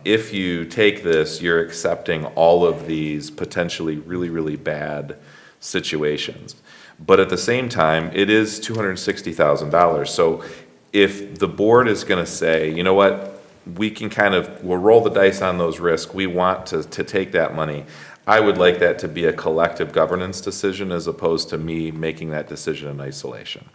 if you take this, you're accepting all of these potentially really, really bad situations. But at the same time, it is $260,000. So if the board is going to say, you know what, we'll roll the dice on those risks, we want to take that money, I would like that to be a collective governance decision as opposed to me making that decision in isolation.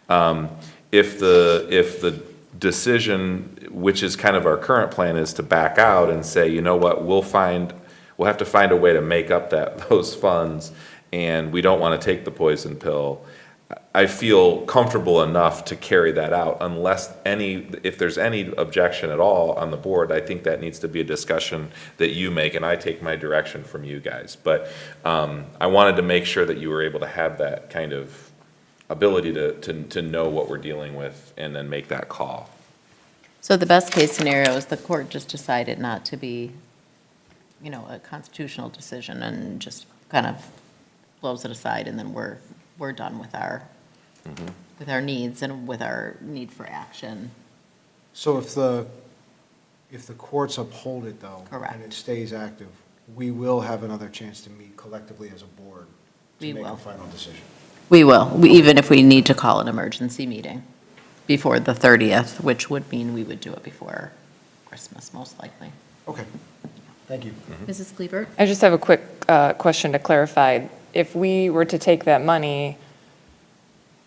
If the decision, which is kind of our current plan, is to back out and say, you know what, we'll have to find a way to make up those funds, and we don't want to take the poison pill, I feel comfortable enough to carry that out if there's any objection at all on the board. I think that needs to be a discussion that you make, and I take my direction from you guys. But I wanted to make sure that you were able to have that kind of ability to know what we're dealing with and then make that call. So the best case scenario is the court just decided not to be, a constitutional decision and just kind of blows it aside, and then we're done with our needs and with our need for action. So if the courts uphold it, though, Correct. and it stays active, we will have another chance to meet collectively as a board to make a final decision. We will, even if we need to call an emergency meeting before the 30th, which would mean we would do it before Christmas, most likely. Okay, thank you. Mrs. Kleber? I just have a quick question to clarify. If we were to take that money,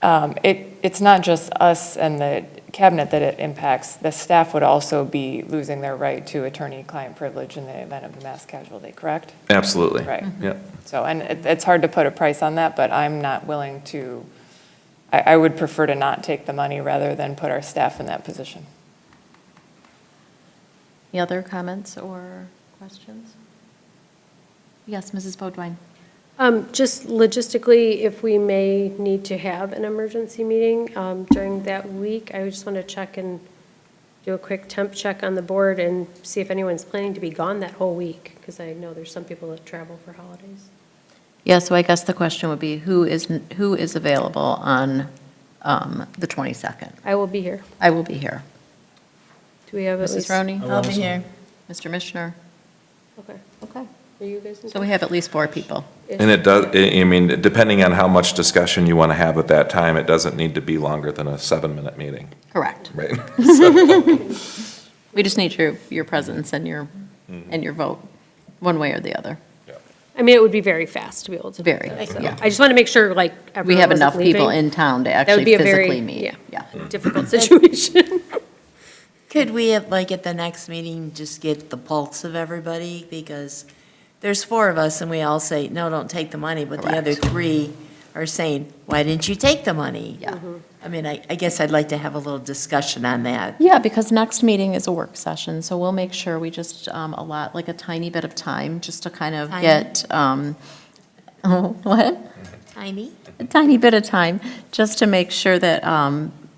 it's not just us and the cabinet that it impacts. The staff would also be losing their right to attorney-client privilege in the event of a mass casualty, correct? Absolutely. Right. Yep. So, and it's hard to put a price on that, but I'm not willing to, I would prefer to not take the money rather than put our staff in that position. Any other comments or questions? Yes, Mrs. Bodwine. Just logistically, if we may need to have an emergency meeting during that week, I just want to check and do a quick temp check on the board and see if anyone's planning to be gone that whole week, because I know there's some people that travel for holidays. Yeah, so I guess the question would be, who is available on the 22nd? I will be here. I will be here. Do we have at Mrs. least? Roney? I'll be here. Mr. Mishner? Okay. Okay. Are you guys? So we have at least 4 people. And it does, I mean, depending on how much discussion you want to have at that time, it doesn't need to be longer than a 7-minute meeting, Correct. right? We just need your presence and your vote, one way or the other. I mean, it would be very fast to be able to. Very, So yeah. I just want to make sure, like, We everyone have wasn't enough people leaving. in town to That would actually be a very, physically meet. yeah, difficult situation. Could we, like, at the next meeting, just get the pulse of everybody? Because there's 4 of us, and we all say, no, don't take the money, but the other 3 are saying, why didn't you take the money? Yeah. I mean, I guess I'd like to have a little discussion on that. Yeah, because next meeting is a work session, so we'll make sure we just allot like a tiny bit of time just to kind of Tiny? get, what? Tiny? A tiny bit of time, just to make sure that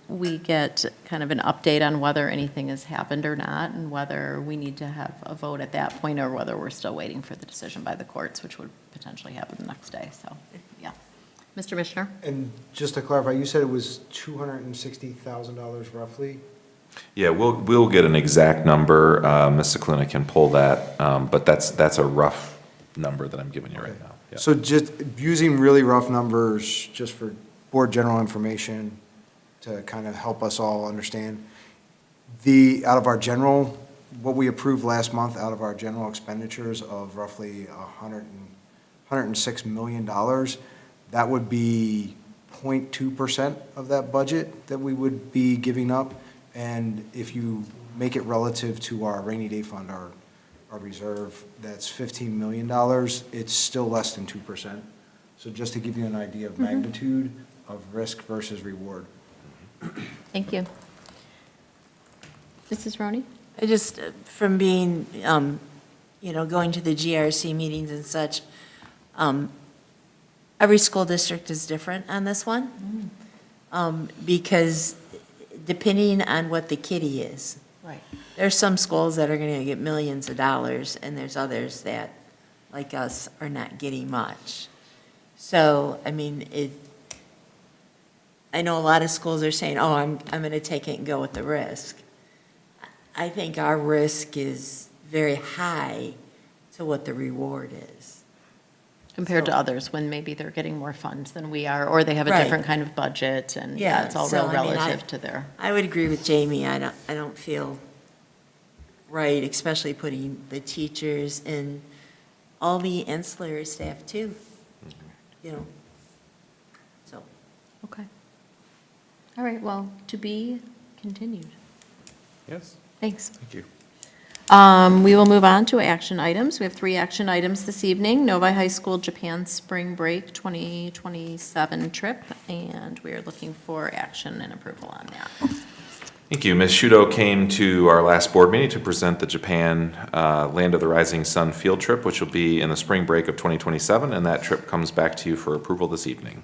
we get kind of an update on whether anything has happened or not, and whether we need to have a vote at that point, or whether we're still waiting for the decision by the courts, which would potentially happen the next day, so, yeah. Mr. Mishner? And just to clarify, you said it was $260,000 roughly? Yeah, we'll get an exact number. Ms. Cicluna can pull that, but that's a rough number that I'm giving you right now. Yeah. So just using really rough numbers, just for board general information, to kind of help us all understand, out of our general, what we approved last month, out of our general expenditures of roughly $106 million, that would be 0.2% of that budget that we would be giving up. And if you make it relative to our rainy day fund, our reserve, that's $15 million, it's still less than 2%. So just to give you an idea of magnitude of risk versus reward. Thank you. Mrs. Roney? I just, from being, going to the GRC meetings and such, every school district is different on this one. Because depending on what the kitty is. Right. There's some schools that are going to get millions of dollars, and there's others that, like us, are not getting much. So, I mean, I know a lot of schools are saying, oh, I'm going to take it and go with the risk. I think our risk is very high to what the reward is. Compared to others, when maybe they're getting more funds than we are, or they have a Right. different kind of budget, and yeah, it's all so, real I mean, relative to their. I would agree with Jamie. I don't feel right, especially putting the teachers and all the ancillary staff too, so. Okay. All right, well, to be continued. Yes. Thanks. Thank you. We will move on to action items. We have 3 action items this evening. Novi High School Japan Spring Break 2027 trip, and we are looking for action and approval on that. Thank you. Ms. Shudo came to our last board meeting to present the Japan Land of the Rising Sun field trip, which will be in the spring break of 2027, and that trip comes back to you for approval this evening.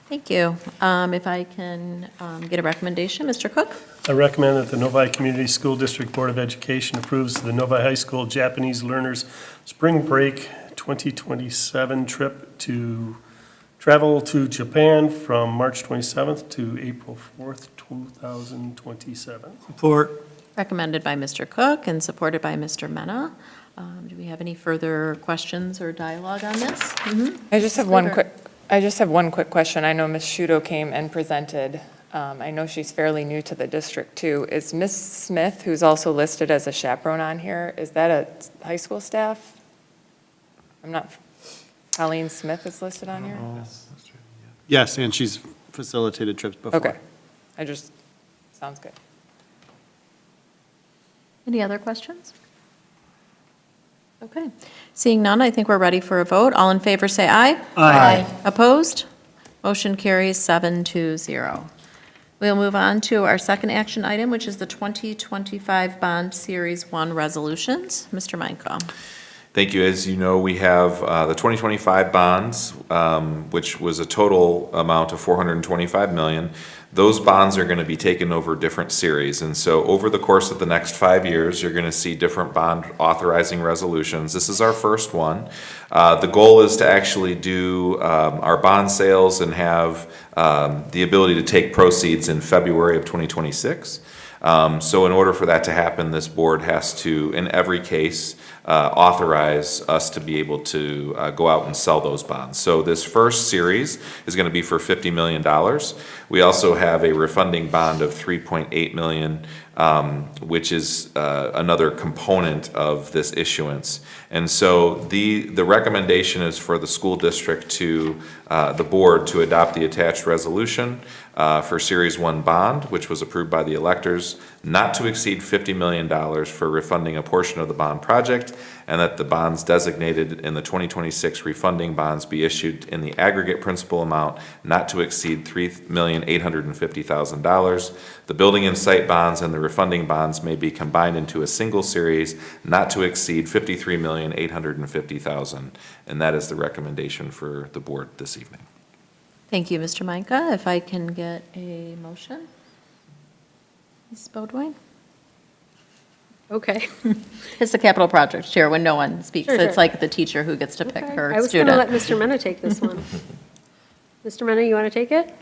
Thank you. If I can get a recommendation, Mr. Cook? I recommend that the Novi Community School District Board of Education approves the Novi High School Japanese Learners Spring Break 2027 trip to travel to Japan from March 27th to April 4th, 2027. Support. Recommended by Mr. Cook and supported by Mr. Mena. Do we have any further questions or dialogue on this? I just have one quick question. I know Ms. Shudo came and presented. I know she's fairly new to the district too. Is Ms. Smith, who's also listed as a chaperone on here, is that a high school staff? Colleen Smith is listed on here? Yes, and she's facilitated trips before. Okay. Sounds good. Any other questions? Okay. Seeing none, I think we're ready for a vote. All in favor, say aye. Aye. Opposed? Motion carries 7-0. We'll move on to our second action item, which is the 2025 Bond Series 1 resolutions. Mr. Meinko. Thank you. As you know, we have the 2025 bonds, which was a total amount of $425 million. Those bonds are going to be taken over different series. And so over the course of the next 5 years, you're going to see different bond authorizing resolutions. This is our first one. The goal is to actually do our bond sales and have the ability to take proceeds in February of 2026. So in order for that to happen, this board has to, in every case, authorize us to be able to go out and sell those bonds. So this first series is going to be for $50 million. We also have a refunding bond of $3.8 million, which is another component of this issuance. And so the recommendation is for the school district to, the board to adopt the attached resolution for Series 1 bond, which was approved by the electors, not to exceed $50 million for refunding a portion of the bond project, and that the bonds designated in the 2026 refunding bonds be issued in the aggregate principal amount not to exceed $3,850,000. The building and site bonds and the refunding bonds may be combined into a single series not to exceed $53,850,000. And that is the recommendation for the board this evening. Thank you, Mr. Micah. If I can get a motion? Ms. Bodwine? Okay. It's the capital project chair when no one speaks. Sure, It's sure. like the teacher who gets to pick Okay. her I was going to let student. Mr. Mena take this one. Mr. Mena, you want to take it?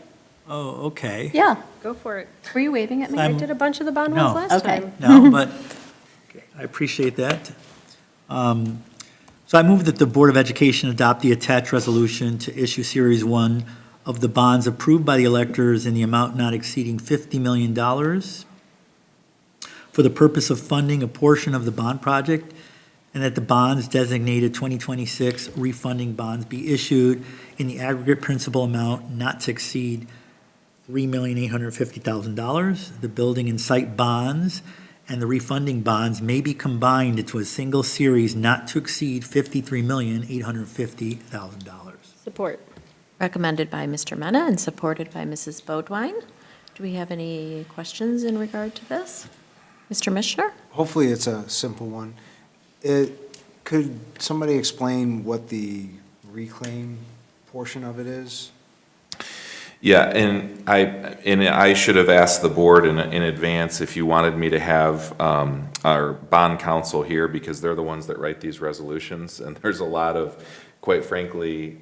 Oh, okay. Yeah. Go for it. Were you waving at me? I did a bunch of the bond No. ones last Okay. time. No, but I appreciate that. So I move that the Board of Education adopt the attached resolution to issue Series 1 of the bonds approved by the electors in the amount not exceeding $50 million for the purpose of funding a portion of the bond project, and that the bonds designated 2026 refunding bonds be issued in the aggregate principal amount not to exceed $3,850,000. The building and site bonds and the refunding bonds may be combined into a single series not to exceed $53,850,000. Support. Recommended by Mr. Mena and supported by Mrs. Bodwine. Do we have any questions in regard to this? Mr. Mishner? Hopefully it's a simple one. Could somebody explain what the reclaim portion of it is? Yeah, and I should have asked the board in advance if you wanted me to have our bond counsel here, because they're the ones that write these resolutions, and there's a lot of, quite frankly,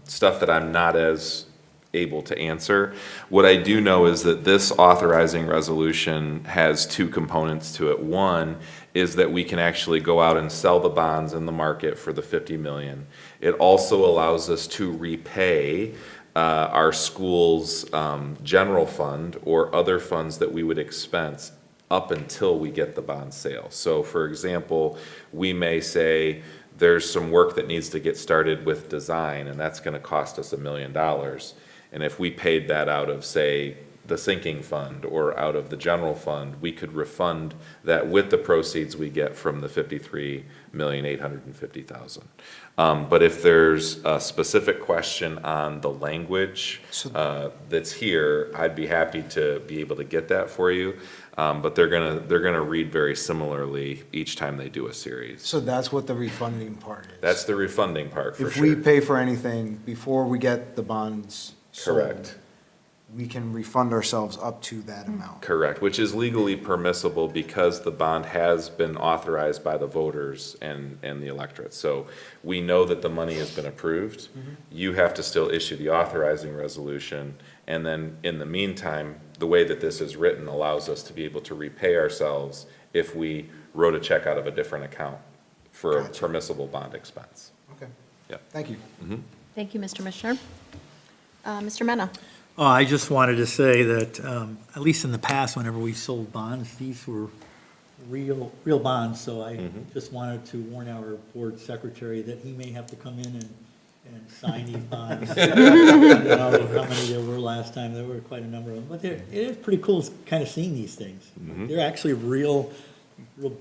stuff that I'm not as able to answer. What I do know is that this authorizing resolution has two components to it. One is that we can actually go out and sell the bonds in the market for the $50 million. It also allows us to repay our school's general fund or other funds that we would expense up until we get the bond sale. So for example, we may say there's some work that needs to get started with design, and that's going to cost us $1 million. And if we paid that out of, say, the sinking fund or out of the general fund, we could refund that with the proceeds we get from the $53,850,000. But if there's a specific question on the language that's here, I'd be happy to be able to get that for you. But they're gonna read very similarly each time they do a series. So that's what the refunding part is? That's the refunding part, for If sure. we pay for anything before we get the bonds sold, Correct. we can refund ourselves up to that amount? Correct, which is legally permissible because the bond has been authorized by the voters and the electorate. So we know that the money has been approved. You have to still issue the authorizing resolution. And then in the meantime, the way that this is written allows us to be able to repay ourselves if we wrote a check out of a different account for a permissible bond expense. Okay. Yeah. Thank you. Thank you, Mr. Mishner. Mr. Mena? Oh, I just wanted to say that, at least in the past, whenever we sold bonds, these were real bonds, so I just wanted to warn our board secretary that he may have to come in and sign these bonds. I don't know how many there were last time, there were quite a number of them, but it is pretty cool kind of seeing these things. They're actually real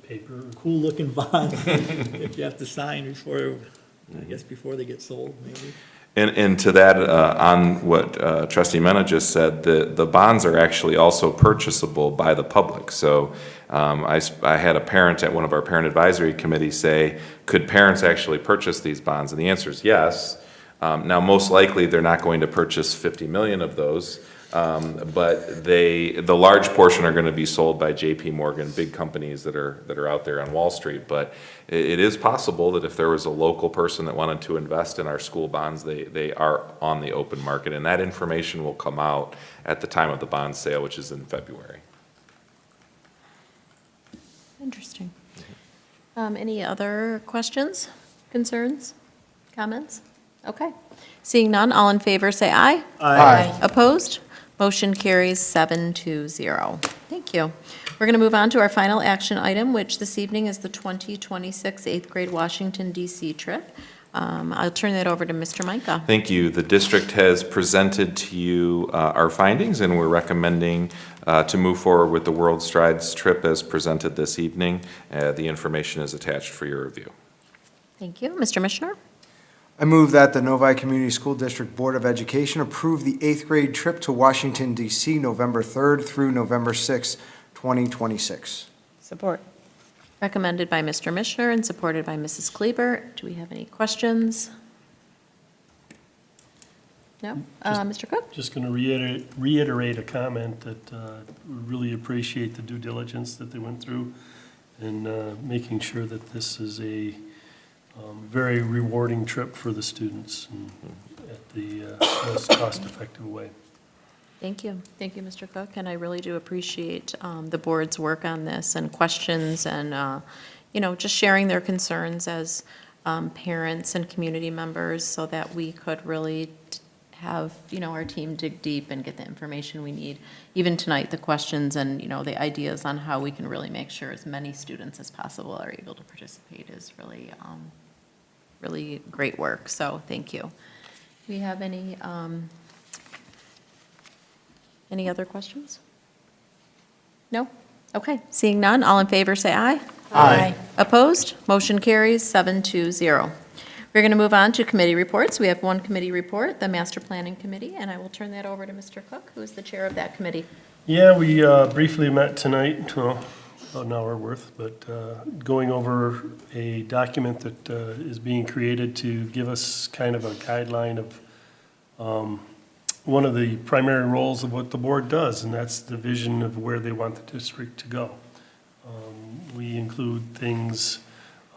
paper, cool-looking bonds that you have to sign before, I guess, before they get sold, maybe. And to that, on what trustee Mena just said, the bonds are actually also purchasable by the public. So I had a parent at one of our parent advisory committees say, could parents actually purchase these bonds? And the answer is yes. Now, most likely, they're not going to purchase 50 million of those, but the large portion are going to be sold by J.P. Morgan, big companies that are out there on Wall Street. But it is possible that if there was a local person that wanted to invest in our school bonds, they are on the open market, and that information will come out at the time of the bond sale, which is in February. Interesting. Any other questions, concerns, comments? Okay. Seeing none, all in favor, say aye. Aye. Opposed? Motion carries 7-0. Thank you. We're going to move on to our final action item, which this evening is the 2026 8th grade Washington, D.C. trip. I'll turn that over to Mr. Micah. Thank you. The district has presented to you our findings, and we're recommending to move forward with the World Strides trip as presented this evening. The information is attached for your review. Thank you. Mr. Mishner? I move that the Novi Community School District Board of Education approve the 8th grade trip to Washington, D.C., November 3rd through November 6th, 2026. Support. Recommended by Mr. Mishner and supported by Mrs. Kleber. Do we have any questions? No? Mr. Cook? Just going to reiterate a comment that we really appreciate the due diligence that they went through in making sure that this is a very rewarding trip for the students and at the most cost-effective way. Thank you. Thank you, Mr. Cook, and I really do appreciate the board's work on this and questions and, just sharing their concerns as parents and community members so that we could really have, our team dig deep and get the information we need. Even tonight, the questions and, the ideas on how we can really make sure as many students as possible are able to participate is really, really great work. So thank you. Do we have any other questions? No? Okay, seeing none, all in favor say aye. Aye. Opposed? Motion carries 7-0. We're going to move on to committee reports. We have one committee report, the Master Planning Committee, and I will turn that over to Mr. Cook, who is the chair of that committee. Yeah, we briefly met tonight, well, about an hour worth, but going over a document that is being created to give us kind of a guideline of one of the primary roles of what the board does, and that's the vision of where they want the district to go. We include things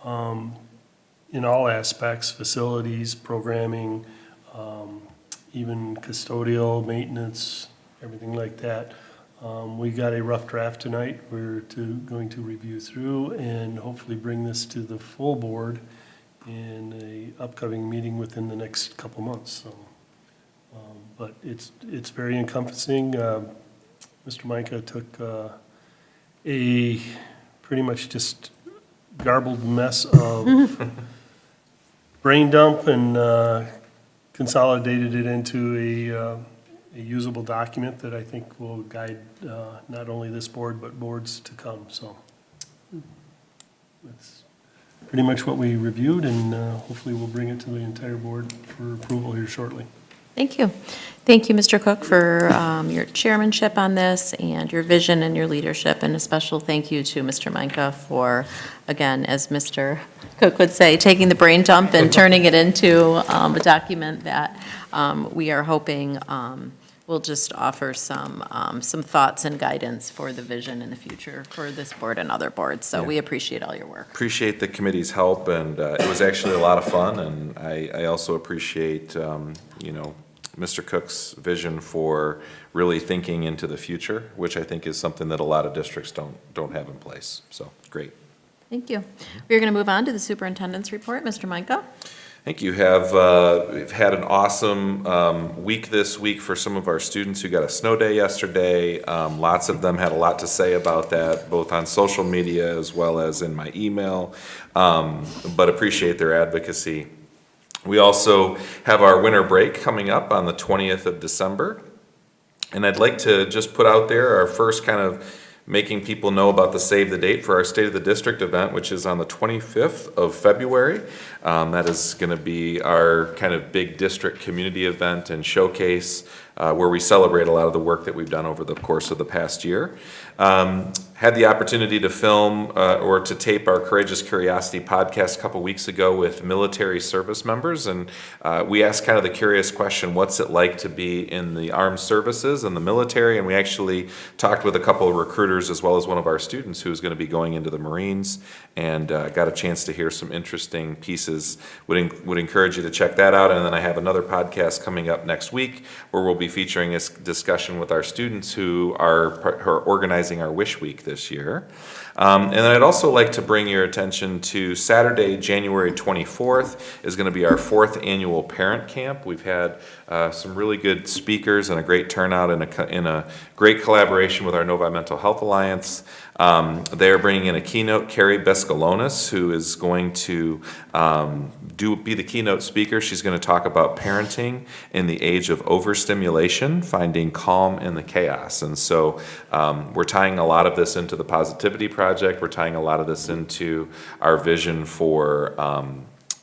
in all aspects, facilities, programming, even custodial, maintenance, everything like that. We got a rough draft tonight. We're going to review through and hopefully bring this to the full board in a upcoming meeting within the next couple months. So, but it's very encompassing. Mr. Micah took a pretty much just garbled mess of brain dump and consolidated it into a usable document that I think will guide not only this board, but boards to come. So that's pretty much what we reviewed, and hopefully we'll bring it to the entire board for approval here shortly. Thank you. Thank you, Mr. Cook, for your chairmanship on this and your vision and your leadership. And a special thank you to Mr. Micah for, again, as Mr. Cook would say, taking the brain dump and turning it into a document that we are hoping will just offer some thoughts and guidance for the vision in the future for this board and other boards. So we appreciate all your work. Appreciate the committee's help, and it was actually a lot of fun, and I also appreciate, Mr. Cook's vision for really thinking into the future, which I think is something that a lot of districts don't have in place. So, great. Thank you. We're going to move on to the superintendent's report. Mr. Micah? Thank you. We've had an awesome week this week for some of our students who got a snow day yesterday. Lots of them had a lot to say about that, both on social media as well as in my email, but appreciate their advocacy. We also have our winter break coming up on the 20th of December, and I'd like to just put out there our first kind of making people know about the save the date for our State of the District event, which is on the 25th of February. That is going to be our kind of big district community event and showcase where we celebrate a lot of the work that we've done over the course of the past year. Had the opportunity to film or to tape our Courageous Curiosity podcast a couple weeks ago with military service members, and we asked kind of the curious question, what's it like to be in the armed services and the military? And we actually talked with a couple of recruiters as well as one of our students who's going to be going into the Marines, and got a chance to hear some interesting pieces. Would encourage you to check that out. And then I have another podcast coming up next week where we'll be featuring a discussion with our students who are organizing our Wish Week this year. And then I'd also like to bring your attention to Saturday, January 24th is going to be our 4th annual parent camp. We've had some really good speakers and a great turnout in a great collaboration with our Novi Mental Health Alliance. They're bringing in a keynote, Carrie Bescalonis, who is going to be the keynote speaker. She's going to talk about parenting in the age of overstimulation, finding calm in the chaos. And so we're tying a lot of this into the Positivity Project. We're tying a lot of this into our vision for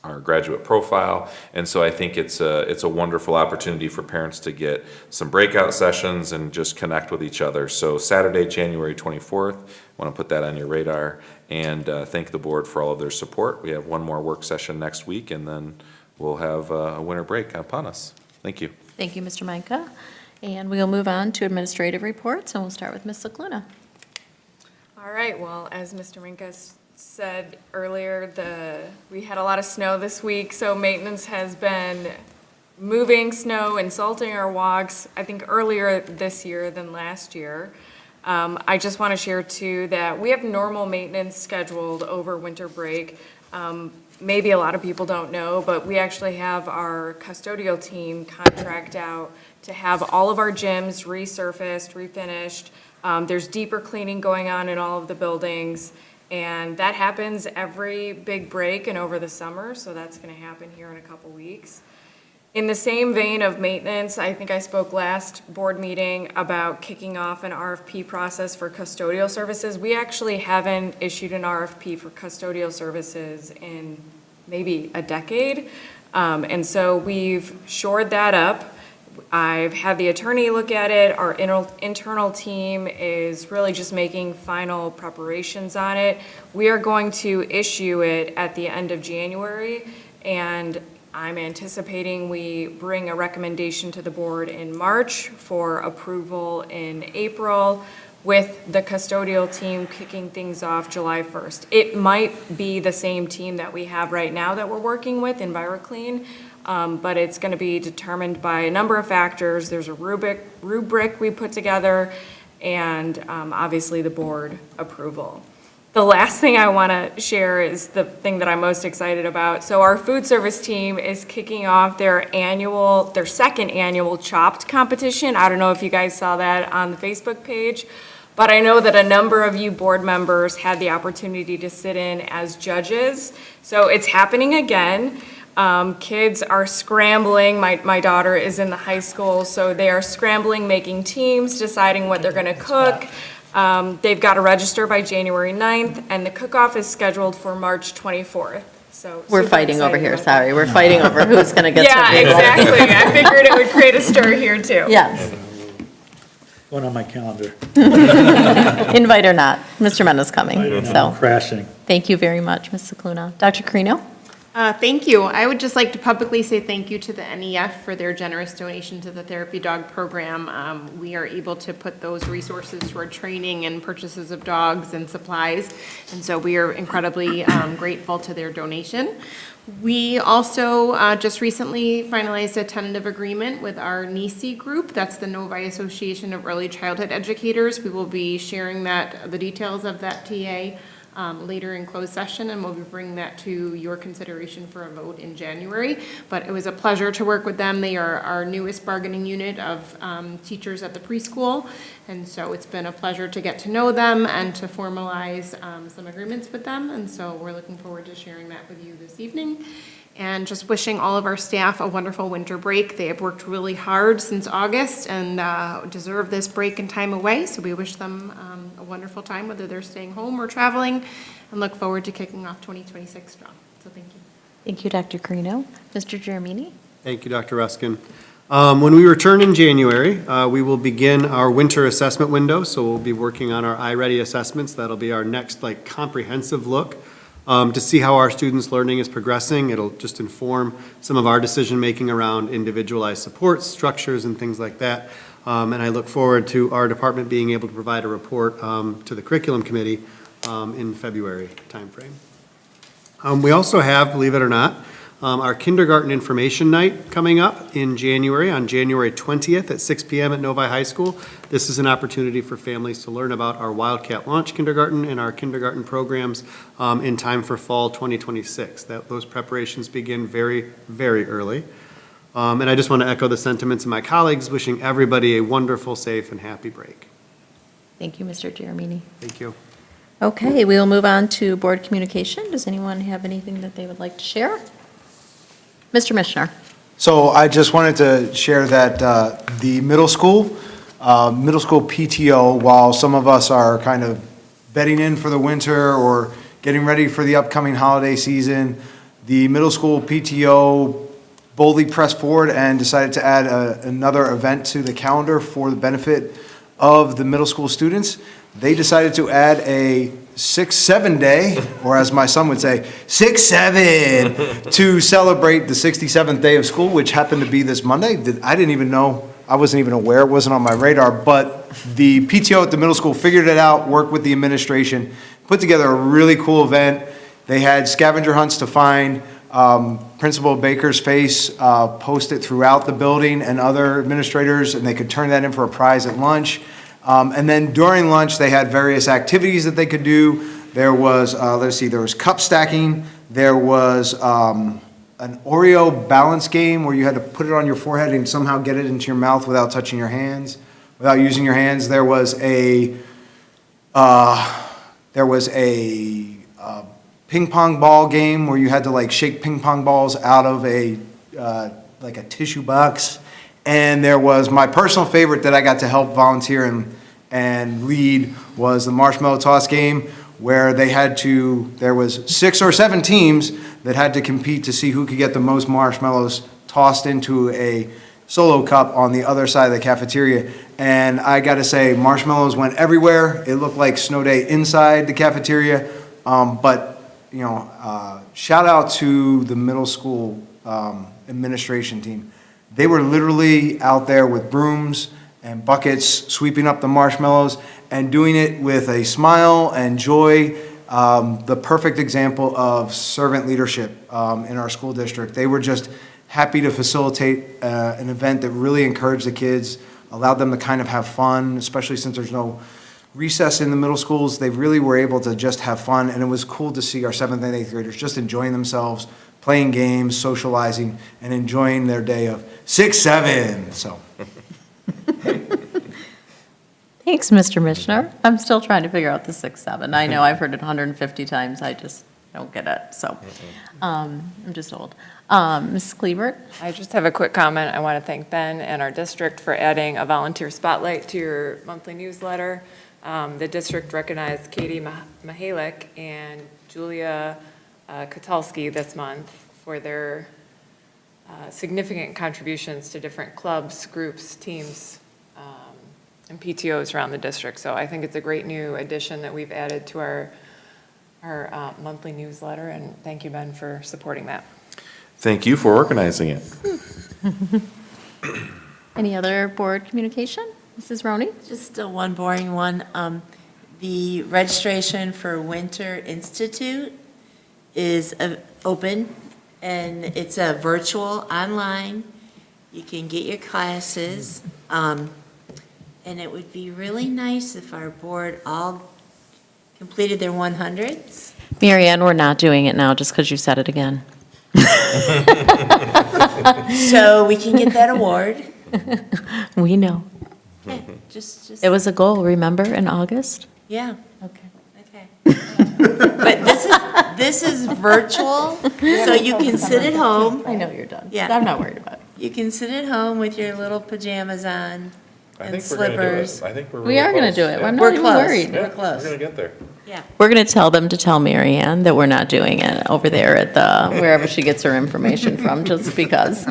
our graduate profile. And so I think it's a wonderful opportunity for parents to get some breakout sessions and just connect with each other. So Saturday, January 24th, I want to put that on your radar, and thank the board for all of their support. We have one more work session next week, and then we'll have a winter break upon us. Thank you. Thank you, Mr. Micah. And we'll move on to administrative reports, and we'll start with Ms. Cicluna. All right, well, as Mr. Minkus said earlier, we had a lot of snow this week, so maintenance has been moving snow and salting our walks, I think earlier this year than last year. I just want to share too that we have normal maintenance scheduled over winter break. Maybe a lot of people don't know, but we actually have our custodial team contract out to have all of our gyms resurfaced, refinished. There's deeper cleaning going on in all of the buildings, and that happens every big break and over the summer, so that's going to happen here in a couple weeks. In the same vein of maintenance, I think I spoke last board meeting about kicking off an RFP process for custodial services. We actually haven't issued an RFP for custodial services in maybe a decade, and so we've shored that up. I've had the attorney look at it. Our internal team is really just making final preparations on it. We are going to issue it at the end of January, and I'm anticipating we bring a recommendation to the board in March for approval in April, with the custodial team kicking things off July 1st. It might be the same team that we have right now that we're working with, EnviroClean, but it's going to be determined by a number of factors. There's a rubric we put together, and obviously the board approval. The last thing I want to share is the thing that I'm most excited about. So our food service team is kicking off their second annual Chopped competition. I don't know if you guys saw that on the Facebook page, but I know that a number of you board members had the opportunity to sit in as judges. So it's happening again. Kids are scrambling. My daughter is in the high school, so they are scrambling, making teams, deciding what they're going to cook. They've got to register by January 9th, and the cook-off is scheduled for March 24th. So We're super fighting over excited here, about sorry. that. We're fighting over who's going to get Yeah, to. exactly. I figured it would create a stir here, too. Yes. Going on my calendar. Invite or not, Mr. Mendo's coming, so. Crashing. Thank you very much, Ms. Cicluna. Dr. Carino? Thank you. I would just like to publicly say thank you to the NEF for their generous donation to the Therapy Dog Program. We are able to put those resources toward training and purchases of dogs and supplies, and so we are incredibly grateful to their donation. We also just recently finalized a tentative agreement with our NICE group. That's the Novi Association of Early Childhood Educators. We will be sharing the details of that TA later in closed session, and we'll be bringing that to your consideration for a vote in January. But it was a pleasure to work with them. They are our newest bargaining unit of teachers at the preschool, and so it's been a pleasure to get to know them and to formalize some agreements with them, and so we're looking forward to sharing that with you this evening. and just wishing all of our staff a wonderful winter break. They have worked really hard since August and deserve this break and time away, so we wish them a wonderful time, whether they're staying home or traveling, and look forward to kicking off 2026 strong. So thank you. Thank you, Dr. Carino. Mr. Giramini? Thank you, Dr. Ruskin. When we return in January, we will begin our winter assessment window, so we'll be working on our iReady assessments. That'll be our next comprehensive look to see how our students' learning is progressing. It'll just inform some of our decision-making around individualized supports, structures, and things like that. And I look forward to our department being able to provide a report to the curriculum committee in February timeframe. We also have, believe it or not, our kindergarten information night coming up in January, on January 20th at 6 p.m. at Novi High School. This is an opportunity for families to learn about our Wildcat Launch Kindergarten and our kindergarten programs in time for fall 2026. Those preparations begin very, very early. And I just want to echo the sentiments of my colleagues, wishing everybody a wonderful, safe, and happy break. Thank you, Mr. Giramini. Thank you. Okay, we will move on to board communication. Does anyone have anything that they would like to share? Mr. Mishner. So I just wanted to share that the middle school PTO, while some of us are kind of bedding in for the winter or getting ready for the upcoming holiday season, the middle school PTO boldly pressed forward and decided to add another event to the calendar for the benefit of the middle school students. They decided to add a 6-7 day, or as my son would say, 6-7, to celebrate the 67th day of school, which happened to be this Monday. I didn't even know, I wasn't even aware, it wasn't on my radar, but the PTO at the middle school figured it out, worked with the administration, put together a really cool event. They had scavenger hunts to find Principal Baker's face posted throughout the building and other administrators, and they could turn that in for a prize at lunch. And then during lunch, they had various activities that they could do. There was, there was cup stacking. There was an Oreo balance game where you had to put it on your forehead and somehow get it into your mouth without touching your hands, without using your hands. There was a ping pong ball game where you had to shake ping pong balls out of a tissue box. And there was my personal favorite that I got to help volunteer and lead was the marshmallow toss game, where there was 6 or 7 teams that had to compete to see who could get the most marshmallows tossed into a solo cup on the other side of the cafeteria. And I got to say, marshmallows went everywhere. It looked like snow day inside the cafeteria. Shout out to the middle school administration team. They were literally out there with brooms and buckets, sweeping up the marshmallows and doing it with a smile and joy. The perfect example of servant leadership in our school district. They were just happy to facilitate an event that really encouraged the kids, allowed them to kind of have fun, especially since there's no recess in the middle schools. They really were able to just have fun, and it was cool to see our 7th and 8th graders just enjoying themselves, playing games, socializing, and enjoying their day of 6-7. So. Thanks, Mr. Mishner. I'm still trying to figure out the 6-7. I know I've heard it 150 times. I just don't get it. So I'm just old. Ms. Kleebert? I just have a quick comment. I want to thank Ben and our district for adding a volunteer spotlight to your monthly newsletter. The district recognized Katie Mahalik and Julia Katalski this month for their significant contributions to different clubs, groups, teams, and PTOs around the district. So I think it's a great new addition that we've added to our monthly newsletter, and thank you, Ben, for supporting that. Thank you for organizing it. Any other board communication? Mrs. Roney? Just one boring one. The registration for Winter Institute is open, and it's a virtual online. You can get your classes, and it would be really nice if our board all completed their 100s. Mary Ann, we're not doing it now just because you said it again. So we can get that award. We know. Yeah, just. It was a goal, remember, in August? Yeah. Okay. Okay. But this is virtual, so you can sit at home. I know you're done. Yeah. I'm not worried about it. You can sit at home with your little pajamas on I and think we're gonna do it. slippers. I think we're We really are gonna close. do it. Yeah. I'm We're not even close. worried. We're close. We're gonna get there. Yeah. We're going to tell them to tell Mary Ann that we're not doing it over there at the, wherever she gets her information from, just because.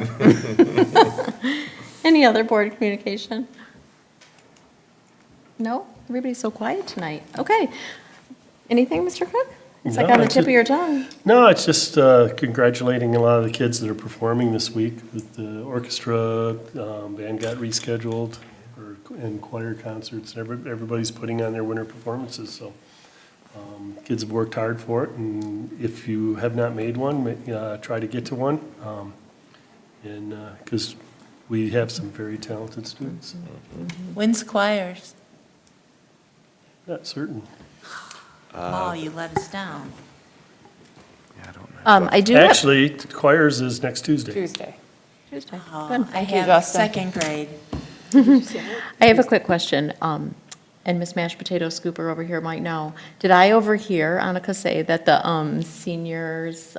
Any other board communication? No? Everybody's so quiet tonight. Okay. Anything, Mr. Cook? It's like No, on the that's tip of it. your tongue. No, it's just congratulating a lot of the kids that are performing this week with the orchestra, band got rescheduled, and choir concerts. Everybody's putting on their winter performances, so kids have worked hard for it, and if you have not made one, try to get to one, and because we have some very talented students. When's choirs? Not certain. Oh, you let us down. I do have. Actually, choirs is next Tuesday. Tuesday. Tuesday. Oh, Good. I Thank you, have Justin. second grade. I have a quick question, and Miss Mashed Potato Scooper over here might know. Did I overhear Annika say that the seniors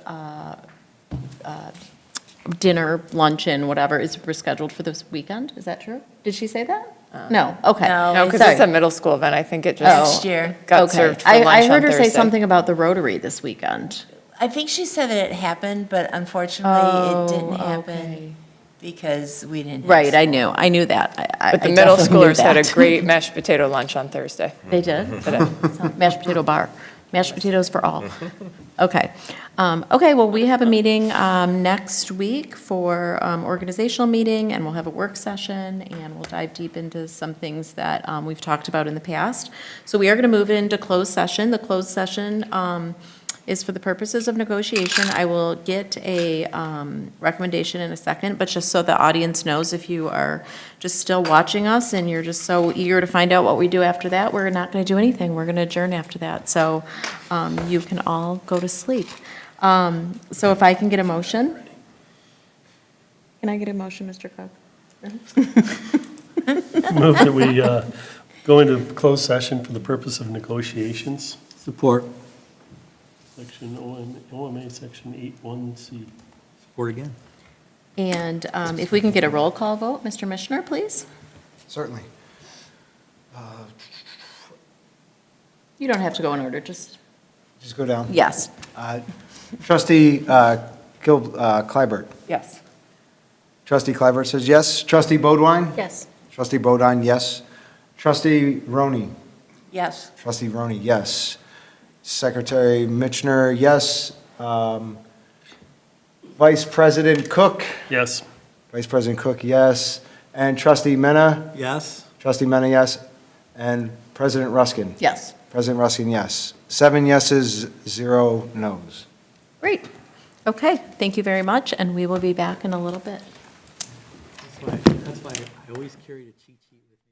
dinner, luncheon, whatever, is rescheduled for this weekend? Is that true? Did she say that? No, okay. No, because Sorry. it's a middle school event. I think it just Next year. got Okay. served for I lunch heard on her say Thursday. something about the Rotary this weekend. I think she said that it happened, but unfortunately, it didn't Oh, happen okay. because we didn't. have Right, school. I knew that. But the I middle definitely knew schoolers had a that. great mashed potato lunch on Thursday. They did? So, mashed potato bar, mashed potatoes for all. Okay. Okay, well, we have a meeting next week for organizational meeting, and we'll have a work session, and we'll dive deep into some things that we've talked about in the past. So we are going to move into closed session. The closed session is for the purposes of negotiation. I will get a recommendation in a second, but just so the audience knows, if you are just still watching us and you're just so eager to find out what we do after that, we're not going to do anything. We're going to adjourn after that. So you can all go to sleep. So if I can get a motion? Can I get a motion, Mr. Cook? Move that we go into closed session for the purpose of negotiations. Support. Section OMA, Section 81C. Support again. And if we can get a roll call vote, Mr. Mishner, please? Certainly. You don't have to go in order, just, Just go down. yes. Trustee Clybert. Yes. Trustee Clybert says yes. Trustee Bodwine? Yes. Trustee Bodine, yes. Trustee Roney? Yes. Trustee Roney, yes. Secretary Mitchner, yes. Vice President Cook? Yes. Vice President Cook, yes. And Trustee Mena? Yes. Trustee Mena, yes. And President Ruskin? Yes. President Ruskin, yes. 7 yeses, 0 nos. Great. Okay, thank you very much, and we will be back in a little bit. That's why I always carry a cheat sheet with me.